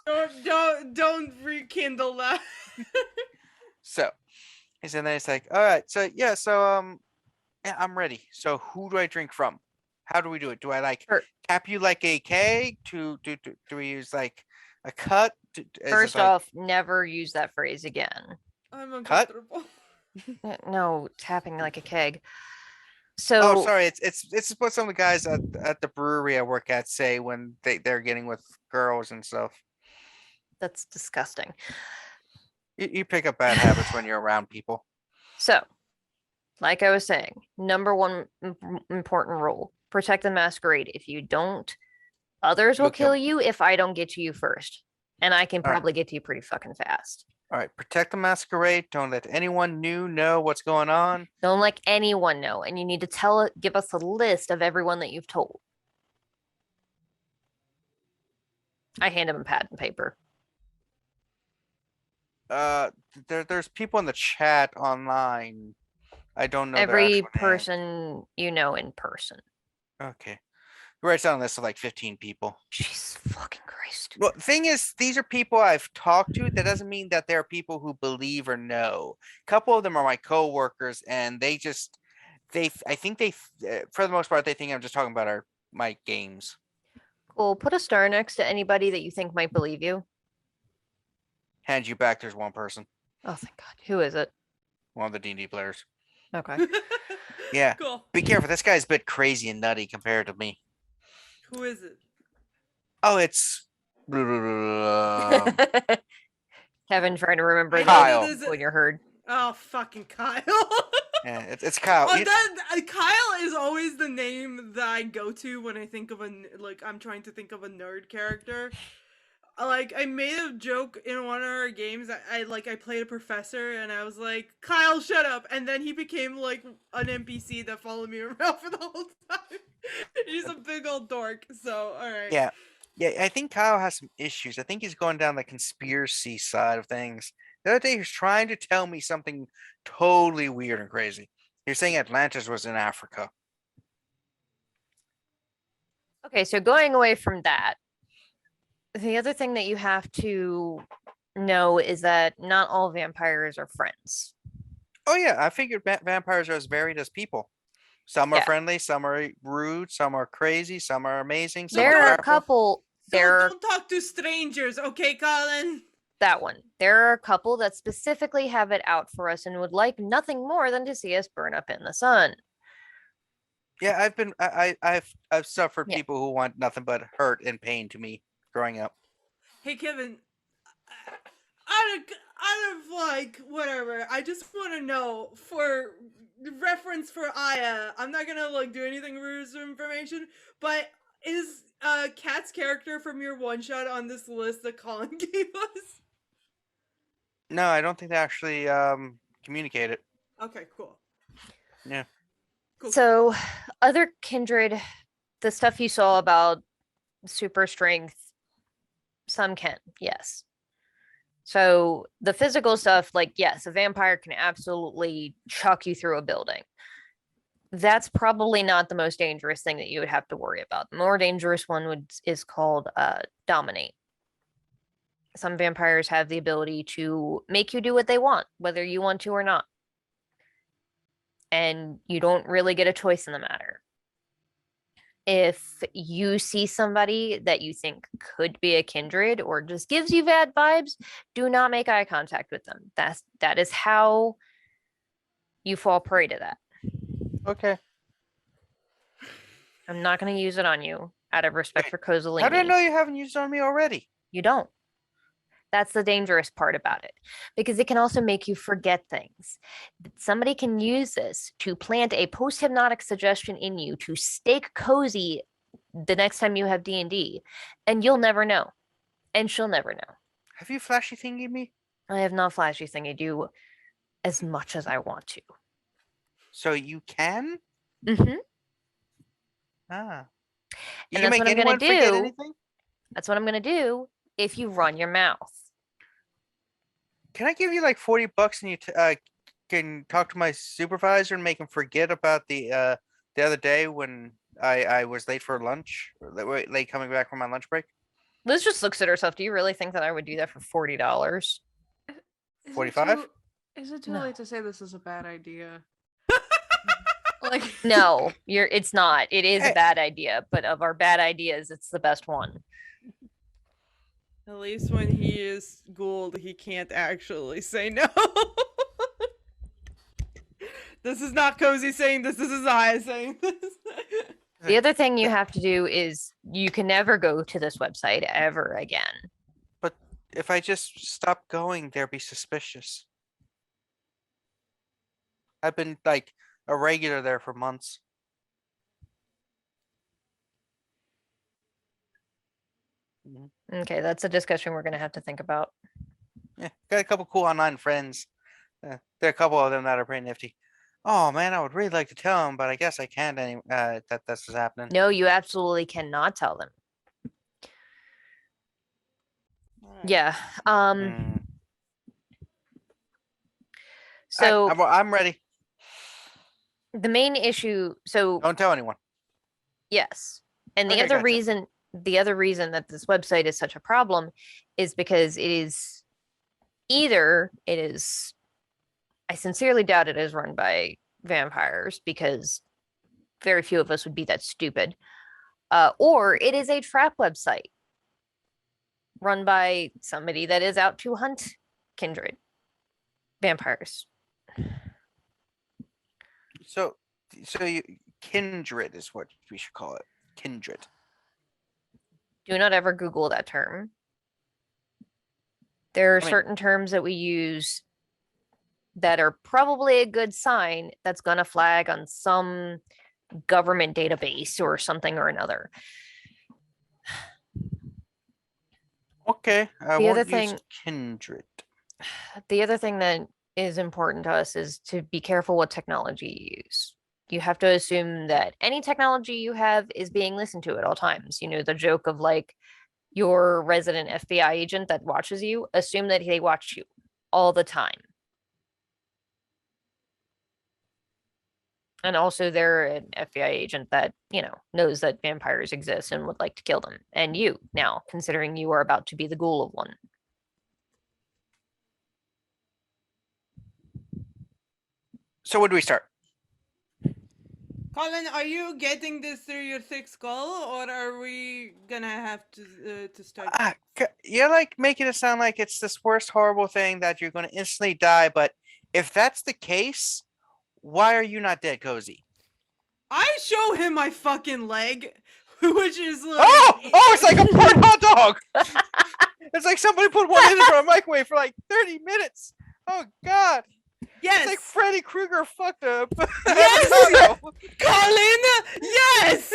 Don't rekindle that. So he's in there. He's like, all right. So, yeah. So, yeah, I'm ready. So who do I drink from? How do we do it? Do I like Sure. tap you like a keg? Do we use like a cut? Is it First like- off, never use that phrase again. I'm Cut? uncomfortable. No, tapping like a keg. Oh, So sorry. It's what some of the guys at the brewery I work at say when they're getting with girls and stuff. that's disgusting. You pick up bad habits when you're around people. So, like I was saying, number one important rule: protect the masquerade. If you don't, others will You'll kill kill you if I don't get to you first, and I can All right. probably get to you pretty fucking fast. All right, protect the masquerade. Don't let anyone new know what's going on. Don't let anyone know, and you need to give us a list of everyone that you've told. I hand him a pad and paper. There's people in the chat online. I don't know their Every actual name. person you know in person. Okay, he writes down a list of like 15 people. Jesus fucking Christ. Well, the thing is, these are people I've talked to. That doesn't mean that they're people who believe or know. A couple of them are my coworkers, and I think for the most part, they think I'm just talking about my games. Cool. Put a star next to anybody that you think might believe you. Hand you back. There's one person, Oh, thank God. Who is it? one of the D&D players. Okay. Yeah. Cool. Be careful. This guy's a bit crazy and nutty compared to me. Who is it? Oh, it's Kevin trying to remember I know the Kyle. that there's when a- you're heard. Oh, fucking Kyle. yeah, it's Kyle. Oh, He- Kyle is always the name that I go to when I think of I'm trying to think of a nerd character. Like, I made a joke in one of our games. I played a professor, and I was like, Kyle, shut up. And then he became, like, an NPC that followed me around for the whole time. He's a big old dork, so, alright. Yeah. Yeah, I think Kyle has some issues. I think he's going down the conspiracy side of things. The other day, he was trying to tell me something totally weird and crazy. He was saying Atlantis was in Africa. Okay, so going away from that, the other thing that you have to know is that not all vampires are friends. Oh yeah, I figured vampires are as varied as people. Some are Yeah. friendly, some are rude, some are crazy, some are amazing. Some There are a powerful. couple. Don't talk to strangers, okay, Colin? That one. There are a couple that specifically have it out for us and would like nothing more than to see us burn up in the sun. Yeah, I've suffered Yeah. people who want nothing but hurt and pain to me growing up. Hey, Kevin. Out of like whatever, I just want to know for reference for Aya. I'm not gonna like do anything rude with information, but is Kat's character from your one shot on this list that Colin gave us? No, I don't think they actually communicate it. Okay, cool. Yeah. Cool. So, other kindred, the stuff you saw about super strength, some can, yes. So, the physical stuff, like, yes, a vampire can absolutely chuck you through a building. That's probably not the most dangerous thing that you would have to worry about. The more dangerous one is called dominate. Some vampires have the ability to make you do what they want, whether you want to or not. And you don't really get a choice in the matter. If you see somebody that you think could be a kindred or just gives you bad vibes, do not make eye contact with them. That is how you fall prey to that. Okay. I'm not going to use it on you out of respect Wait, for Kozaline. How do I know you haven't used it on me already? You don't. That's the dangerous part about it, because it can also make you forget things. Somebody can use this to plant a post-hypnotic suggestion in you to stake Kozi the next time you have D&D, and you'll never know, and she'll never know. Have you flashy thingied me? I have not flashy thingy do as much as I want to. So you can? Mm-hmm. Ah. And You can that's make what I'm gonna anyone forget do. anything? That's what I'm going to do if you run your mouth. Can I give you like $40 and you can talk to my supervisor and make him forget about the other day when I was late for lunch, or late coming back from my lunch break? Liz just looks at herself. Do you really think that I would do that for $40? Is it 45? Is it too No. late to say this is a bad idea? Liz, Like No, it's not. It is a Hey. bad idea, but of our bad ideas, it's the best one. At least when he is Gould, he can't actually say no. This is not Kozi saying this. This is I saying this. The other thing you have to do is you can never go to this website ever again. But if I just stop going, they'll be suspicious. I've been like a regular there for months. Okay, that's a discussion we're gonna have to think about. Yeah, got a couple cool online friends. There are a couple of them that are pretty nifty. Oh man, I would really like to tell them, but I guess I can't. That that's what's happening. No, you absolutely cannot tell them. Alright. Yeah. Hmm. So I'm ready. the main issue, so Don't tell anyone. yes. And the Okay, other gotcha. reason that this website is such a problem is because I sincerely doubt it is run by vampires because very few of us would be that stupid. Or it is a trap website run by somebody that is out to hunt kindred vampires. So kindred is what we should call it. Kindred. Do not ever Google that term. There are I mean- certain terms that we use that are probably a good sign that's going to flag on some government database or something or another. Okay, I The won't other use thing- kindred. The other thing that is important to us is to be careful what technology you use. You have to assume that any technology you have is being listened to at all times. You know, the joke of like your resident FBI agent that watches you, assume that they watch you all the time. And also they're an FBI agent that, you know, knows that vampires exist and would like to kill them. And you now, considering you are about to be the ghoul of one. So when do we start? Colin, are you getting this through your thick skull, or are we gonna have to start? You're like making it sound like it's this worst horrible thing that you're going to instantly die. But if that's the case, why are you not dead, Kozi? I show him my fucking leg, which is like. Oh, it's like a burnt hot dog. It's like somebody put one in for a microwave for like 30 minutes. Oh God. Yes, It's like Freddy Krueger fucked up. Yes! Colin. Yes.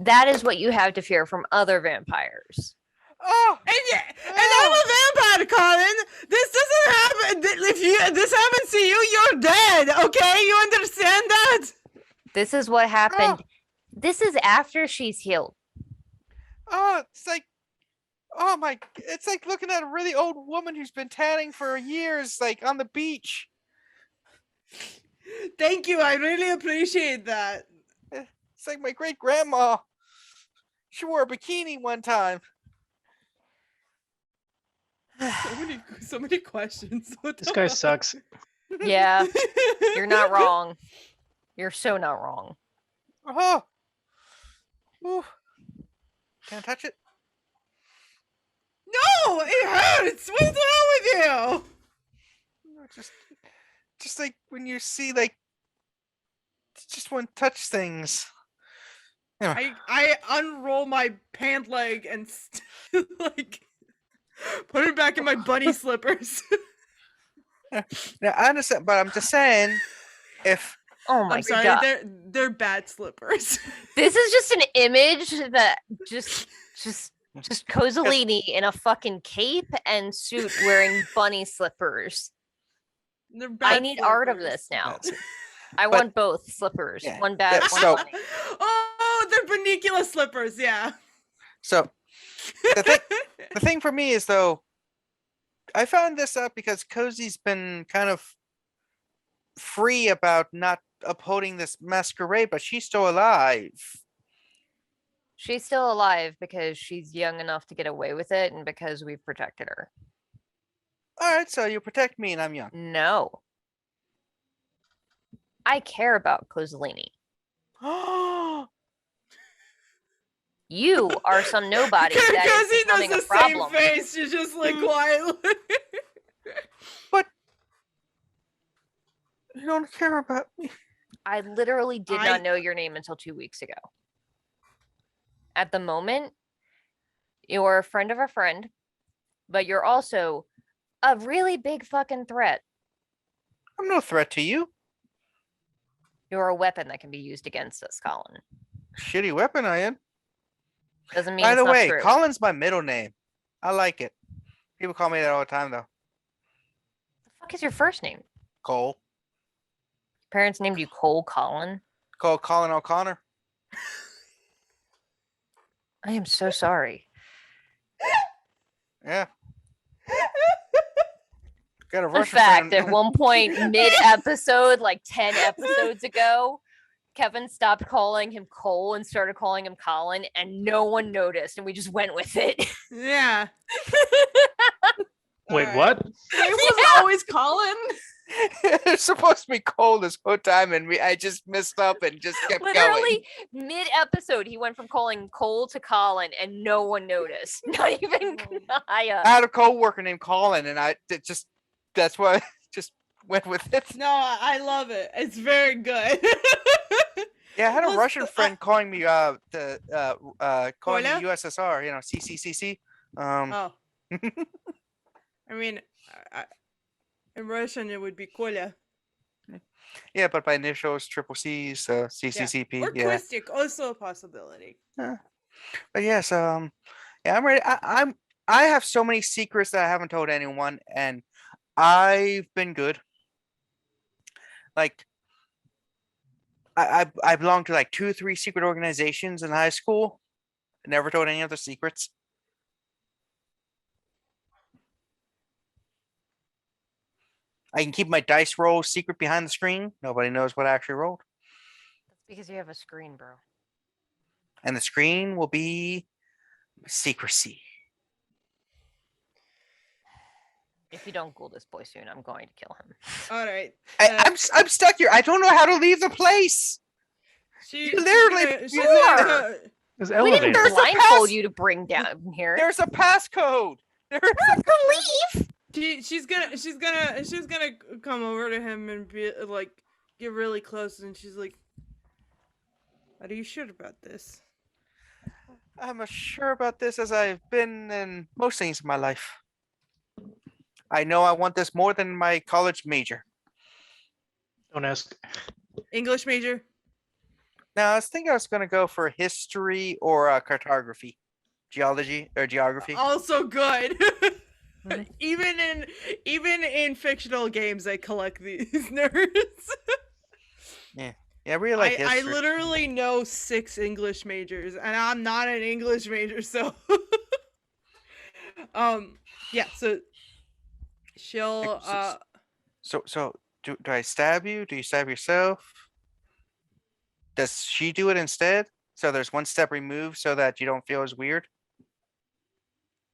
That is what you have to fear from other vampires. Oh, And I'm a vampire, Colin. This doesn't happen. If this happens to you, you're dead. Okay, you understand that? This is what happened. This is after she's healed. oh, it's like, oh my, it's like looking at a really old woman who's been tanning for years, like on the beach. Thank you. I really appreciate that. It's like my great grandma. She wore a bikini one time. So many questions. What This the guy fuck? sucks. Yeah, you're not wrong. You're so not wrong. Oh, ooh. Can I touch it? No, it hurts. What's wrong with you? No, just like when you see like, just want to touch things. Anyway, I unroll my pant leg and like put it back in my bunny slippers. now I understand, but I'm just saying, if Oh my I'm sorry, god. they're bad slippers. This is just an image that just Kozaline in a fucking cape and suit wearing bunny slippers. They're bad I need art of slippers. this now. that's it. I But- want both slippers. Yeah, One bad, yeah, one so- bunny. Oh, they're Banicula slippers, yeah. so the thing for me is though, I found this out because Kozi's been kind of free about not upholding this masquerade, but she's still alive. She's still alive because she's young enough to get away with it and because we've protected her. All right, so you protect me and I'm young. No. I care about Kozaline. You are some nobody that is He does becoming a the same problem. face. She's just like quietly. But you don't care about me. I literally did I- not know your name until 2 weeks ago. At the moment, you're a friend of a friend, but you're also a really big fucking threat. I'm no threat to you. You're a weapon that can be used against us, Colin. Shitty weapon I am. Doesn't mean By it's the not way, true. Colin's my middle name. I like it. People call me that all the time, though. The fuck is your first name? Cole. Parents named you Cole Colin? Called Colin O'Connor. I am so sorry. Yeah. Got a In Russian fact, friend. at one point mid-episode, like 10 episodes ago, Kevin stopped calling him Cole and started calling him Colin, and no one noticed, and we just went with it. Yeah. Wait, Alright. what? It was always Colin. It's supposed to be Cole this whole time, and I just messed up and just kept going. Literally mid-episode, he went from calling Cole to Colin, and no one noticed. Not even Kaya. I had a coworker named Colin, and that's why I just went with it. No, I love it. It's very good. Yeah, I had a Well, Russian so- friend calling me calling me Koля? USSR, CCCC. Oh. I mean, in Russian it would be Koля. Yeah, but my initials triple C's, CCCP. Or Yeah. Quistic, also a possibility. But yes, yeah, I'm ready. I have so many secrets that I haven't told anyone, and I've been good. Like, I belonged to like 2 or 3 secret organizations in high school. I never told any of the secrets. I can keep my dice roll secret behind the screen. Nobody knows what I actually rolled. That's because you have a screen, bro. And the screen will be secrecy. If you don't ghoul this boy soon, I'm going to kill him. All right. I'm stuck here. I don't know how to leave the place. She literally- she's you gonna- are. There's We elevator. didn't There's a blindfold pass- you to bring down here. There's a passcode. There's a leave. she's gonna come over to him and be like, get really close, and she's like, "Are you sure about this?" I'm as sure about this as I've been in most things in my life. I know I want this more than my college major. Don't ask. English major. Now, I was thinking I was going to go for history or cartography, geology or geography. Also good. Mhm. even in fictional games, I collect these nerds. Yeah, I really like I history. literally know 6 English majors, and I'm not an English major, so yeah. So she'll So do I stab you? Do you stab yourself? Does she do it instead? So there's one step removed so that you don't feel as weird.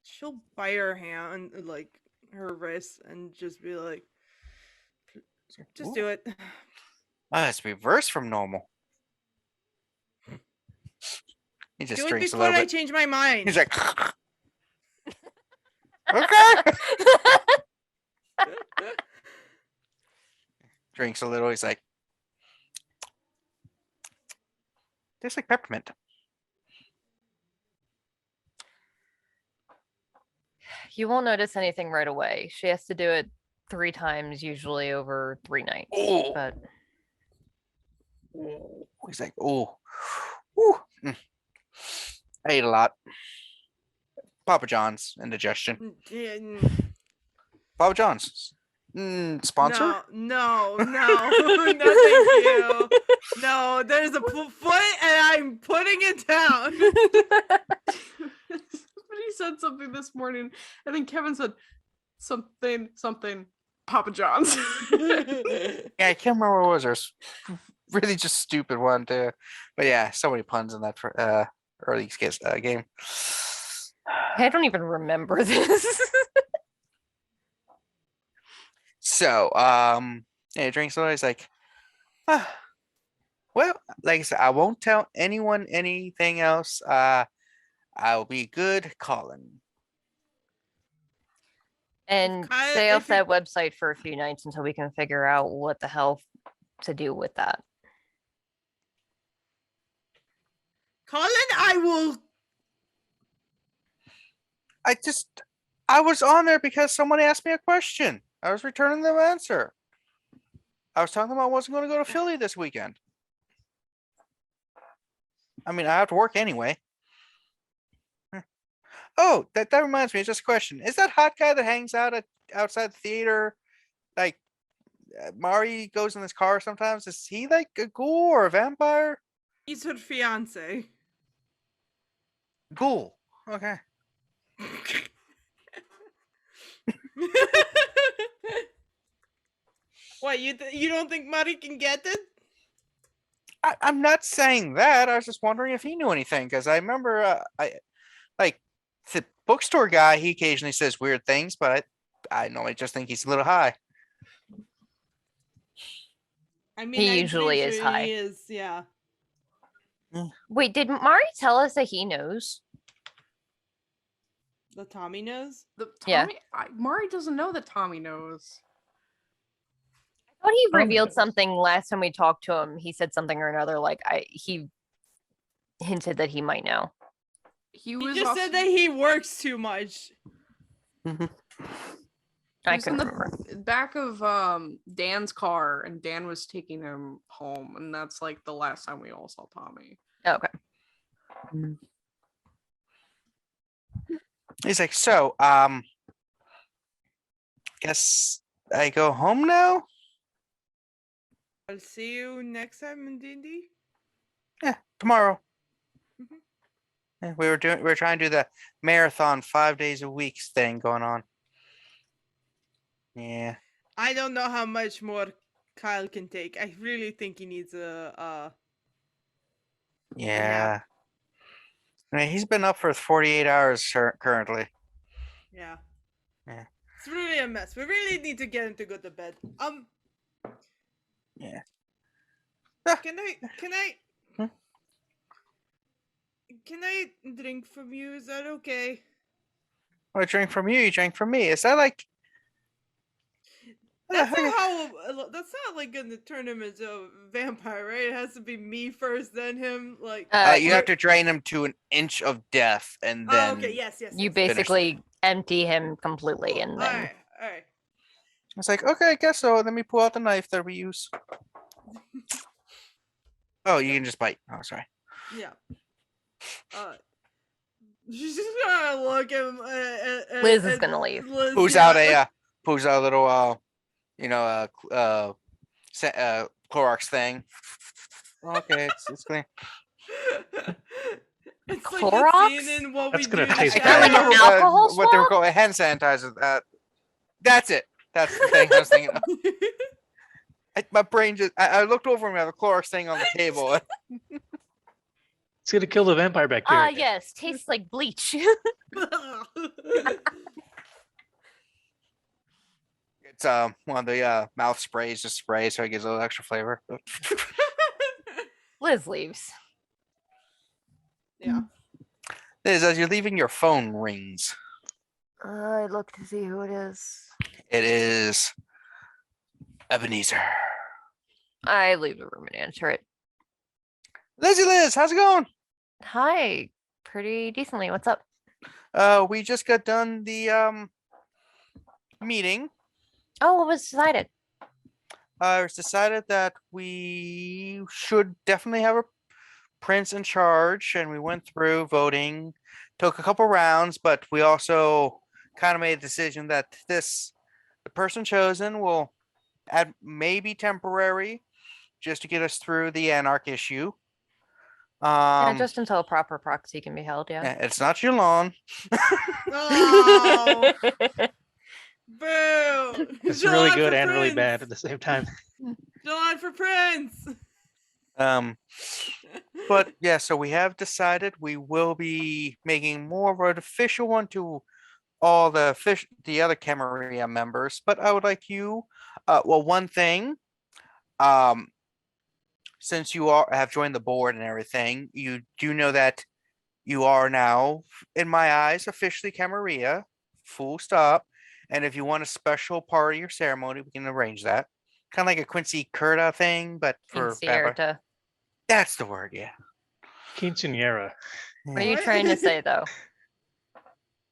she'll bite her hand, like her wrist, and just be like, "Just do it." Ah, it's reverse from normal. He just Do it drinks a before little I bit. change my mind. He's like, okay. Drinks a little. He's like, tastes like peppermint. You won't notice anything right away. She has to do it 3 times, usually over 3 nights. Oh. But He's like, oh, ooh. I ate a lot. Papa John's indigestion. Papa John's. Sponsor? No, no, thank you. No, there's a foot, and I'm putting it down. Somebody said something this morning, and then Kevin said something Papa John's. Yeah, I can't remember what it was. There's really just stupid one too. But yeah, so many puns in that early game. I don't even remember this. So, yeah, he drinks a little. He's like, Well, like I said, I won't tell anyone anything else. I'll be good calling. And Kyle- stay off if you- that website for a few nights until we can figure out what the hell to do with that. Colin, I will. I was on there because someone asked me a question. I was returning the answer. I was telling them I wasn't going to go to Philly this weekend. I mean, I have to work anyway. Oh, that reminds me. Just a question. Is that hot guy that hangs out outside the theater? Like, Mari goes in his car sometimes. Is he like a ghoul or a vampire? He's her fiance. Ghoul. Okay. What, you don't think Mari can get it? I'm not saying that. I was just wondering if he knew anything because I remember I like the bookstore guy. He occasionally says weird things, but I normally just think he's a little high. I mean, He I'm pretty usually is sure high. He is, yeah. Wait, did Mari tell us that he knows? The Tommy knows. The Yeah. Tommy, Mari doesn't know that Tommy knows. I thought he Tommy revealed knows. something last time we talked to him. He said something or another. Like he hinted that he might know. He He was just also, said that he works too much. he I was in couldn't remember. the back of Dan's car, and Dan was taking him home, and that's like the last time we all saw Tommy. Okay. He's like, so, guess I go home now. I'll see you next time in D&D. Yeah, tomorrow. Mhm. Yeah, we were trying to do the marathon 5 days a week thing going on. Yeah. I don't know how much more Kyle can take. I really think he needs a Yeah. I mean, he's been up for 48 hours currently. yeah. Yeah. It's really a mess. We really need to get him to go to bed. Yeah. Can I Hmm? can I drink from you? Is that okay? I drink from you, you drink from me. Is that like That's okay. not how. That's not like gonna turn him into a vampire, right? It has to be me first, then him. Like. You have to drain him to an inch of death and then Oh, okay. Yes. Yes. You yes, basically empty him completely, Cool. and then All right. it's like, okay, I guess so. Let me pull out the knife that we use. Oh, you can just bite. Oh, sorry. Yeah. She's just gonna look at him. Liz is gonna leave. Liz, Pulls yeah. out a little Clorox thing. Okay, it's clean. It's like Clorox? that scene in What That's We gonna Do. taste I bad. can't Like an remember alcohol what they were swab? called. A hand sanitizer. That's it. That's the thing I was thinking of. My brain just. I looked over and we have a Clorox thing on the table. It's gonna kill the vampire bacteria. ah yes, tastes like bleach. It's one of the mouth sprays, just spray, so it gives a little extra flavor. Liz leaves. Yeah. Liz, as you're leaving, your phone rings. I look to see who it is. It is Ebenezer. I leave the room and answer it. Liz, how's it going? Hi, pretty decently. What's up? We just got done the meeting. Oh, what was decided? It was decided that we should definitely have a prince in charge, and we went through voting, took a couple rounds, but we also kind of made a decision that the person chosen will add maybe temporary just to get us through the Anarch issue. Yeah, just until a proper proxy can be held, yeah. It's not Jilon. Oh, boo! It's really Jilon good for and really Prince! bad at the same time. Jilon for Prince. But yeah, so we have decided we will be making more of an official one to all the other Camarilla members. But I would like you, one thing, since you have joined the board and everything, you do know that you are now, in my eyes, officially Camarilla, full stop. And if you want a special party or ceremony, we can arrange that. Kind of like a Quincy Curta thing, but for vampire. Incierta. That's the word, yeah. Quinceanera. What are you What? trying to say, though?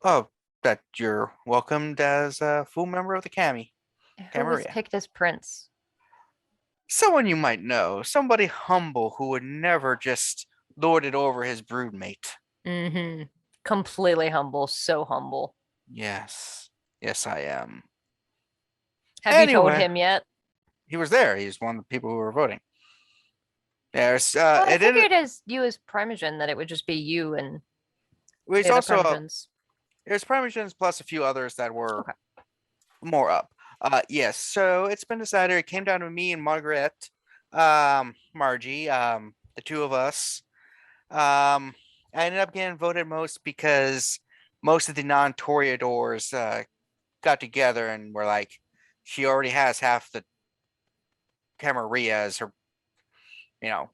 Oh, that you're welcomed as a full member of the Cami. Who was Camarilla. picked as prince? Someone you might know, somebody humble who would never just lord it over his broodmate. Mm-hmm. Completely humble. So humble. Yes. Yes, I am. Have you told Anyway. him yet? He was there. He's one of the people who were voting. There's Well, I it ended, figured as you as Primogen that it would just be you and there's the other also Primogens. there's Primogens plus a few others that were Okay. more up. Yes, so it's been decided. It came down to me and Margaret, Margie, the two of us. I ended up getting voted most because most of the non-Toreadors got together and were like, she already has half the Camarilla as her,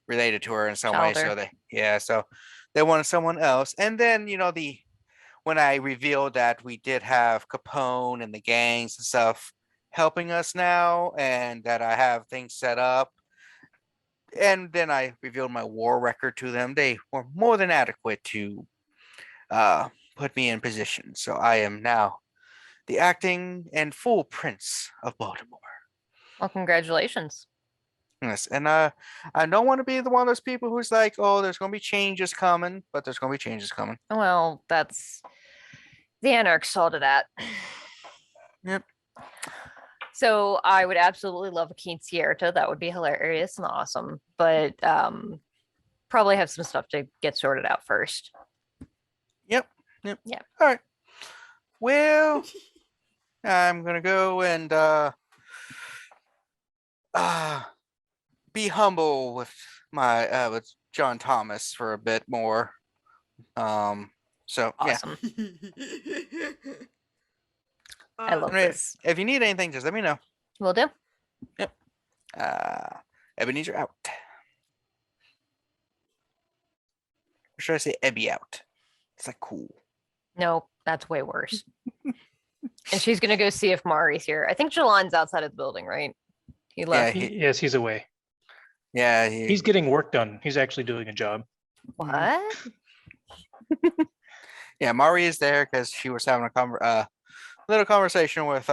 related to her in some way. So Childer. so they wanted someone else. And then, when I revealed that we did have Capone and the gangs and stuff helping us now, and that I have things set up, and then I revealed my war record to them, they were more than adequate to put me in position. So I am now the acting and full Prince of Baltimore. Well, congratulations. Yes, and I don't want to be the one of those people who's like, oh, there's going to be changes coming, but there's going to be changes coming. Well, that's the Anarchs saw to that. Yep. So I would absolutely love a Quinceañera. That would be hilarious and awesome. But probably have some stuff to get sorted out first. Yep. Yeah. All right. Well, I'm gonna go and be humble with my with John Thomas for a bit more. So yeah. Awesome. I love Anyway, this. if you need anything, just let me know. Will do. Ebenezer out. Or should I say Ebby out? It's like cool. No, that's way worse. And she's gonna go see if Mari's here. I think Jilon's outside of the building, right? He left. Yes, he's away. Yeah, He's getting work done. He's actually doing a job. What? Yeah, Mari is there because she was having a little conversation with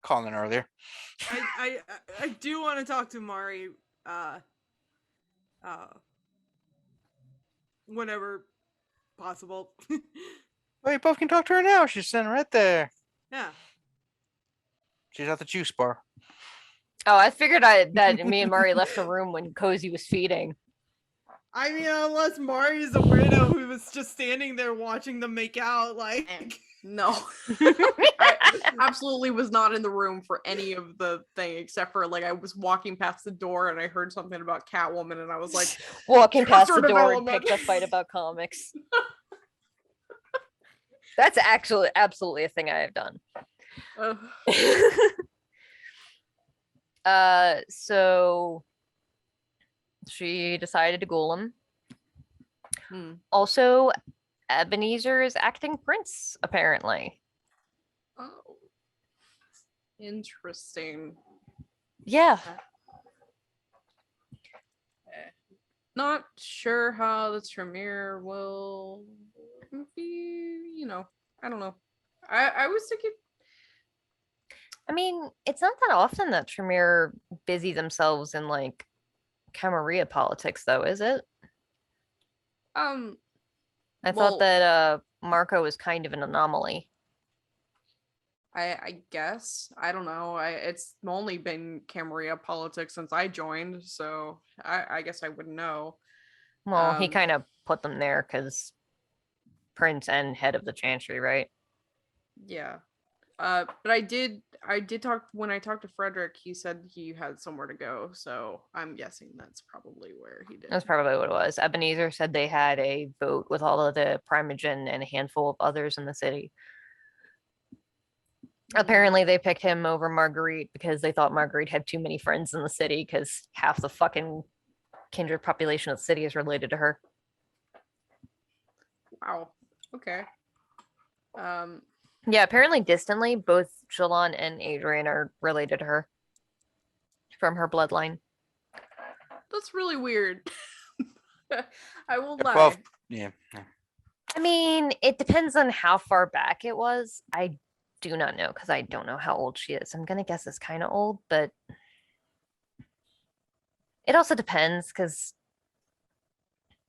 Colin earlier. I do want to talk to Mari. Whenever possible. Well, you both can talk to her now. She's sitting right there. Yeah. She's at the juice bar. Oh, I figured that me and Mari left the room when Kozi was feeding. I mean, unless Mari is a weirdo who was just standing there watching them make out, like. No. I absolutely was not in the room for any of the thing except for like I was walking past the door and I heard something about Catwoman and I was like Walking past the Character door and development. picked a fight about comics. That's actually absolutely a thing I have done. So she decided to ghoul him. Also, Ebenezer is acting prince, apparently. Oh. Interesting. Yeah. Not sure how the Tremere will be, I don't know. I was thinking I mean, it's not that often that Tremere busy themselves in like Camarilla politics, though, is it? I thought that Marco was kind of an anomaly. I guess. I don't know. It's only been Camarilla politics since I joined, so I guess I wouldn't know. Well, he kind of put them there because Prince and head of the Chantry, right? Yeah. But I did talk when I talked to Frederick, he said he had somewhere to go, so I'm guessing that's probably where he did. That's probably what it was. Ebenezer said they had a vote with all of the Primogen and a handful of others in the city. Apparently they picked him over Marguerite because they thought Marguerite had too many friends in the city because half the fucking kindred population of the city is related to her. Wow. Okay. Yeah, apparently distantly, both Jilon and Adrian are related to her from her bloodline. That's really weird. I will They're lie. both, yeah. I mean, it depends on how far back it was. I do not know because I don't know how old she is. I'm gonna guess it's kind of old, but it also depends because,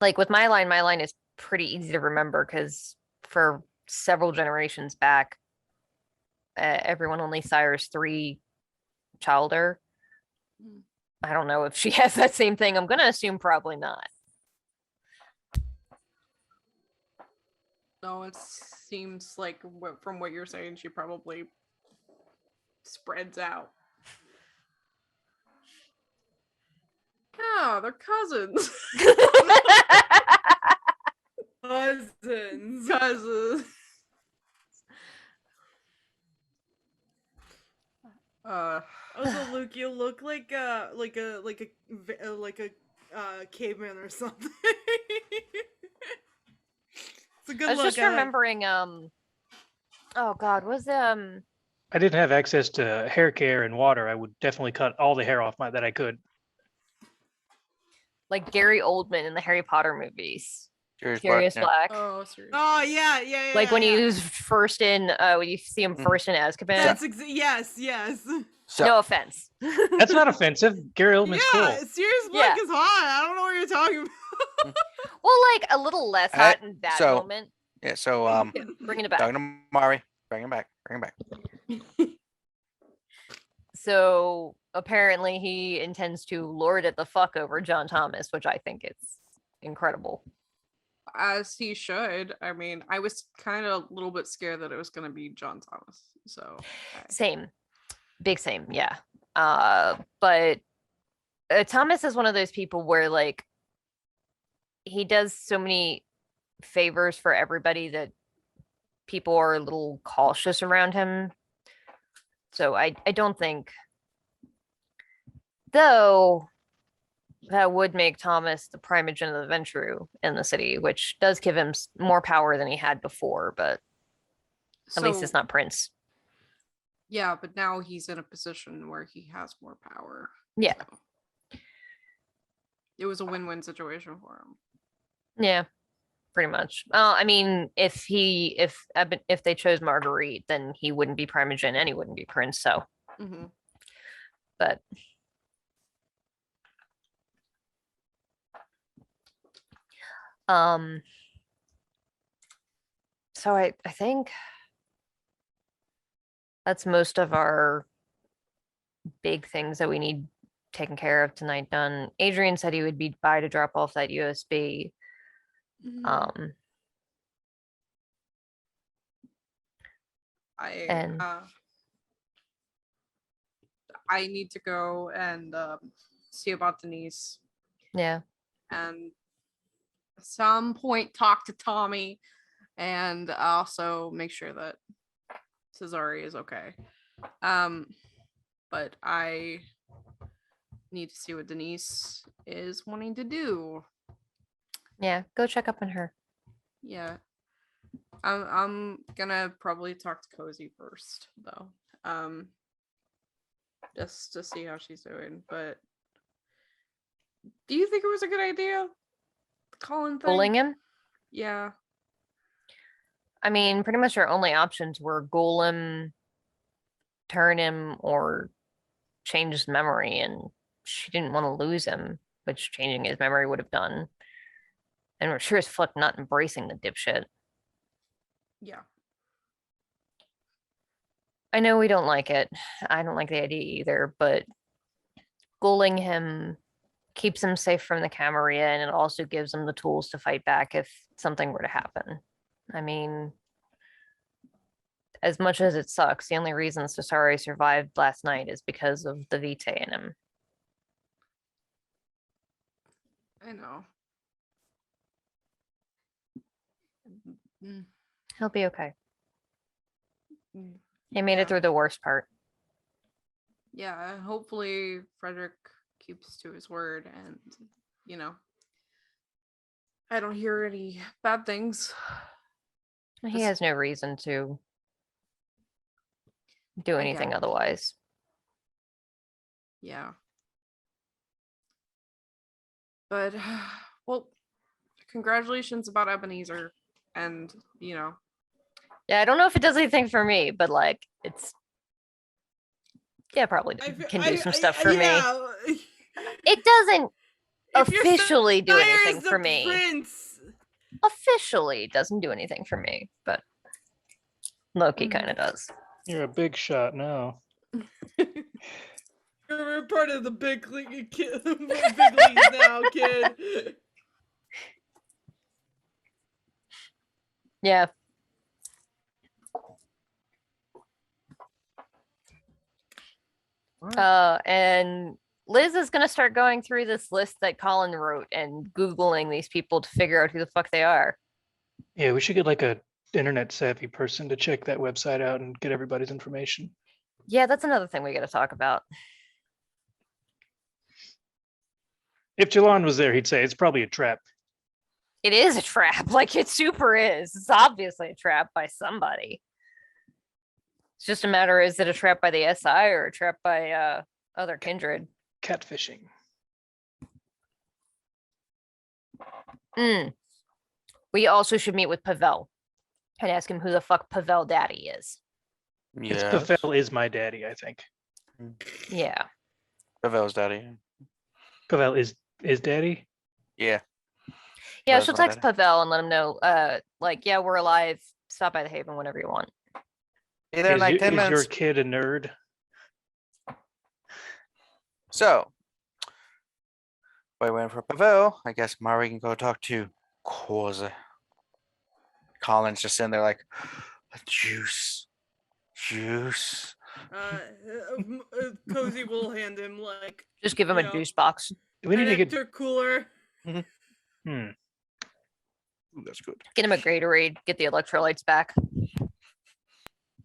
like with my line is pretty easy to remember because for several generations back, everyone only sires 3 childer. Mm. I don't know if she has that same thing. I'm gonna assume probably not. No, it seems like from what you're saying, she probably spreads out. Yeah, they're cousins. Cousins. Cousins. Also, Luke, you look like a caveman or something. It's a good I was look. just remembering, oh God, was I didn't have access to hair care and water. I would definitely cut all the hair off that I could. like Gary Oldman in the Harry Potter movies. Sirius Sirius Black, Black. Oh, seriously. Oh yeah. Like when yeah. he was first in, when you see him Mhm. first in Azkaban. That's yes. So, No offense. That's not offensive. Gary Oldman's Yeah, cool. Sirius Black Yeah. is hot. I don't know what you're talking about. Well, like a little less hot in that so- moment. yeah, so Yeah, bringing it back. Dr. Mari, bring him back. So apparently he intends to lord it the fuck over John Thomas, which I think is incredible. As he should. I mean, I was kind of a little bit scared that it was going to be John Thomas. So, Same. Big same, yeah. But Thomas is one of those people where like he does so many favors for everybody that people are a little cautious around him. So I don't think, though that would make Thomas the primogen of the Ventrue in the city, which does give him more power than he had before, but at least it's not Prince. Yeah, but now he's in a position where he has more power. Yeah. So. It was a win-win situation for him. Yeah, pretty much. I mean, if they chose Marguerite, then he wouldn't be primogen and he wouldn't be Prince. So, Mm-hmm. but so I think that's most of our big things that we need taken care of tonight done. Adrian said he would be by to drop off that USB. Mm-hmm. And I need to go and see about Denise yeah, and at some point talk to Tommy and also make sure that Cesare is okay. But I need to see what Denise is wanting to do. yeah, go check up on her. Yeah. I'm gonna probably talk to Kozi first though. Just to see how she's doing. But do you think it was a good idea? The Colin thing? Bullying him? Yeah. I mean, pretty much our only options were ghoul him, turn him, or change his memory, and she didn't want to lose him, which changing his memory would have done. And we're sure as fuck not embracing the dipshit. Yeah. I know we don't like it. I don't like the idea either, but ghouling him keeps him safe from the Camarilla, and it also gives him the tools to fight back if something were to happen. I mean, as much as it sucks, the only reason Cesare survived last night is because of the Vitae in him. I know. Mm, He'll be okay. mm. He made Yeah. it through the worst part. Yeah, hopefully Frederick keeps to his word and you know, I don't hear any bad things. He Just- has no reason to do I anything get it. otherwise. Yeah. But well, congratulations about Ebenezer, and you know, Yeah, I don't know if it does anything for me, but like it's probably can do some stuff for me. Yeah. It doesn't If your officially do sire anything is the for me. Prince, Officially doesn't do anything for me, but Loki Mhm. kind of does. You're a big shot now. you're part of the big league, big leagues now, kid. Yeah. And Liz is gonna start going through this list that Colin wrote and Googling these people to figure out who the fuck they are. Yeah, we should get like a internet savvy person to check that website out and get everybody's information. Yeah, that's another thing we gotta talk about. If Jilon was there, he'd say it's probably a trap. It is a trap, like it super is. It's obviously a trap by somebody. It's just a matter, is it a trap by the SI or a trap by other kindred? Catfishing. We also should meet with Pavel and ask him who the fuck Pavel daddy is. It's Yeah. Pavel is my daddy, I think. Yeah. Pavel's daddy. Pavel is daddy. Yeah. Yeah, Pavel's she'll my text daddy. Pavel and let him know, like, yeah, we're alive. Stop by the Haven whenever you want. Be there in like 10 is your minutes. kid a nerd? So, while we're waiting for Pavel, I guess Mari can go talk to Koza. Colin's just sitting there like, juice. Cozy will hand him like Just give him You a know. juice box. Do we need an to get? nectar cooler. Hmm. Ooh, that's good. Get him a Gatorade. Get the electrolytes back.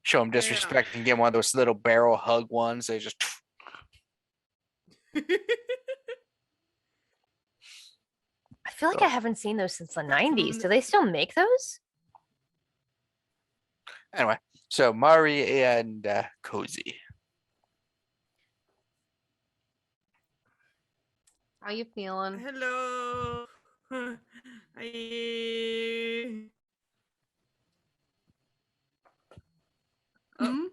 Show him Yeah. disrespect and get one of those little barrel hug ones. They just I feel like I haven't seen those since the 90s. from- Do they still make those? anyway. So Mari and Kozi. how you feeling? Hello. I... Hmm?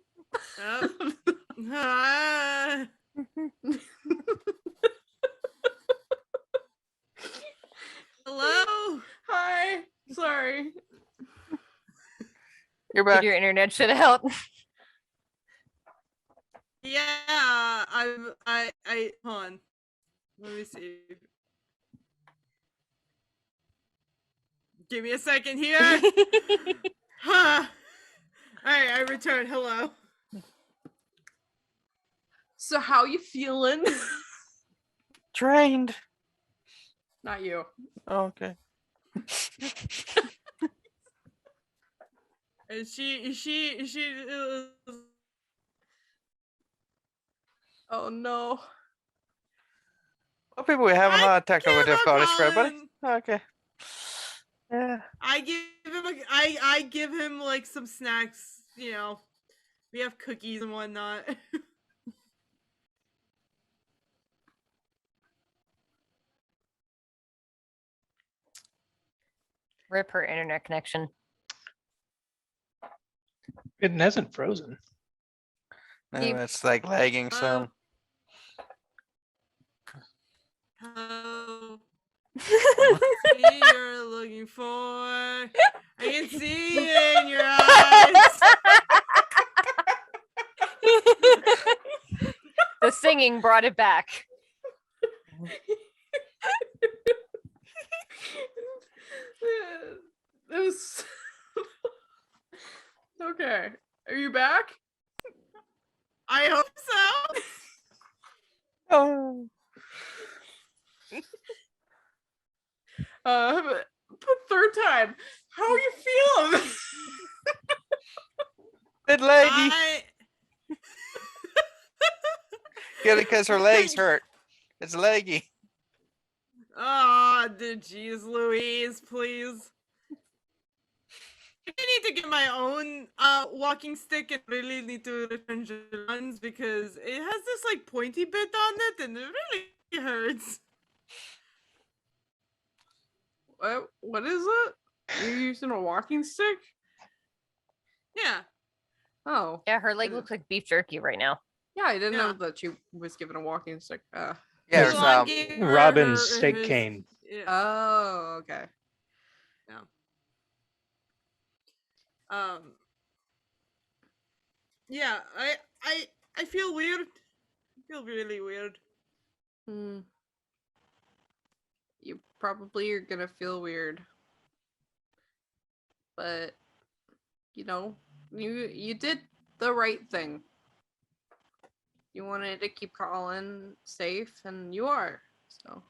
Ah. Hello. Hi. Sorry. You're Did back. your internet shit out? Yeah, I hold on. Let me see. Give me a second here. Huh. Alright, I returned. Hello. So how you feeling? Trained. Not you. Oh, okay. And she Oh no. Well, people, we're having a lot of technical give a difficulties for everybody. Colin. Okay. Yeah. I give him like some snacks, you know. We have cookies and whatnot. Rip her internet connection. It hasn't frozen. No, Keep- it's like lagging some. Hello. See you're looking for. I can see it in your eyes. The singing brought it back. It was okay. Are you back? I hope so. Oh. The third time. How are you feeling? Bit leggy. I Get it because her legs hurt. It's leggy. Ah, jeez, Louise, please. I need to get my own walking stick and really need to return Jilon's because it has this like pointy bit on it and it really hurts. What is it? You're using a walking stick? Yeah. Oh. Yeah, her leg didn't- looks like beef jerky right now. Yeah, I didn't know Yeah. that she was given a walking stick. Yeah, There's there's, Jilon gave her Robin's her- steak his- cane. Yeah. Oh, okay. Yeah, I feel weird. I feel really weird. Hmm. You probably are gonna feel weird. But you know, you did the right thing. You wanted to keep Colin safe and you are. So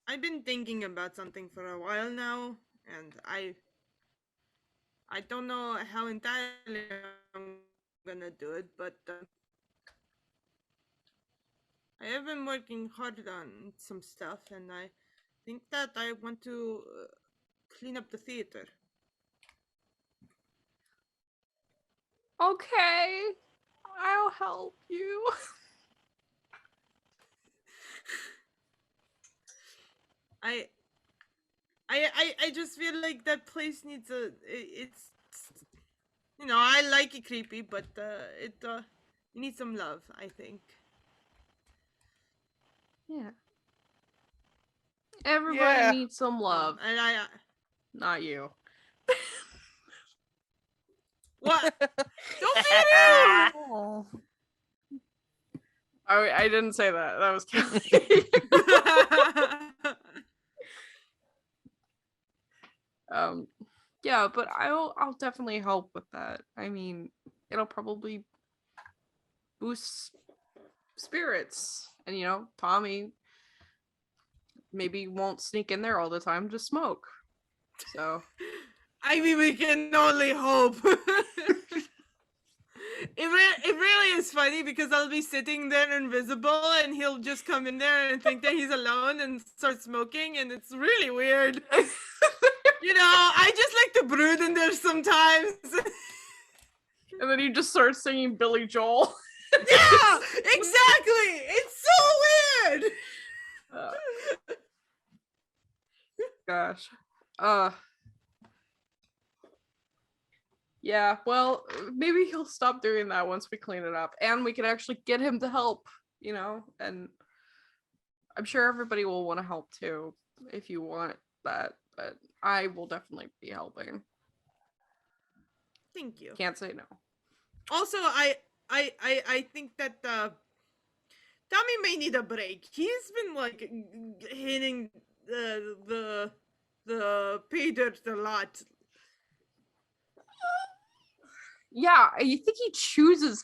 I've been thinking about something for a while now, and I don't know how entirely I'm gonna do it, but I have been working hard on some stuff, and I think that I want to clean up the theater. okay. I'll help you. I just feel like that place needs it's I like it creepy, but it needs some love, I think. Yeah. Everybody Yeah. needs some love. And I Not you. what? Don't be rude. Oh. I didn't say that. That was Callie. Yeah, but I'll definitely help with that. I mean, it'll probably boost spirits. And Tommy maybe won't sneak in there all the time to smoke. So I mean, we can only hope. It really is funny because I'll be sitting there invisible and he'll just come in there and think that he's alone and start smoking, and it's really weird. I just like to brood in there sometimes. and then you just start singing Billy Joel. Yeah, exactly. It's so weird. Gosh. Yeah, well, maybe he'll stop doing that once we clean it up. And we can actually get him to help, and I'm sure everybody will want to help too, if you want that, but I will definitely be helping. Thank you. Can't say no. Also, I think that Tommy may need a break. He's been like hitting the pay dirt a lot. Yeah, I think he chooses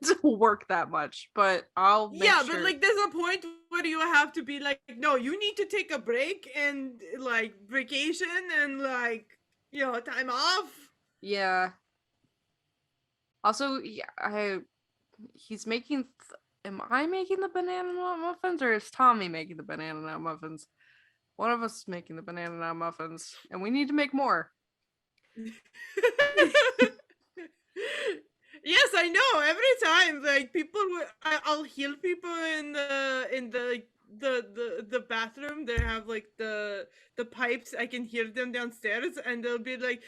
to work that much, but I'll make Yeah, sure. but like there's a point where you have to be like, no, you need to take a break and like vacation and like time off. Yeah. Also, yeah, he's making. Am I making the banana nut muffins, or is Tommy making the banana nut muffins? One of us is making the banana nut muffins, and we need to make more. Yes, I know. Every time, like people, I'll heal people in the bathroom. They have like the pipes. I can hear them downstairs, and they'll be like,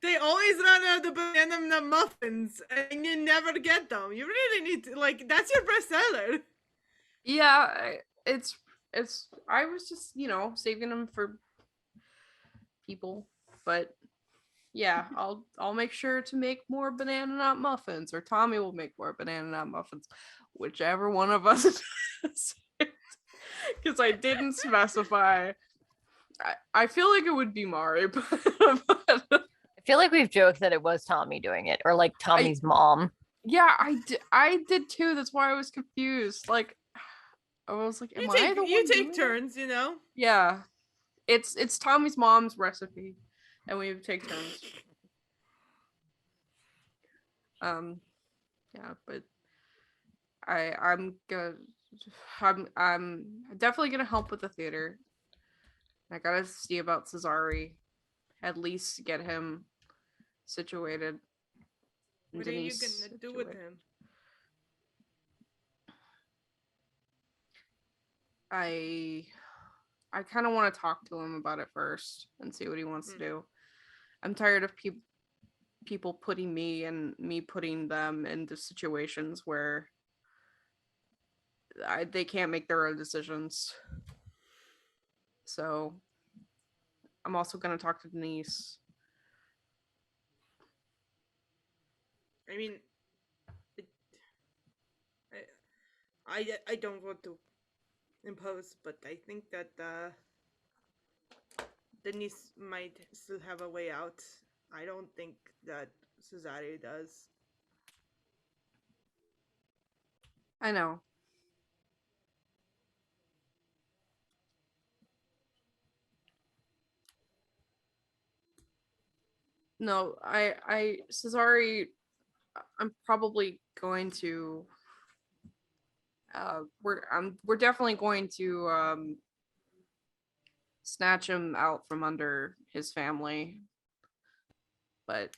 they always run out of banana nut muffins, and you never get them. You really need to that's your bestseller. Yeah, it's. I was just saving them for people, but yeah, I'll make sure to make more banana nut muffins, or Tommy will make more banana nut muffins, whichever one of us. Because I didn't specify. I feel like it would be Mari, but I feel like we've joked that it was Tommy doing it, or like Tommy's mom. yeah, I did too. That's why I was confused. Like, I was like, am I the one You doing take it? turns, Yeah, it's Tommy's mom's recipe, and we take turns. Yeah, but I'm gonna I'm definitely gonna help with the theater. I gotta see about Cesare. At least get him situated. What are you gonna do with him? I kind of want to talk to him about it first and see what he wants to do. I'm tired of people putting me and me putting them into situations where they can't make their own decisions. So I'm also going to talk to Denise. I mean, I don't want to impose, but I think that Denise might still have a way out. I don't think that Cesare does. I know. No, Cesare, I'm probably going to we're definitely going to snatch him out from under his family. But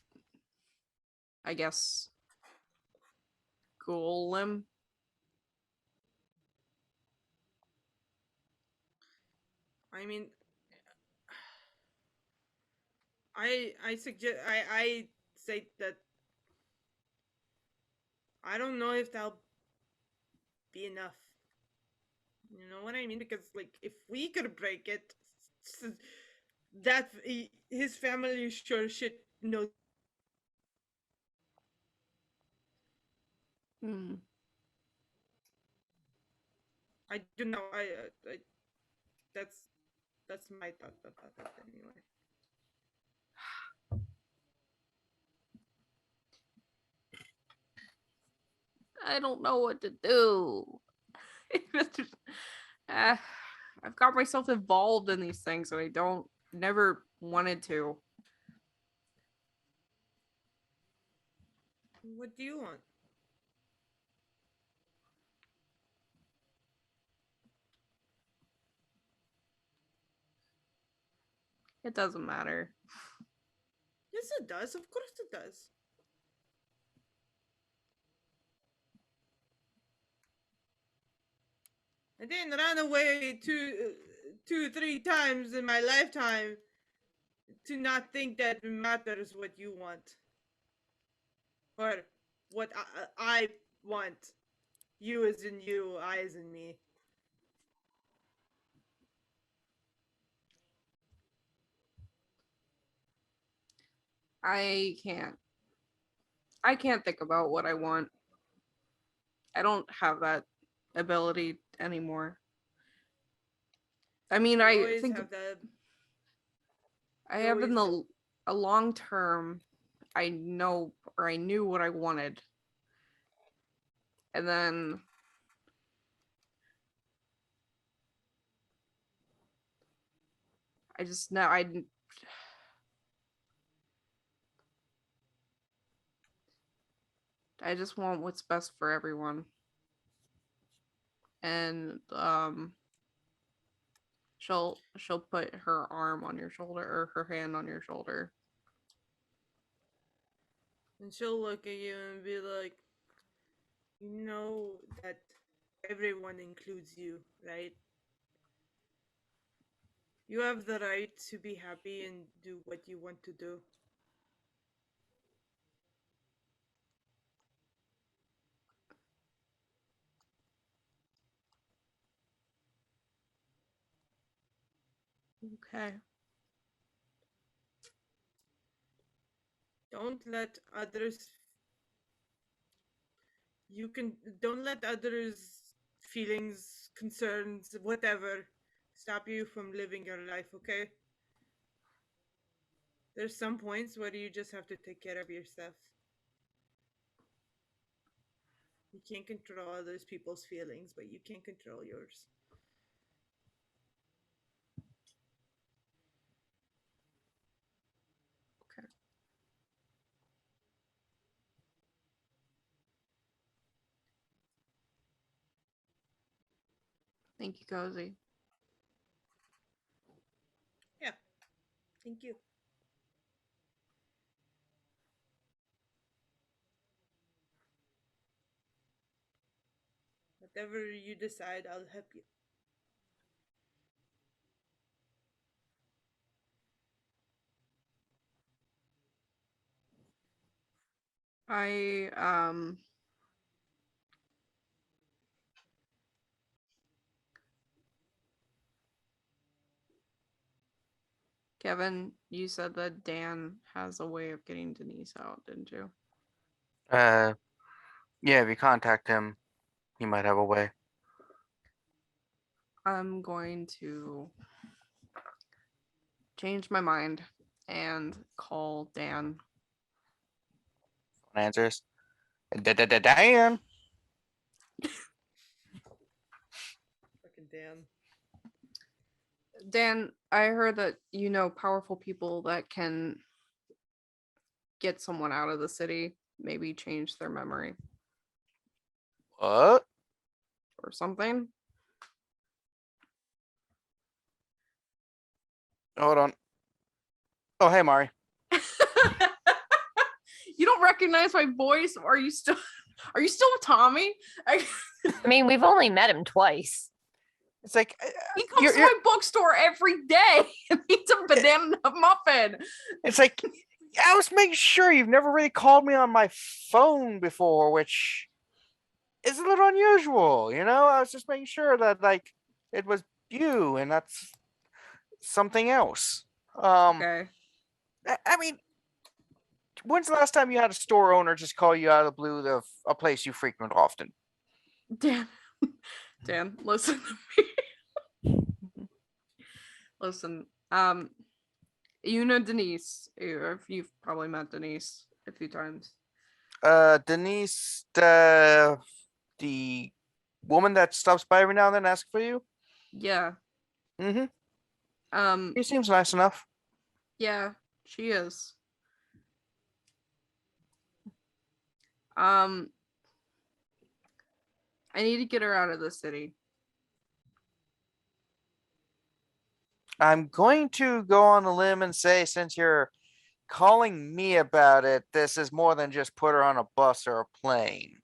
I guess ghoul him. I mean, I suggest I say that I don't know if that'll be enough. You know what I mean? Because like, if we could break it, that his family sure shit knows. I do know. I that's my thought about that anyway. I don't know what to do. I've got myself involved in these things and I don't never wanted to. What do you want? It doesn't matter. Yes, it does. Of course it does. I didn't run away two, 3 times in my lifetime to not think that it matters what you want. Or what I want. You as in you, I as in me. I can't think about what I want. I don't have that ability anymore. I mean, You I always think have that. I you have in always a long term, I know or I knew what I wanted. And then I just know I just want what's best for everyone. And she'll put her arm on your shoulder or her hand on your shoulder. And she'll look at you and be like, you know that everyone includes you, right? You have the right to be happy and do what you want to do. Okay. Don't let others you can don't let others feelings, concerns, whatever stop you from living your life, okay? There's some points where you just have to take care of yourself. You can't control others people's feelings, but you can control yours. Okay. Thank you, Kozi. Thank you. Whatever you decide, I'll help you. I Kevin, you said that Dan has a way of getting Denise out, didn't you? Yeah, if you contact him, he might have a way. I'm going to change my mind and call Dan. Answers. Dan. Fucking Dan. Dan, I heard that you know powerful people that can get someone out of the city, maybe change their memory What? or something. Hold on. Oh, hey, Mari. You don't recognize my voice? Are you still with Tommy? I mean, we've only met him twice. It's like He comes to my bookstore every day and eats a banana muffin. It's like I was making sure you've never really called me on my phone before, which is a little unusual, you know? I was just making sure that like it was you and that's something else. Okay. I mean, when's the last time you had a store owner just call you out of the blue of a place you frequent often? Dan, listen to me. Listen, you know Denise. You've probably met Denise a few times. Denise, the woman that stops by every now and then asks for you? Yeah. Mm-hmm. She seems nice enough. Yeah, she is. I need to get her out of the city. I'm going to go on a limb and say, since you're calling me about it, this is more than just put her on a bus or a plane.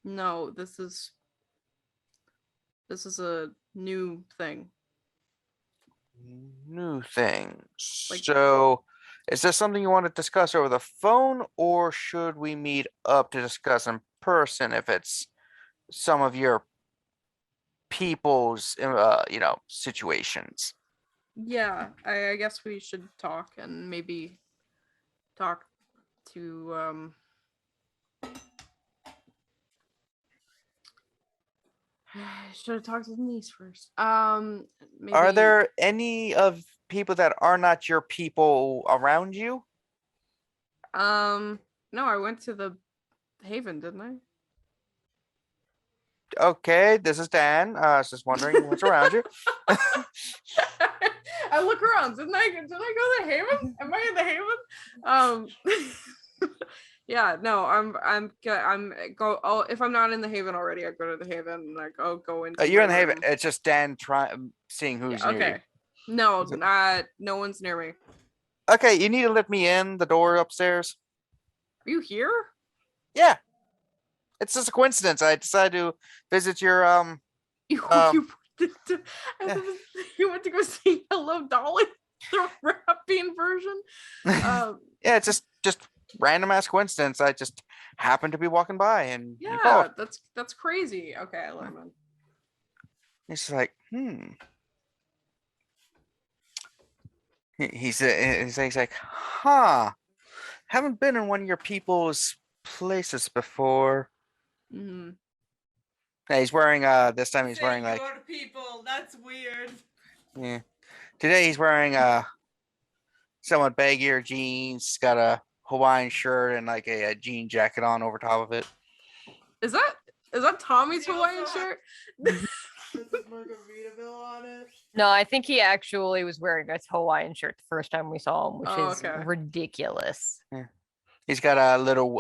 No, this is a new thing. New things. Like- So, is this something you want to discuss over the phone, or should we meet up to discuss in person if it's some of your people's, situations? Yeah, I guess we should talk and maybe talk to should have talked to Denise first. Maybe Are there any of people that are not your people around you? no, I went to the Haven, didn't I? Okay, this is Dan. I was just wondering what's around you. I look around. Did I go to the Haven? Am I in the Haven? Yeah, no, if I'm not in the Haven already, I go to the Haven and I go into You're my in the Haven. room. It's just Dan seeing who's Yeah, near you. okay. No, no one's near me. Okay, you need to let me in the door upstairs. Are you here? Yeah. It's just a coincidence. I decided to visit your You yeah. you went to go see Hello Dolly, the rapping version. Yeah, it's just random ass coincidence. I just happened to be walking by and you called. that's crazy. Okay, I let him in. He's like, He's like, huh? Haven't been in one of your people's places before. Mm-hmm. Yeah, he's wearing this time he's wearing like your people. That's weird. yeah. Today he's wearing somewhat baggier jeans, got a Hawaiian shirt and like a jean jacket on over top of it. Is that Tommy's He Hawaiian also shirt? Princess Margaritaville on it. No, I think he actually was wearing a Hawaiian shirt the first time we saw him, which Oh, is okay. ridiculous. He's got a little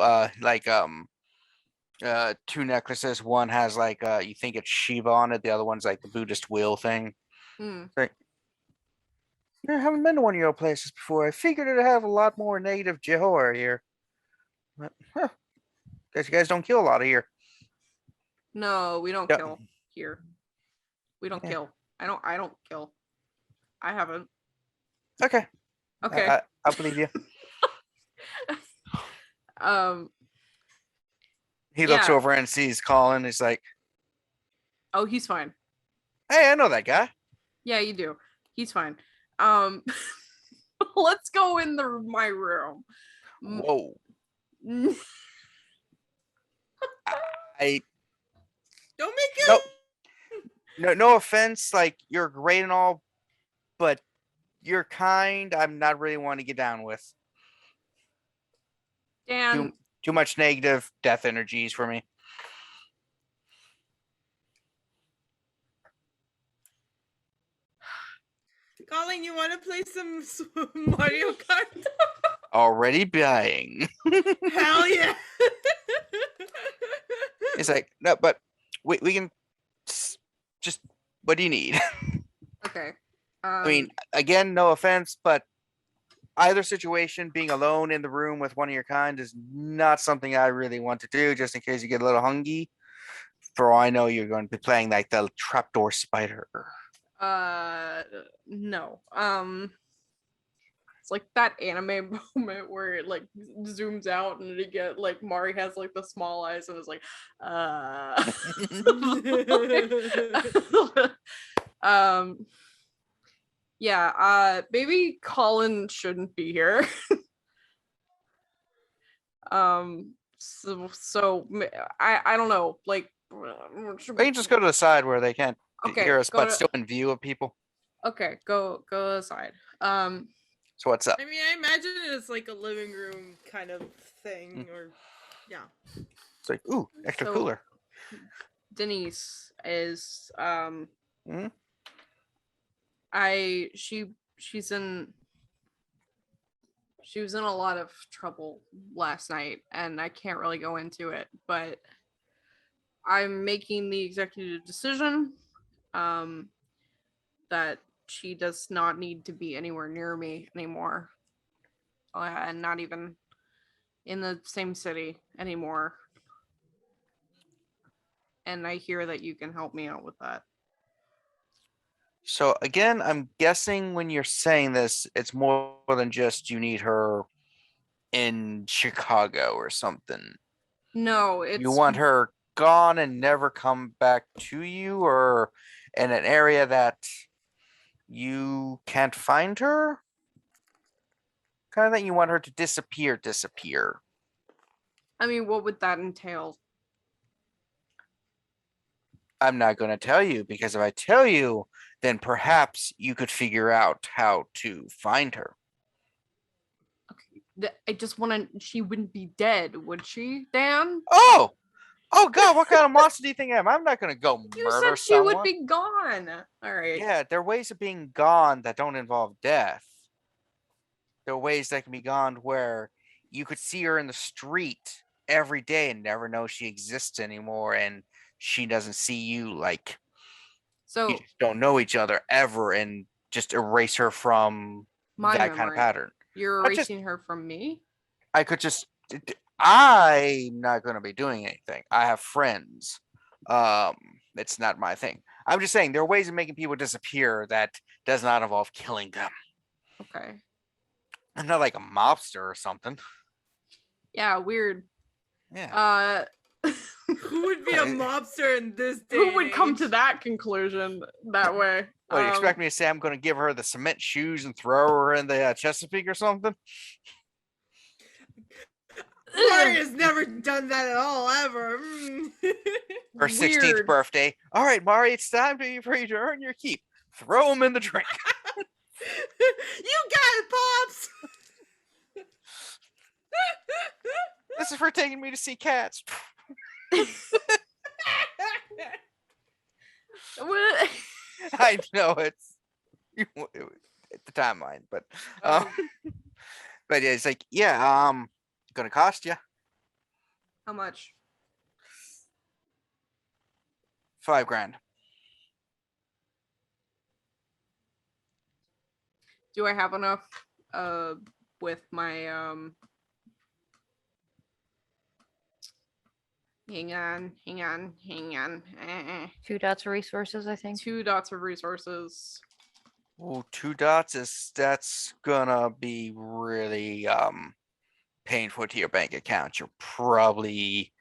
2 necklaces. One has like you think it's Shiva on it. The other one's like the Buddhist wheel thing. Hmm. Like, I haven't been to one of your places before. I figured it'd have a lot more native Johor here. But guess you guys don't kill a lot of here. No, we don't Yep. kill here. We don't Yeah. kill. I don't kill. I haven't. Okay. Okay. I believe you. He looks Yeah. over and sees Colin. He's like, Oh, he's fine. hey, I know that guy. Yeah, you do. He's fine. Let's go in my room. Whoa. I Don't make it. Nope. No offense, like you're great and all, but you're kind. I'm not really one to get down with. Dan, Too much negative death energies for me. Colin, you want to play some Mario Kart? Already buying. Hell yeah! It's like, no, but we can just what do you need? okay. I mean, again, no offense, but either situation, being alone in the room with one of your kind is not something I really want to do, just in case you get a little hungry. For all I know, you're going to be playing like the trapdoor spider. No. It's like that anime moment where it like zooms out and it get like Mari has like the small eyes and is like, yeah, maybe Colin shouldn't be here. So I don't know, like They can just go to the side where they can't Okay, hear us, go but to- still in view of people. okay, go aside. So what's up? I mean, I imagine it's like a living room kind of thing, or yeah. It's like, ooh, extra So- cooler. Denise is Mhm. she was in a lot of trouble last night and I can't really go into it, but I'm making the executive decision that she does not need to be anywhere near me anymore, and not even in the same city anymore. And I hear that you can help me out with that. So again, I'm guessing when you're saying this, it's more than just you need her in Chicago or something. No, it's You want her gone and never come back to you, or in an area that you can't find her? Kind of thing. You want her to disappear. I mean, what would that entail? I'm not going to tell you, because if I tell you, then perhaps you could figure out how to find her. Okay, I just want to. She wouldn't be dead, would she, Dan? Oh God! What kind of monster do you think I am? I'm not going to go You murder said she someone. would be gone. All right. Yeah, there are ways of being gone that don't involve death. There are ways that can be gone where you could see her in the street every day and never know she exists anymore, and she doesn't see you. Like, So you just don't know each other ever, and just erase her from my that memory. kind of pattern. You're I just- erasing her from me. I could just. I'm not going to be doing anything. I have friends. It's not my thing. I'm just saying there are ways of making people disappear that does not involve killing them. Okay. I'm not like a mobster or something. Yeah. Weird. Yeah. Who would be a mobster in this day? Who and would come to age? that conclusion that way? What, you expect me to say I'm going to give her the cement shoes and throw her in the Chesapeake or something? Mari has never done that at all, ever. Her 16th Weird. birthday. All right, Mari, it's time for you to earn your keep. Throw him in the drink. You got it, Pops! This is for taking me to see cats. What? I know it's the timeline, but but yeah, it's like, yeah, gonna cost you. How much? $5,000. Do I have enough with my hang on. 2 dots of resources, I think. 2 dots of resources. Ooh, 2 dots that's gonna be really painful to your bank account. You're probably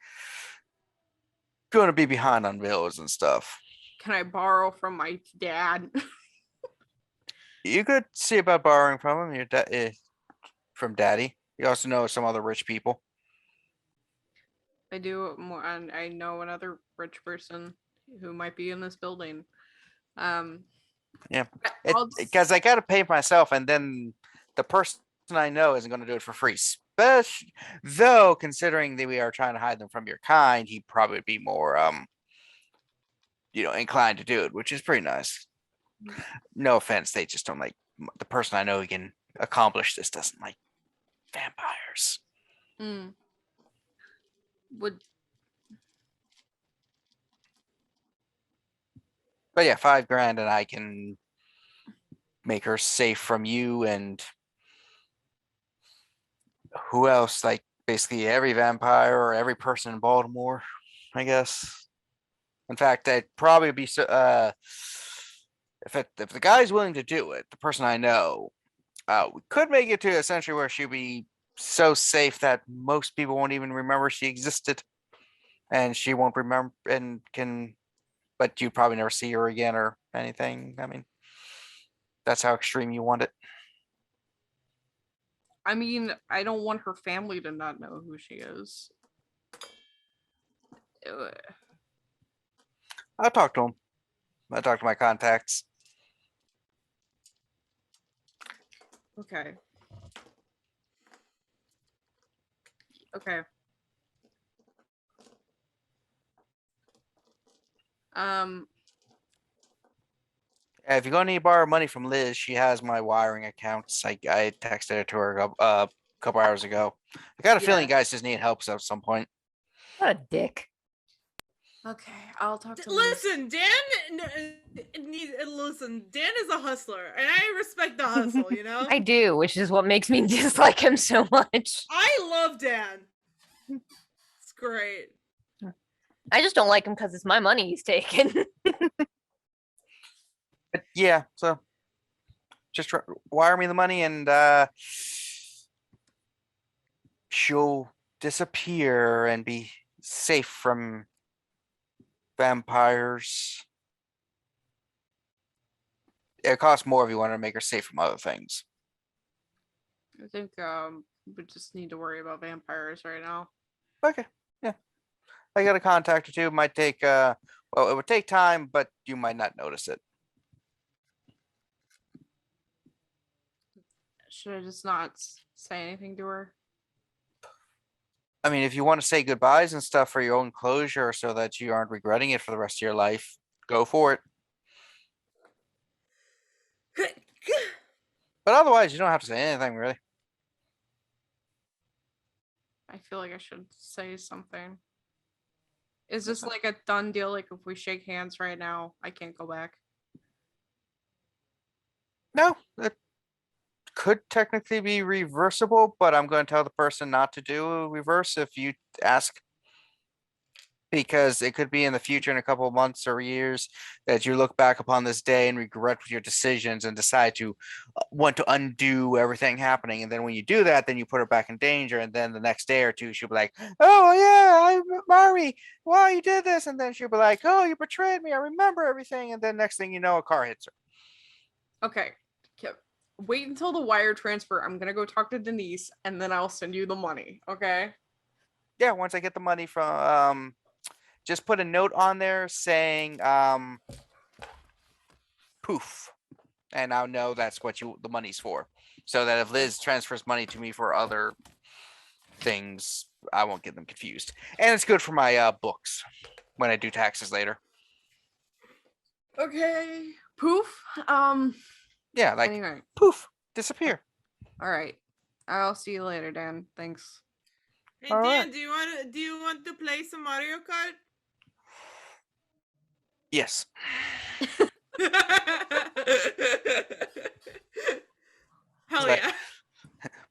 gonna be behind on bills and stuff. Can I borrow from my dad? You could see about borrowing from him. From Daddy. You also know some other rich people. I do more, and I know another rich person who might be in this building. Yeah, I'll just- because I gotta pay myself, and then the person I know isn't gonna do it for free. Especially though, considering that we are trying to hide them from your kind, he'd probably be more inclined to do it, which is pretty nice. No offense, they just don't like the person I know who can accomplish this doesn't like vampires. Would But yeah, $5,000 and I can make her safe from you and who else? Like basically every vampire or every person in Baltimore, I guess. In fact, I'd probably be so if the guy's willing to do it, the person I know, we could make it to essentially where she'd be so safe that most people won't even remember she existed, and she won't remember and can, but you probably never see her again or anything. I mean, that's how extreme you want it. I mean, I don't want her family to not know who she is. I'll talk to him. I'll talk to my contacts. Okay. Okay. If you're gonna need to borrow money from Liz, she has my wiring accounts. I texted it to her a couple hours ago. I got a feeling you guys just need help at some point. What a dick. Okay, I'll talk to Listen, Dan is a hustler, and I respect the hustle, you know? I do, which is what makes me dislike him so much. I love Dan. It's great. I just don't like him because it's my money he's taken. But yeah, so just wire me the money and she'll disappear and be safe from vampires. It costs more if you want to make her safe from other things. I think we just need to worry about vampires right now. Okay, yeah. I got a contact or two. Might take it would take time, but you might not notice it. Should I just not say anything to her? I mean, if you want to say goodbyes and stuff for your own closure so that you aren't regretting it for the rest of your life, go for it. But otherwise, you don't have to say anything, really. I feel like I should say something. Is this like a done deal? Like if we shake hands right now, I can't go back. No, it could technically be reversible, but I'm going to tell the person not to do a reverse if you ask. Because it could be in the future in a couple of months or years that you look back upon this day and regret your decisions and decide to want to undo everything happening. And then when you do that, then you put her back in danger. And then the next day or two, she'll be like, oh yeah, Mari, why you did this? And then she'll be like, oh, you betrayed me. I remember everything. And then next thing you know, a car hits her. Okay. Wait until the wire transfer. I'm gonna go talk to Denise and then I'll send you the money. Okay. Yeah, once I get the money from just put a note on there saying poof. And I'll know that's what the money's for. So that if Liz transfers money to me for other things, I won't get them confused. And it's good for my books when I do taxes later. Okay. Poof. Yeah, like Anyway. poof, disappear. All right. I'll see you later, Dan. Thanks. Hey All Dan, right. do you want to play some Mario Kart? Yes. Hell Like- yeah.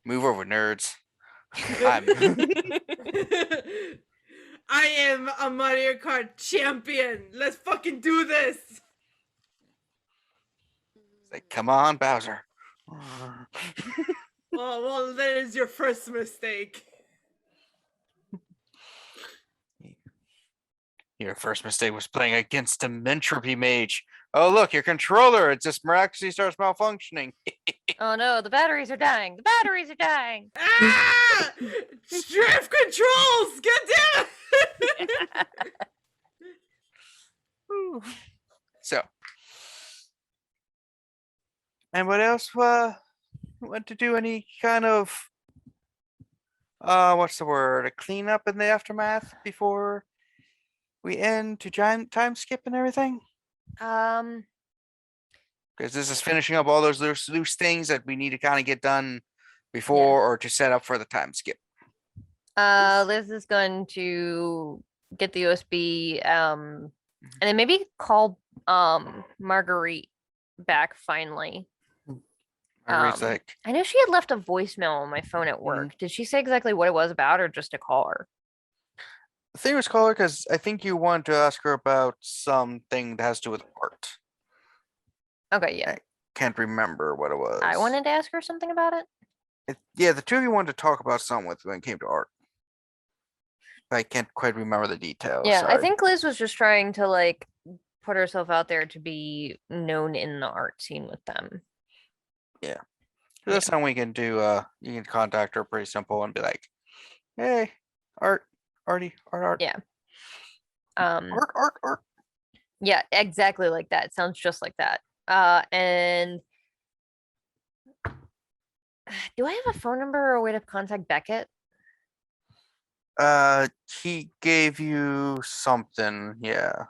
Move over, nerds. I am a Mario Kart champion. Let's fucking do this. Like, come on, Bowser. Well, that is your first mistake. Your first mistake was playing against a Mentropy mage. Oh, look, your controller, it just miraculously starts malfunctioning. Oh no, the batteries are dying. The batteries are dying. Ah! Drift controls! God damn it! So, and what else? Want to do any kind of what's the word? A cleanup in the aftermath before we end to giant time skip and everything? Um, Because this is finishing up all those loose things that we need to kind of get done before or to set up for the time skip. Liz is going to get the USB, and then maybe call Marguerite back finally. Marguerite's like, I know she had left a voicemail on my phone at work. Did she say exactly what it was about, or just to call her? the thing was call her because I think you want to ask her about something that has to do with art. Okay, yeah. Can't remember what it was. I wanted to ask her something about it. Yeah, the two of you wanted to talk about something with when it came to art. But I can't quite remember the details. Yeah, I sorry. think Liz was just trying to like put herself out there to be known in the art scene with them. That's something we can do. You can contact her pretty simple and be like, "Hey, art. Yeah. Art. Yeah, exactly like that. It sounds just like that. And do I have a phone number or a way to contact Beckett? He gave you something. Yeah,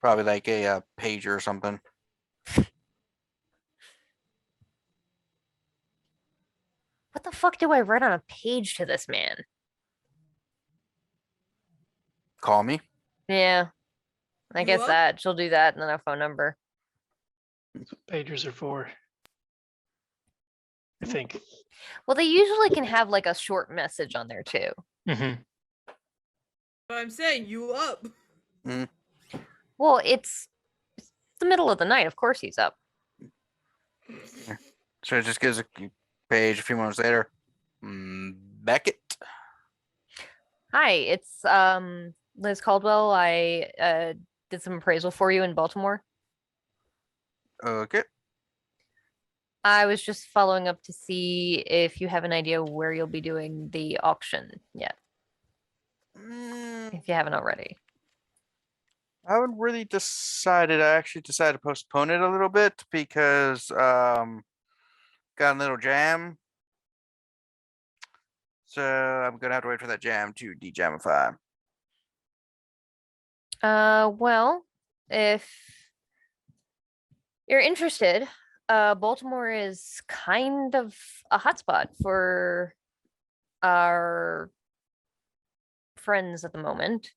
probably like a pager or something. What the fuck do I write on a page to this man? Call me. Yeah, I You guess up? that she'll do that and then a phone number. That's what pagers are for. I think. Well, they usually can have like a short message on there too. Hmm. But I'm saying, you up? Well, it's the middle of the night. Of course he's up. So it just gives a page a few moments later. Beckett. Hi, it's Liz Caldwell. I did some appraisal for you in Baltimore. Okay. I was just following up to see if you have an idea where you'll be doing the auction yet, if you haven't already. I haven't really decided. I actually decided to postpone it a little bit because got a little jam. So I'm gonna have to wait for that jam to dejamify. Well, if you're interested, Baltimore is kind of a hotspot for our friends at the moment.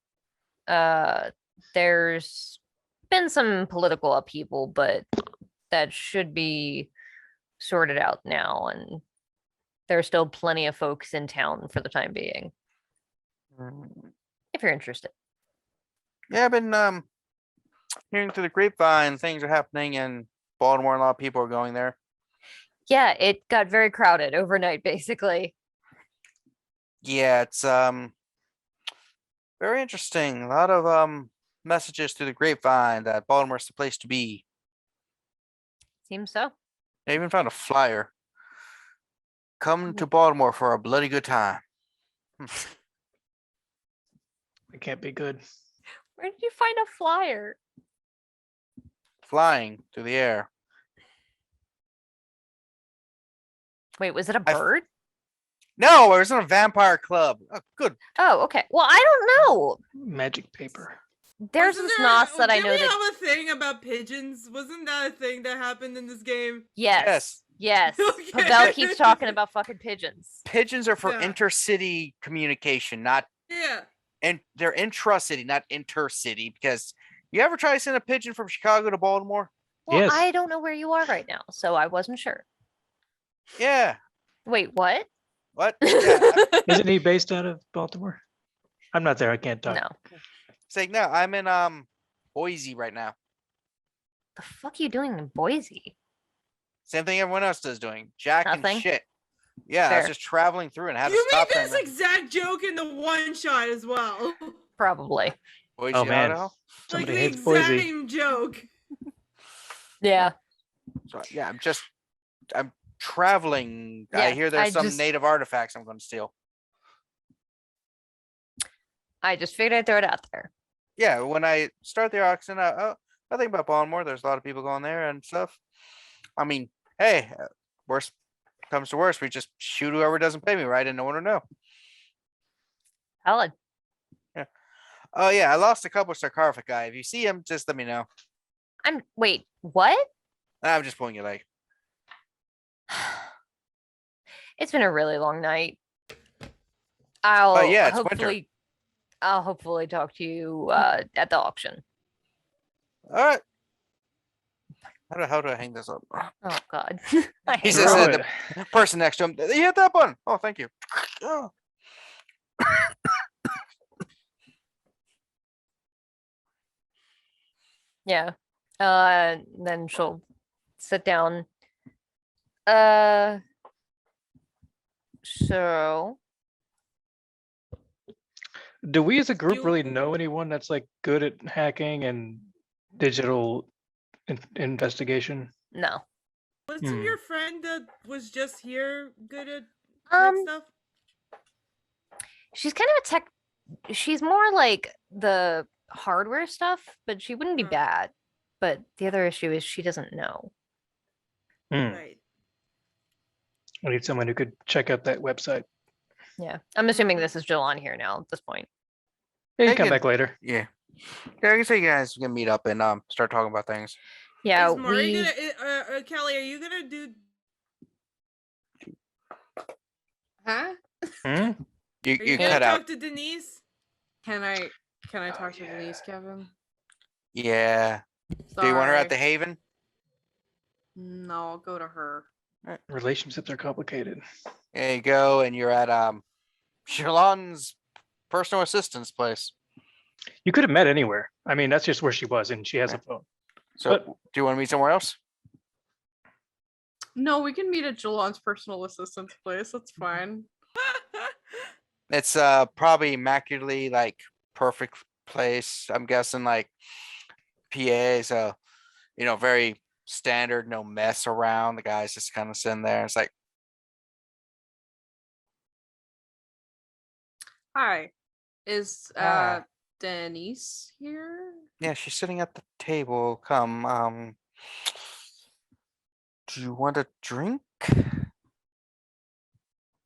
There's been some political upheaval, but that should be sorted out now, and there's still plenty of folks in town for the time being, if you're interested. Yeah, I've been hearing through the grapevine things are happening in Baltimore. A lot of people are going there. Yeah, it got very crowded overnight, basically. Yeah, it's very interesting. A lot of messages through the grapevine that Baltimore's the place to be. Seems so. I even found a flyer. Come to Baltimore for a bloody good time. It can't be good. Where did you find a flyer? Flying through the air. Wait, was it a I- bird? No, it was in a vampire club. Oh, good. Oh, okay. Well, I don't know. Magic paper. There's Wasn't some there- snots that I didn't know we that. have a thing about pigeons? Wasn't that a thing that happened in this game? Yes. Yes. Okay. Pavel keeps talking about fucking pigeons. Pigeons are for Yeah. intercity communication, not Yeah. and they're intra-city, not intercity, because You ever try to send a pigeon from Chicago to Baltimore? Well, Yes. I don't know where you are right now, so I wasn't sure. Yeah. Wait, what? What? Yeah. Isn't he based out of Baltimore? I'm not there. I can't talk. No. It's like, no, I'm in Boise right now. The fuck you doing in Boise? Same thing everyone else is doing. Jacking Nothing? shit. Yeah, I was Fair. just traveling through and had to You stop made during this exact joke in the one shot as well. Probably. Boise, Oh man, Idaho. Like somebody the hates exact Boise. same joke. Yeah. So yeah, I'm traveling. I Yeah, hear there's I some just- native artifacts I'm going to steal. I just figured I'd throw it out there. Yeah, when I start the auction, I think about Baltimore. There's a lot of people going there and stuff. I mean, hey, worst comes to worst, we just shoot whoever doesn't pay me, right? And no one will know. Valid. Oh yeah, I lost a couple sarcophagi. If you see him, just let me know. Wait, what? I'm just pulling your leg. It's been a really long night. I'll yeah, it's winter. hopefully talk to you at the auction. All right. How do I hang this up? Oh God. I He hate says Throw that. that it. the person next to him, you hit that button. Oh, thank you. Oh. Yeah. Then she'll sit down. So Do we as a group You- really know anyone that's like good at hacking and digital investigation? no. Wasn't your friend that was just here good at Um, stuff? she's kind of a tech. She's more like the hardware stuff, but she wouldn't be Huh. bad. But the other issue is she doesn't know. Hmm. Right. I need someone who could check out that website. Yeah. I'm assuming this is Jilon here now at this point. Yeah, you Hey, can come good. back later. Yeah. Yeah, I can say you guys can meet up and start talking about things. Yeah, Is Mari we gonna? Callie, are you gonna do? Huh? Hmm? You Are you you gonna cut talk out. to Denise? Can I talk to Denise, Kevin? Yeah. Do you want her at the Sorry. Haven? No, I'll go to her. Relationships are complicated. There you go, and you're at Jilon's personal assistant's place. You could have met anywhere. I mean, that's just where she was, and she has a phone. So But- do you want to meet somewhere else? No, we can meet at Jilon's personal assistant's place. That's Mm-hmm. fine. It's probably immaculately like perfect place. I'm guessing like PA, so very standard, no mess around. The guys just kind of sitting there. It's like, Hi. Is Hi. Denise here? yeah, she's sitting at the table. Come, do you want a drink?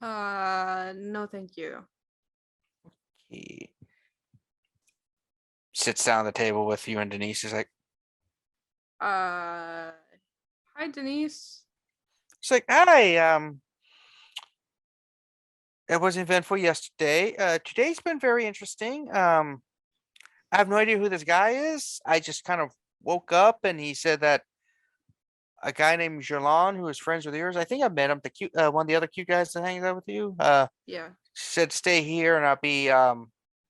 No, thank you. He sits down at the table with you and Denise. He's like, Hi, Denise. hi, it was eventful yesterday. Today's been very interesting. I have no idea who this guy is. I just kind of woke up and he said that a guy named Jilon, who is friends with yours. I think I met him. The cute, one of the other cute guys that hangs out with you. Yeah. Said stay here and I'll be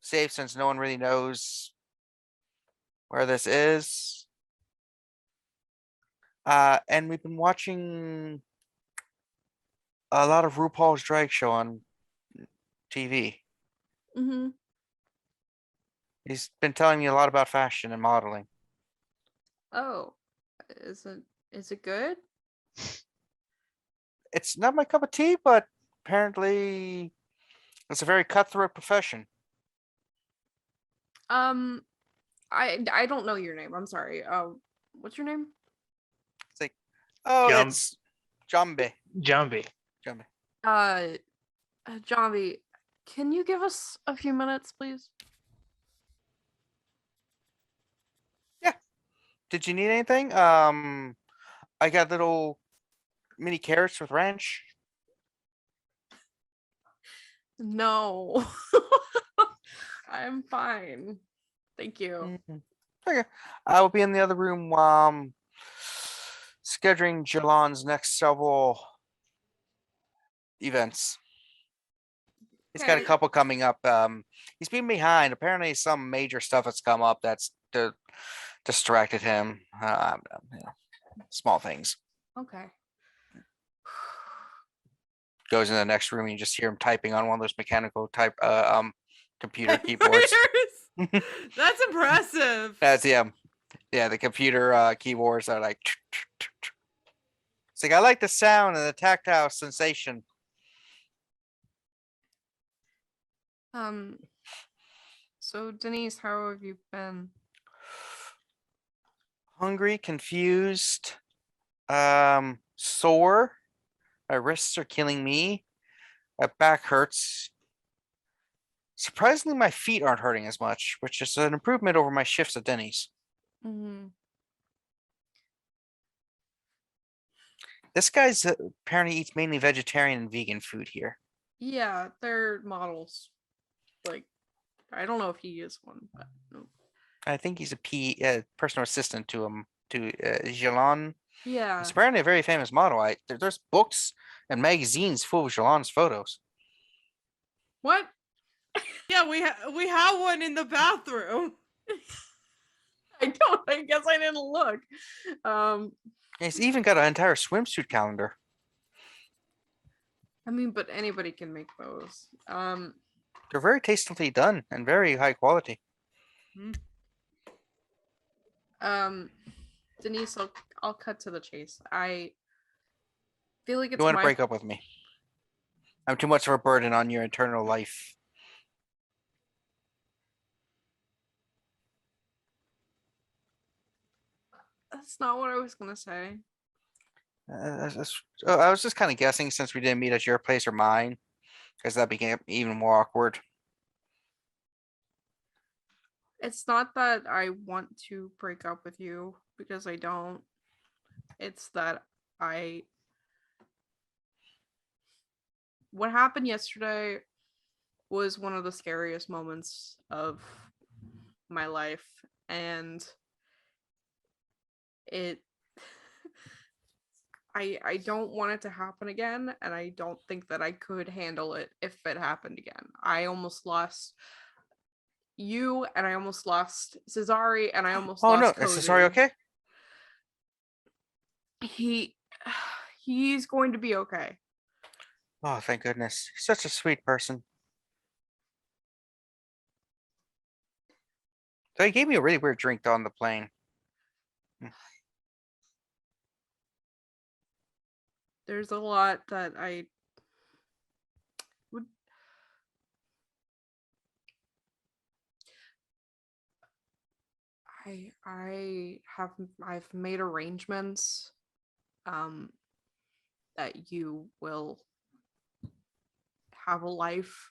safe since no one really knows where this is. And we've been watching a lot of RuPaul's Drag Show on TV. Mm-hmm. He's been telling me a lot about fashion and modeling. Oh, is it good? It's not my cup of tea, but apparently it's a very cutthroat profession. I don't know your name. I'm sorry. What's your name? Oh, Jum- it's Jambe. Jambi. Jambe. Johnny, can you give us a few minutes, please? Did you need anything? I got little mini carrots with ranch. No. I'm fine. Thank you. Mhm. Okay. I will be in the other room scheduling Jilon's next several events. He's got a Okay. couple coming up. He's been behind. Apparently, some major stuff has come up that's distracted him. Small things. Okay. Goes in the next room and you just hear him typing on one of those mechanical computer keyboards. That's impressive. That's the computer keyboards are like. It's like I like the sound and the tactile sensation. So Denise, how have you been? Hungry, confused, sore. My wrists are killing me. My back hurts. Surprisingly, my feet aren't hurting as much, which is an improvement over my shifts at Denny's. Mm-hmm. This guy's apparently eats mainly vegetarian and vegan food here. Yeah, they're models. Like, I don't know if he is one, but no. I think he's a personal assistant to Jilon. Yeah. He's apparently a very famous model. There's books and magazines full of Jilon's photos. What? Yeah, we have one in the bathroom. I don't. I guess I didn't look. He's even got an entire swimsuit calendar. I mean, but anybody can make those. They're very tastefully done and very high quality. Denise, I'll cut to the chase. I feel like it's You want to my break up with me? I'm too much of a burden on your eternal life. That's not what I was gonna say. I was just kind of guessing since we didn't meet at your place or mine, because that became even more awkward. It's not that I want to break up with you, because I don't. It's that what happened yesterday was one of the scariest moments of my life, and I don't want it to happen again, and I don't think that I could handle it if it happened again. I almost lost you, and I almost lost Cesare, and I almost Oh no, lost is Cesare Kozi. okay? He's going to be okay. Oh, thank goodness. He's such a sweet person. So he gave me a really weird drink on the plane. There's a lot that I would. I've made arrangements that you will have a life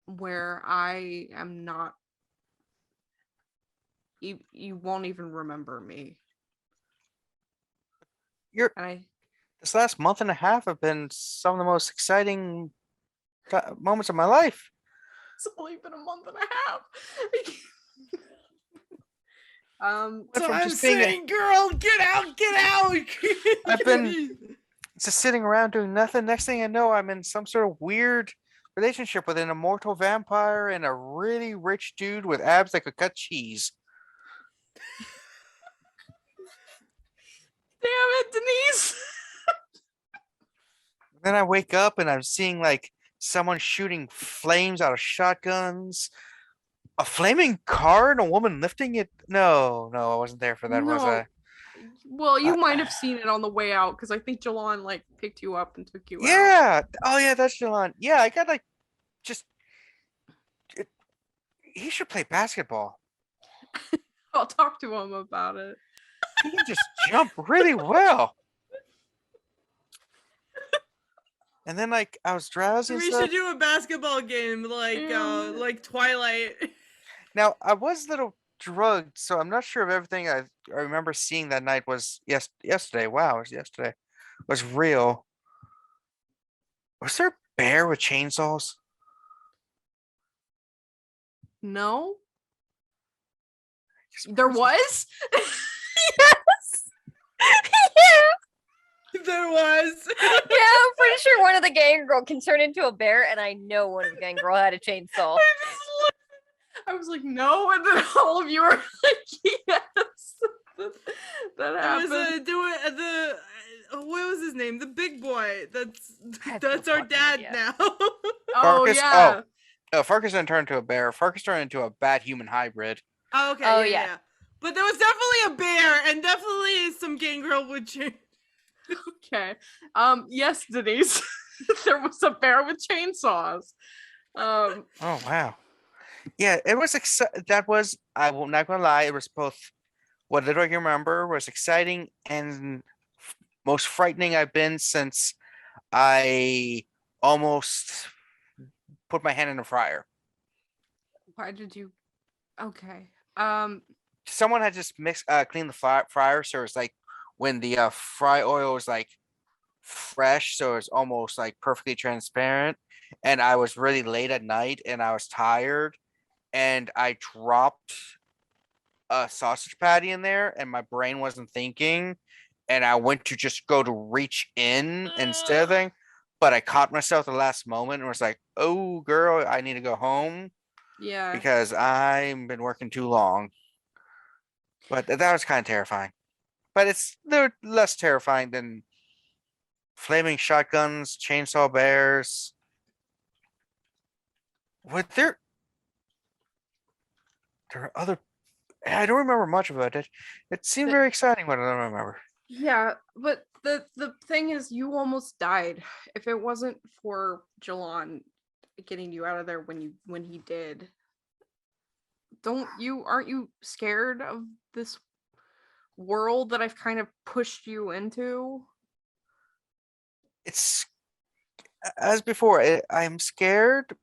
where I am not, you won't even remember me. This last month and a half have been some of the most exciting moments of my life. It's only been a month and a half. So I'm saying, girl, get out, get out. I've been just sitting around doing nothing. Next thing I know, I'm in some sort of weird relationship with an immortal vampire and a really rich dude with abs that could cut cheese. Damn it, Denise. Then I wake up and I'm seeing like someone shooting flames out of shotguns. A flaming car and a woman lifting it? No, I wasn't there for that, was I? Well, you might have seen it on the way out, because I think Jilon like picked you up and took you out. Yeah. Oh yeah, that's Jilon. Yeah, I got like he should play basketball. I'll talk to him about it. He can just jump really well. And then like I was drowsy. We should do a basketball game like Twilight. Now I was a little drugged, so I'm not sure if everything I remember seeing that night was yesterday. Wow, it was yesterday. Was real. Was there a bear with chainsaws? No. There was? Yes. Yeah. There was. Yeah, I'm pretty sure one of the Gangrel can turn into a bear, and I know one of the Gangrel had a chainsaw. I was like, no, and then all of you were like, yes. That It was happened. what was his name? The big boy. I have no That's our fucking dad idea. now. Oh Farkas- yeah. No, Farkas didn't turn into a bear. Farkas turned into a bad human hybrid. Oh, okay. Oh, yeah, yeah. yeah. But there was definitely a bear, and definitely some Gangrel would change. Okay. Yes, Denise. There was a bear with chainsaws. Oh wow. Yeah, it was that was, I will not gonna lie, it was both what little I can remember was exciting and most frightening I've been since I almost put my hand in the fryer. Why did you? Okay. Someone had just cleaned the fryer, so it's like when the fry oil was like fresh, so it's almost like perfectly transparent. And I was really late at night, and I was tired, and I dropped a sausage patty in there, and my brain wasn't thinking, and I went to just go to reach in instead of thing, but I caught myself at the last moment and was like, "Oh, girl, I need to go home Yeah. because I've been working too long." But that was kind of terrifying. But they're less terrifying than flaming shotguns, chainsaw bears. What there are other. I don't remember much about it. It seemed very exciting, but I don't remember. Yeah, but the thing is, you almost died. If it wasn't for Jilon getting you out of there when he did, aren't you scared of this world that I've kind of pushed you into? It's as before. I'm scared,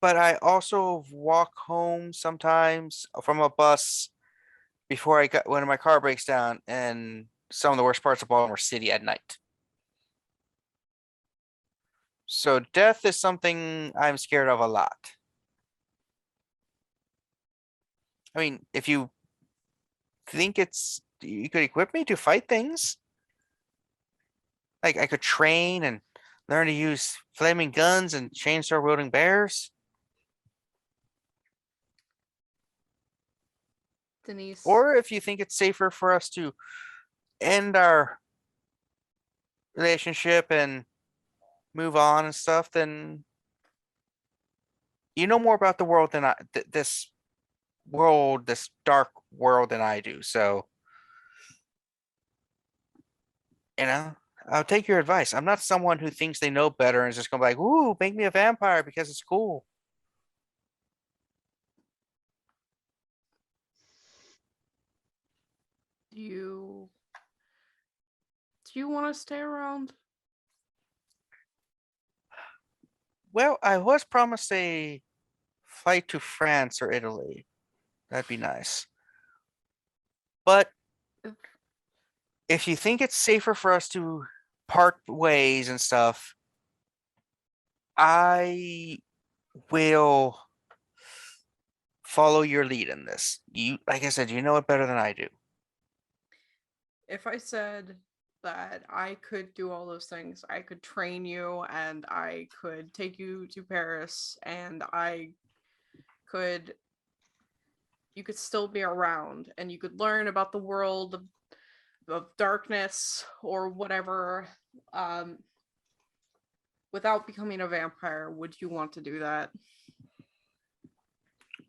but I also walk home sometimes from a bus before when my car breaks down, and some of the worst parts of Baltimore City at night. So death is something I'm scared of a lot. I mean, if you think you could equip me to fight things, like I could train and learn to use flaming guns and chainsaw wielding bears. Denise. Or if you think it's safer for us to end our relationship and move on and stuff, then you know more about the world than this dark world than I do. So, I'll take your advice. I'm not someone who thinks they know better and is just gonna be like, "Ooh, make me a vampire because it's cool." Do you want to stay around? Well, I was promised a flight to France or Italy. That'd be nice. But if you think it's safer for us to part ways and stuff, I will follow your lead in this. Like I said, you know it better than I do. If I said that I could do all those things, I could train you and I could take you to Paris and you could still be around and you could learn about the world of darkness or whatever, without becoming a vampire, would you want to do that?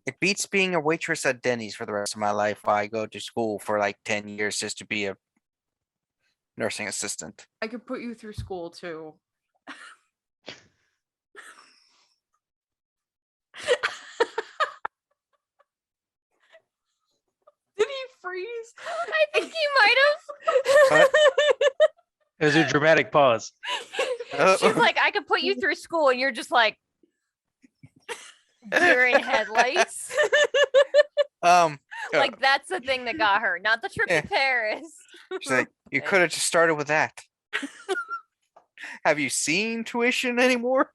It beats being a waitress at Denny's for the rest of my life while I go to school for like 10 years just to be a nursing assistant. I could put you through school too. Did he freeze? I think he might have. It was a dramatic pause. She's like, I could put you through school, and you're just like, deer in headlights. Like that's the thing that got her, not the trip to Paris. She's like, you could have just started with that. Have you seen tuition anymore?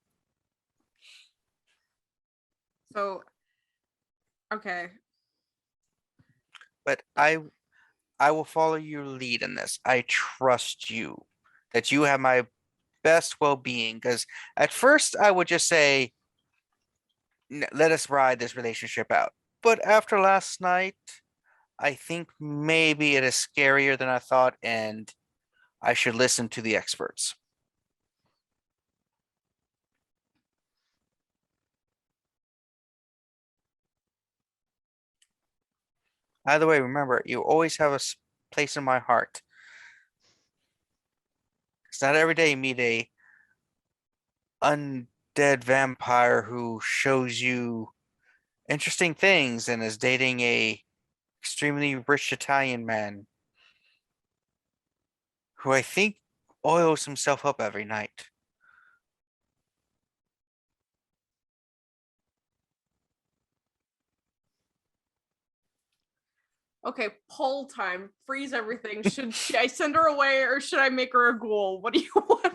So, okay. but I will follow your lead in this. I trust you that you have my best well-being. Because at first I would just say, let us ride this relationship out. But after last night, I think maybe it is scarier than I thought, and I should listen to the experts. Either way, remember, you always have a place in my heart. It's not every day you meet a undead vampire who shows you interesting things and is dating a extremely rich Italian man who I think oils himself up every night. Okay, poll time. Freeze everything. Should I send her away or should I make her a ghoul? What do you want?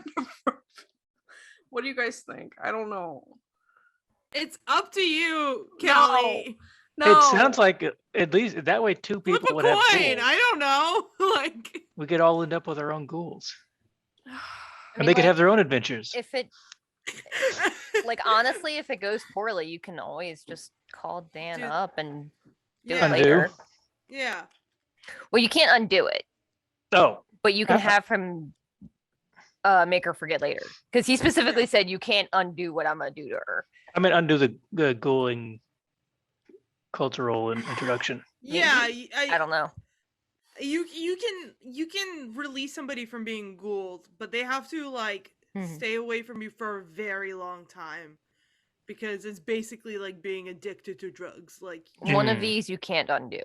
What do you guys think? I don't know. It's up to you, Callie. No. It sounds like at least that way two Flip people a would have coin. ghouls. I don't know. Like, We could all end up with our own ghouls. I And mean, they could like, have their own adventures. if it like honestly, if it goes poorly, you can always just call Dan Dude. up and do Yeah. it later. Undo. yeah. Well, you can't undo it, Oh, but you can Uh-huh. have him make her forget later. Because he specifically said you can't undo what I'm gonna do to her. I mean, undo the ghouling cultural introduction. Yeah. I don't know. You can release somebody from being ghouled, but they have to like Mhm. stay away from you for a very long time because it's basically like being addicted to drugs. Like, One of Mhm. these you can't undo.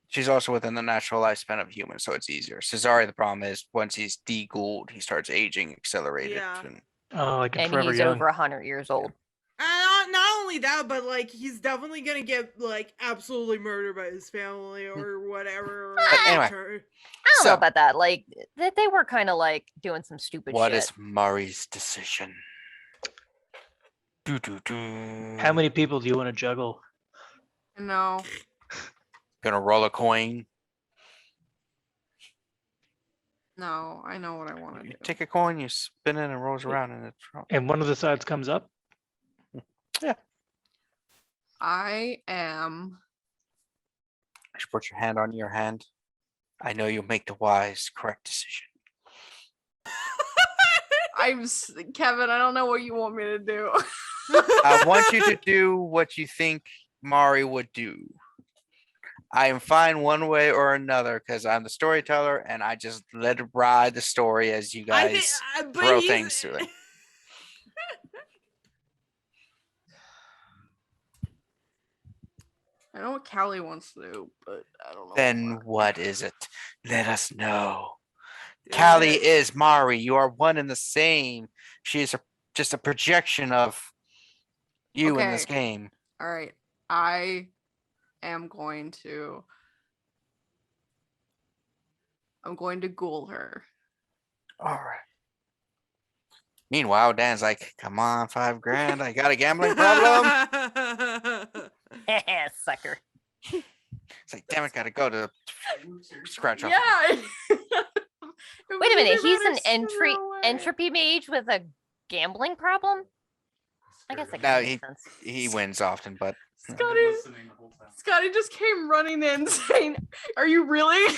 She's also within the natural lifespan of humans, so it's easier. Cesare, the problem is once he's de-ghouled, he starts aging accelerated. Yeah. And Oh, like in And Forever he's Young. over 100 years old. not only that, but like he's definitely gonna get like absolutely murdered by his family or whatever. But anyway. I don't know So- about that. Like they were kind of like doing some stupid what shit. is Mari's decision? Do. How many people do you want to juggle? No. Gonna roll a coin? No, I know what I want to You do. take a coin, you spin it, and it rolls around, and it's. And one of the sides comes up? I am Just put your hand on your hand. I know you'll make the wise, correct decision. Kevin, I don't know what you want me to do. I want you to do what you think Mari would do. I am fine one way or another because I'm the storyteller and I just let it ride the story as you guys but throw he's- things to it. I know what Callie wants to do, but I don't know. Then what is it? Let us know. Yeah. Callie is Mari. You are one and the same. She is just a projection of you in this Okay. game. All right. I am going to. I'm going to ghoul her. All right. Meanwhile, Dan's like, come on, $5,000. I got a gambling problem. Sucker. It's like, damn it, gotta go to scratch off. Yeah. Wait a minute. He's an entropy mage with a gambling problem. I guess that No, kind of makes sense. He wins often, but Scotty just came running in saying, "Are you really?"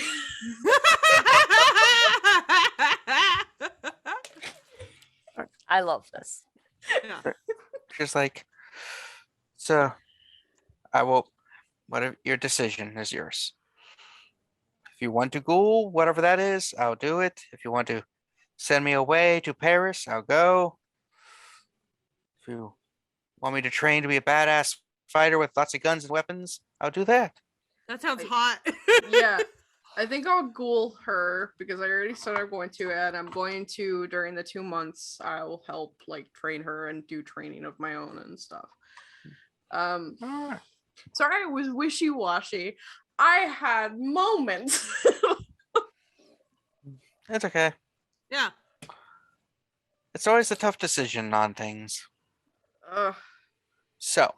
I love this. Yeah. just like, so I will, whatever your decision is yours. If you want to go, whatever that is, I'll do it. If you want to send me away to Paris, I'll go. If you want me to train to be a badass fighter with lots of guns and weapons, I'll do that. That sounds Wait. hot. Yeah. I think I'll ghoul her because I already said I'm going to, and I'm going to during the 2 months. I'll help like train her and do training of my own and stuff. Alright. Sorry, I was wishy-washy. I had moments. That's okay. Yeah. It's always a tough decision on things. Ugh. So,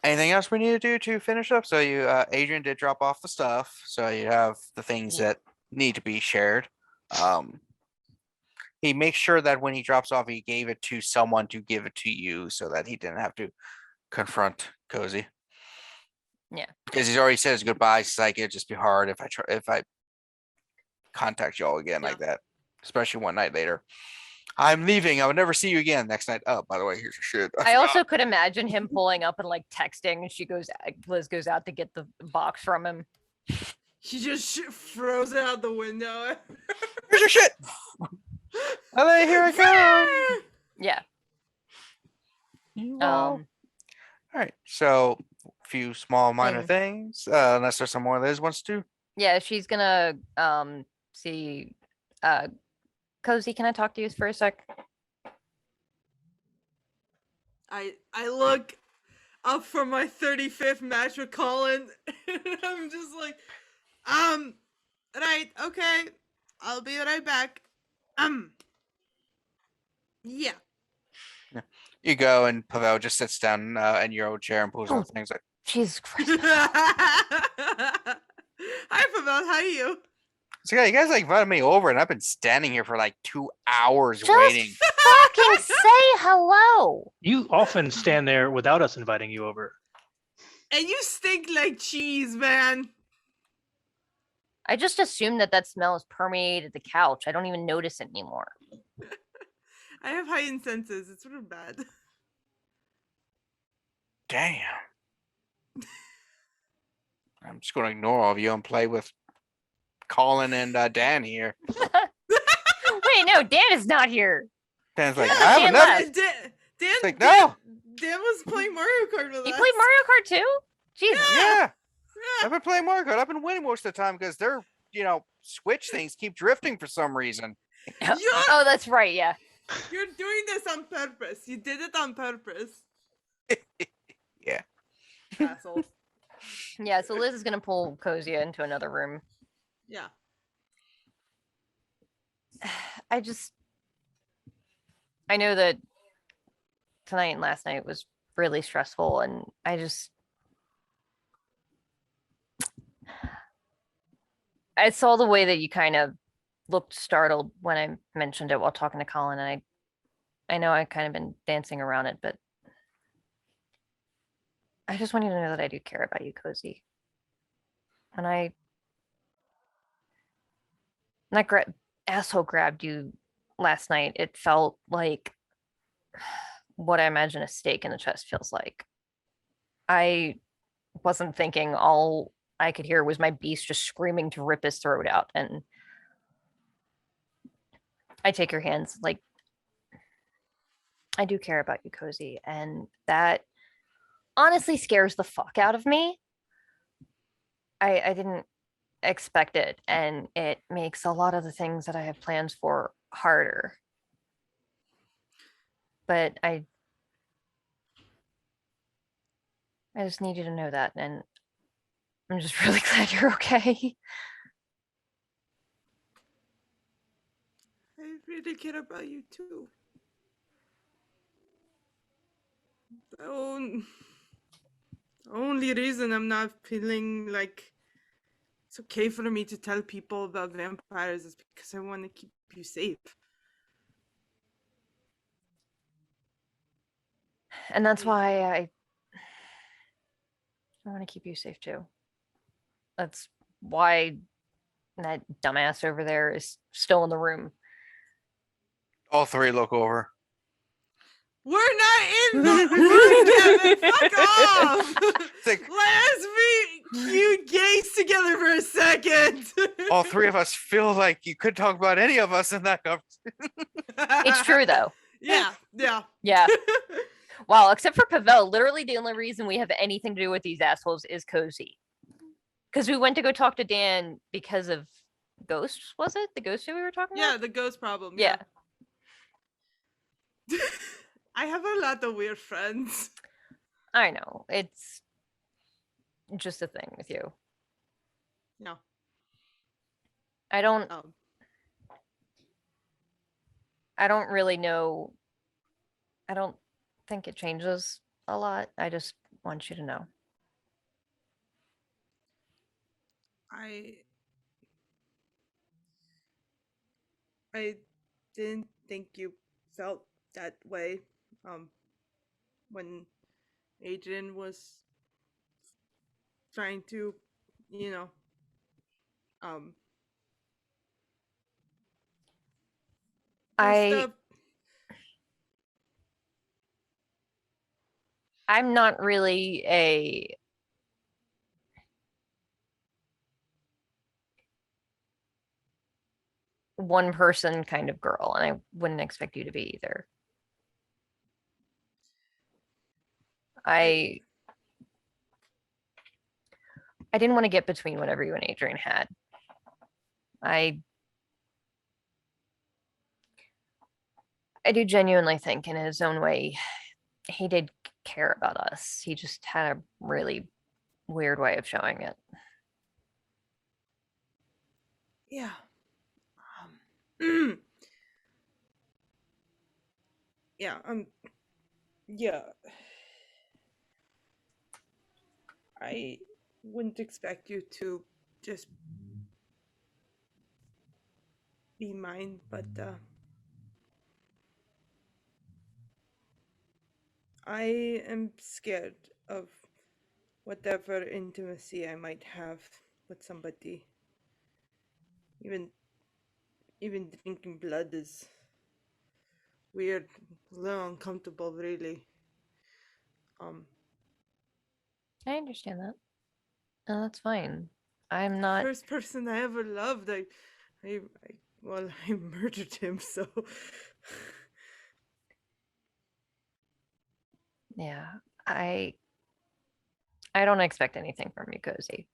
Anything else we need to do to finish up? So you, Adrian did drop off the stuff, so you have the things Yeah. that need to be shared. He makes sure that when he drops off, he gave it to someone to give it to you, so that he didn't have to confront Kozi. Yeah. Because he's already said his goodbyes. He's like, it'd just be hard if I contact y'all again like that, especially one night later. I'm leaving. I will never see you again. Next night. Oh, by the way, here's your shit. I also could imagine him pulling up and like texting, and Liz goes out to get the box from him. He just throws it out the window. Here's your shit. Hello, here I come. Yeah. All right. So, a few small minor And- things. Unless there's some more Liz wants to. Yeah, she's gonna see Kozi, can I talk to you for a sec? I look up for my 35th match with Colin. And I'm just like, right, okay. I'll be right back. Yeah. You go, and Pavel just sits down in your old chair and pulls out things like, Jesus Christ. Hi, Pavel. How are you? so yeah, you guys like invited me over, and I've been standing here for like 2 hours Just waiting. fucking say hello. You often stand there without us inviting you over. And you stink like cheese, man. I just assumed that smell has permeated the couch. I don't even notice it anymore. I have heightened senses. It's sort of bad. Damn. I'm just going to ignore all of you and play with Colin and Dan here. Wait, no, Dan is not here. Dan's like, Yeah, I have Dan enough. left. Dan, Like, no. Dan was playing Mario Kart with You us. played Mario Kart too? Jesus. Yeah. Yeah. I've been playing Mario Kart. I've been winning most of the time because their, Switch things keep drifting for some reason. Oh, that's right. Yeah. You're doing this on purpose. You did it on purpose. Yeah. Asshole. Yeah. So Liz is gonna pull Kozi into another room. Yeah. I know that tonight and last night was really stressful, and I saw the way that you kind of looked startled when I mentioned it while talking to Colin, and I know I kind of been dancing around it, but I just want you to know that I do care about you, Kozi. When that asshole grabbed you last night, it felt like what I imagine a stake in the chest feels like. I wasn't thinking. All I could hear was my beast just screaming to rip his throat out, and I take your hands. Like, I do care about you, Kozi, and that honestly scares the fuck out of me. I didn't expect it, and it makes a lot of the things that I have plans for harder. But I just need you to know that, and I'm just really glad you're okay. I really care about you too. The only reason I'm not feeling like it's okay for me to tell people about vampires is because I want to keep you safe. And that's why I want to keep you safe too. That's why that dumbass over there is still in the room. All three look over. We're not in the room, Kevin. Fuck off. It's like, Let us be cute gays together for a second. all three of us feel like you could talk about any of us in that conversation. It's true though. Yeah, yeah. Yeah. Wow, except for Pavel, literally the only reason we have anything to do with these assholes is Kozi. Because we went to go talk to Dan because of ghosts, was it? The ghost who we were talking Yeah, about? the ghost problem. Yeah. I have a lot of weird friends. I know. It's just a thing with you. No. I don't Um, really know. I don't think it changes a lot. I just want you to know. I didn't think you felt that way when Adrian was trying to, um I'm not really a one person kind of girl, and I wouldn't expect you to be either. I didn't want to get between whatever you and Adrian had. I do genuinely think in his own way he did care about us. He just had a really weird way of showing it. Yeah. Yeah, yeah. I wouldn't expect you to just be mine, but I am scared of whatever intimacy I might have with somebody. Even drinking blood is weird, a little uncomfortable, really. I understand that. That's fine. I'm not. First person I ever loved, I murdered him, so. Yeah, I don't expect anything from you, Kozi.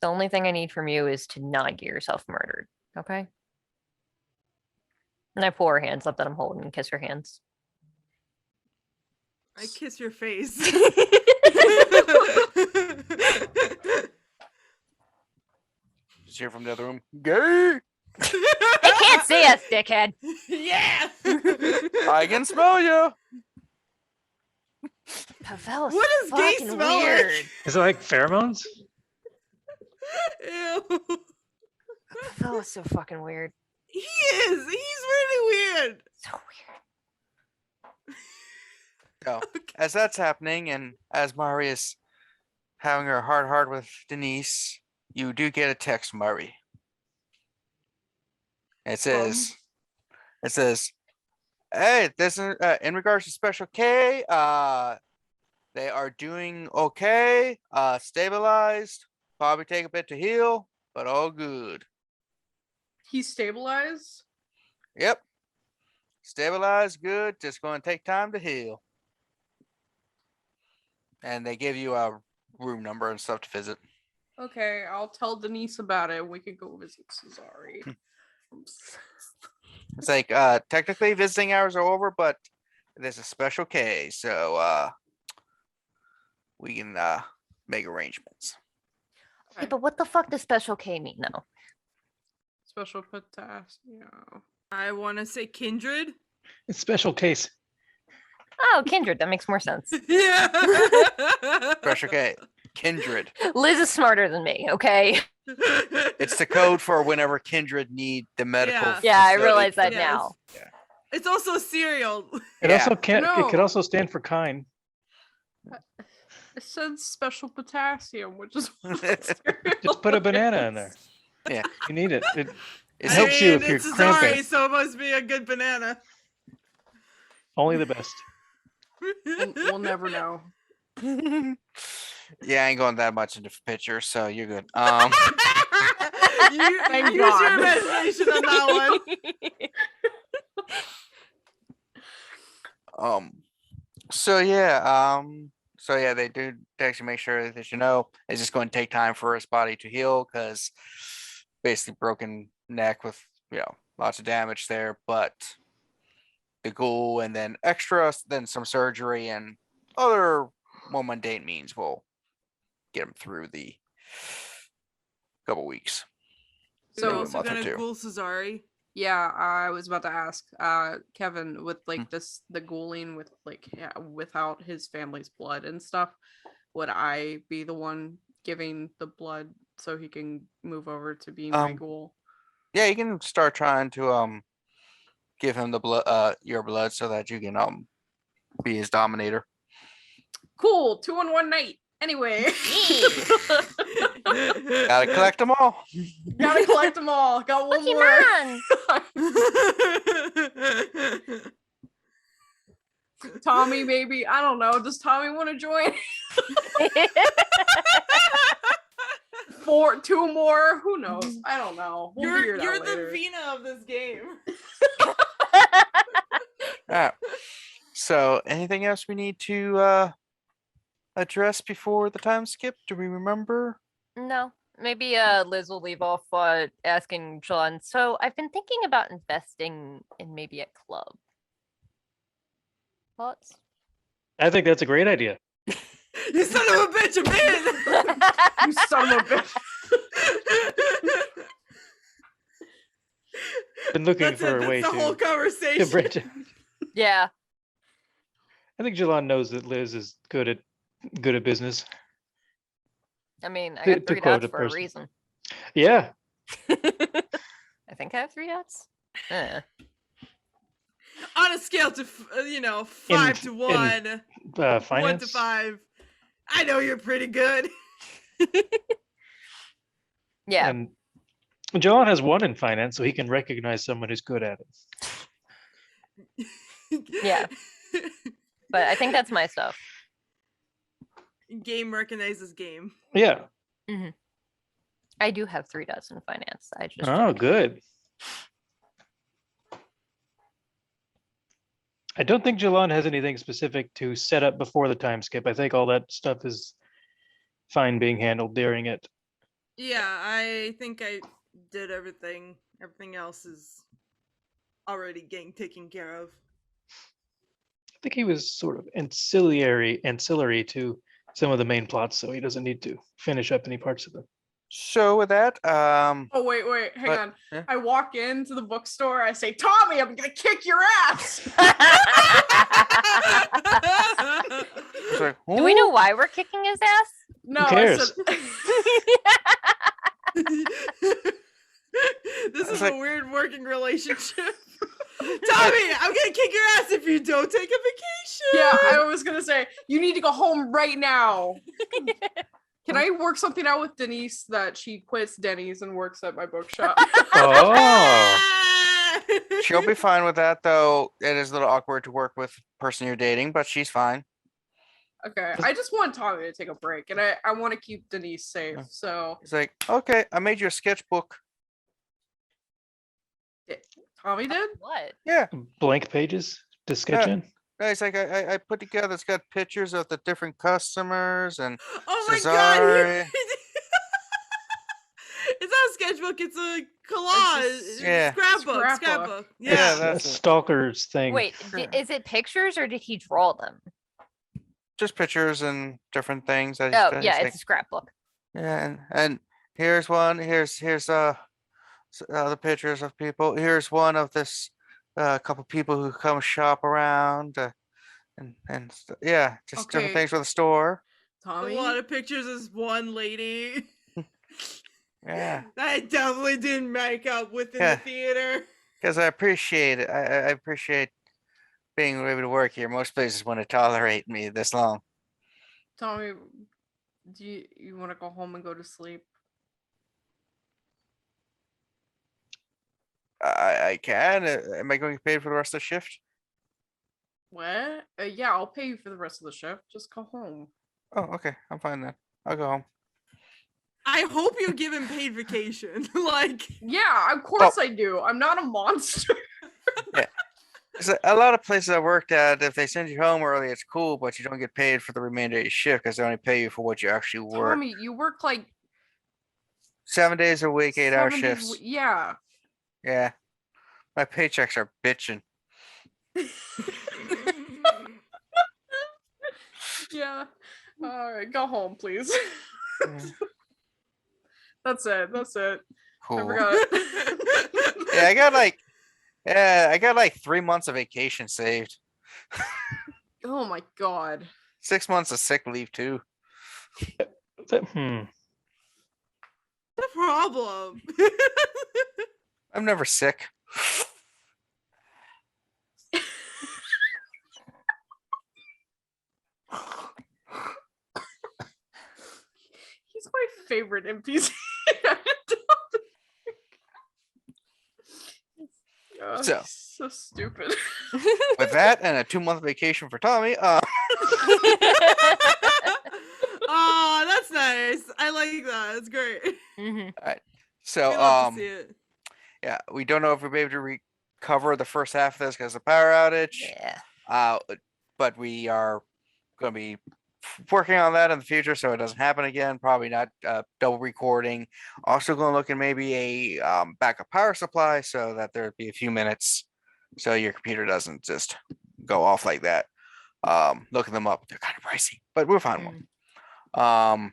The only thing I need from you is to not get yourself murdered, okay? And I pull her hands up that I'm holding and kiss her hands. I kiss your face. Just hear from the other room. Gay! They can't see us, dickhead. Yeah! I can smell you! Pavel's What does gay fucking smell like? weird. Is it like pheromones? Ew. Pavel is so fucking weird. He is! He's really weird! So weird. So, as that's happening, and as Mari is having her heart with Denise, you do get a text from Mari. It says, hey, this is in regards to Special K, they are doing okay, stabilized, probably take a bit to heal, but all good. He's stabilized. Yep. Stabilized, good, just going to take time to heal. And they give you a room number and stuff to visit. Okay, I'll tell Denise about it. We could go visit Cesare. It's like technically visiting hours are over, but there's a special K, so we can make arrangements. Okay, but what the fuck does special K mean, though? Special potassium. I want to say Kindred. It's special case. Oh, Kindred. That makes more sense. Yeah. Special K, Kindred. Liz is smarter than me, okay? It's the code for whenever Kindred need the medical. Yeah. Yeah, I facility realize that Yes. now. It's also cereal. It Yeah. also can't. It could No. also stand for kind. It said special potassium, which is Just put a banana in there. Yeah. You need it. It It's helps you if you're it's cramping. Cesare, so it must be a good banana. Only the best. We'll never know. Yeah, I ain't going that much into pictures, so you're good. Thank Use your God. imagination on that one. So yeah, they do actually make sure that you know it's just going to take time for his body to heal because basically broken neck with lots of damage there, but the ghoul and then extra, then some surgery and other more mundane means will get him through the couple weeks. So Maybe a also month or gonna two. ghoul Cesare. Yeah, I was about to ask, Kevin, with like the ghouling with like without his family's blood and stuff, would I be the one giving the blood so he can move over to being my Um, ghoul? Yeah, you can start trying to give him the blood, your blood, so that you can be his dominator. Cool, 2 in 1 night. Anyway, Gotta collect them all. gotta collect them all. Got one more. Pokemon! Tommy, maybe. I don't know. Does Tommy want to join? 2 more. Who knows? I don't know. We'll figure it You're out the later. Vina of this game. Alright. So, anything else we need to address before the time skip? Do we remember? No, maybe Liz will leave off asking Jilon. So I've been thinking about investing in maybe a club. Thoughts? I think that's a great idea. You son of a bitch, I'm in. You son of a bitch. Been looking That's for it. a way That's the whole to conversation. branch out. Yeah. I think Jilon knows that Liz is good at business. I mean, I To- got to 3 quote dots a for a person. reason. Yeah. I think I have 3 dots. On a scale to 5 to 1, 1 Finance. to 5. I know you're pretty good. Yeah. And Jilon has 1 in finance, so he can recognize someone who's good at it. Yeah. But I think that's my stuff. Game recognizes game. Yeah. I do have 3 dots in finance. I just Oh, good. I don't think Jilon has anything specific to set up before the time skip. I think all that stuff is fine being handled during it. Yeah, I think I did everything. Everything else is already getting taken care of. I think he was sort of ancillary to some of the main plots, so he doesn't need to finish up any parts of them. So with that, Oh, wait, hang But- on. yeah. I walk into the bookstore, I say, Tommy, I'm gonna kick your ass! it's like, Do we know why we're kicking his ass? No, cares? This is like- a weird working relationship. Tommy, I'm gonna kick your ass if you don't take a vacation. Yeah, I was gonna say, you need to go home right now. Can I work something out with Denise that she quits Denny's and works at my bookshop? Oh, she'll be fine with that, though. It is a little awkward to work with the person you're dating, but she's fine. Okay, I just want Tommy to take a break, and I want to keep Denise safe, so... He's like, okay, I made you a sketchbook. Tommy did? What? Yeah. blank pages to sketch Yeah. in. No, It's like I put together. It's got pictures of the different customers and Oh my god! Cesare. It's not a sketchbook. It's a collage. It's yeah. Scrapbook. Scrapbook. Yeah. Yeah, A that's it. stalker's thing. Wait, is it pictures or did he draw them? Just pictures and different things. That Oh, he's yeah, like, it's a scrapbook. yeah, and here's one. Here's the pictures of people. Here's one of this couple people who come shop around yeah, just different Okay. things for the store. A Tommy? lot of pictures is one lady Yeah, that I definitely didn't make up within Yeah. the theater. because I appreciate it. I appreciate being able to work here. Most places want to tolerate me this long. Tommy, do you want to go home and go to sleep? I can. Am I going to get paid for the rest of the shift? What? Yeah, I'll pay you for the rest of the shift. Just go home. Oh, okay. I'm fine then. I'll go home. I hope you give him paid vacation. Like, Yeah, of course I do. I'm not a monster. There's a lot of places I worked at, if they send you home early, it's cool, but you don't get paid for the remainder of your shift because they only pay you for what you actually work. Tommy, you work like 7 days a week, 8-hour 7 days a shifts. week- Yeah. Yeah. My paychecks are bitching. Yeah. All right, go home, please. Yeah. That's it. I Cool. forgot. I got like 3 months of vacation saved. Oh my god. 6 months of sick leave too. Hmm. The problem. I'm never sick. He's my favorite NPC. Oh, So. he's so stupid. With that and a 2-month vacation for Tommy, Oh, that's nice. I like that. It's great. Mhm. so We love to see it. yeah, we don't know if we'll be able to recover the first half of this because of the power outage. Yeah. But we are going to be working on that in the future so it doesn't happen again. Probably not double recording. Also going to look at maybe a backup power supply so that there'd be a few minutes so your computer doesn't just go off like that. Looking them up, they're kind of pricey, but we'll find one.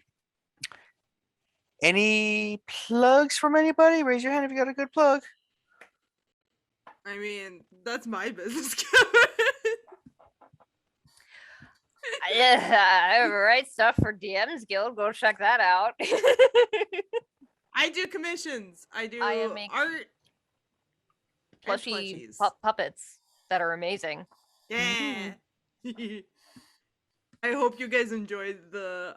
Any plugs from anybody? Raise your hand if you got a good plug. I mean, that's my business. I write stuff for DM's Guild. Go check that out. I do commissions. I do I make art. and Plushy plushies. puppets that are amazing. Yeah. I hope you guys enjoyed the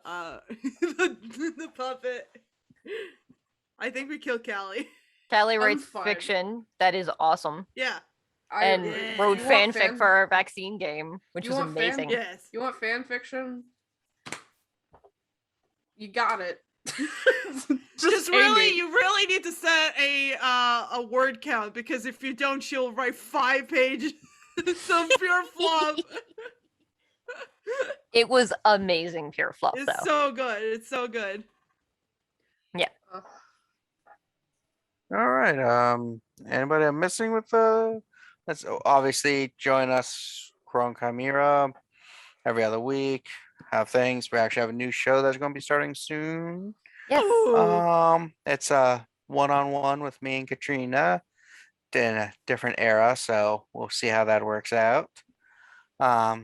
the puppet. I think we killed Callie. Callie I'm writes fine. fiction that is awesome, Yeah. and Yeah. wrote You want fanfic for our vaccine game, which You was want fan- amazing. Yes. You want fan fiction? You got it. Just really, you really need to set a word count because if you don't, she'll write 5 pages. Some pure flop. It was amazing, pure fluff It's though. so good. It's so good. All right. Anybody I'm missing with let's obviously join us, Chrome Chimera, every other week. Have things. We actually have a new show that's going to be starting soon. Yes. Ooh. It's a one-on-one with me and Katrina in a different era, so we'll see how that works out. Yeah.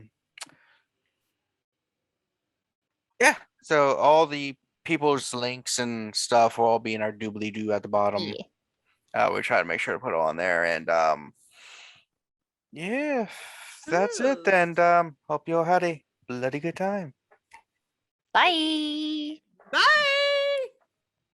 So all the people's links and stuff will all be in our doobly-doo at the bottom. Yeah. We try to make sure to put it on there, and yeah, that's it. Yes. And hope you all had a bloody good time. Bye. Bye.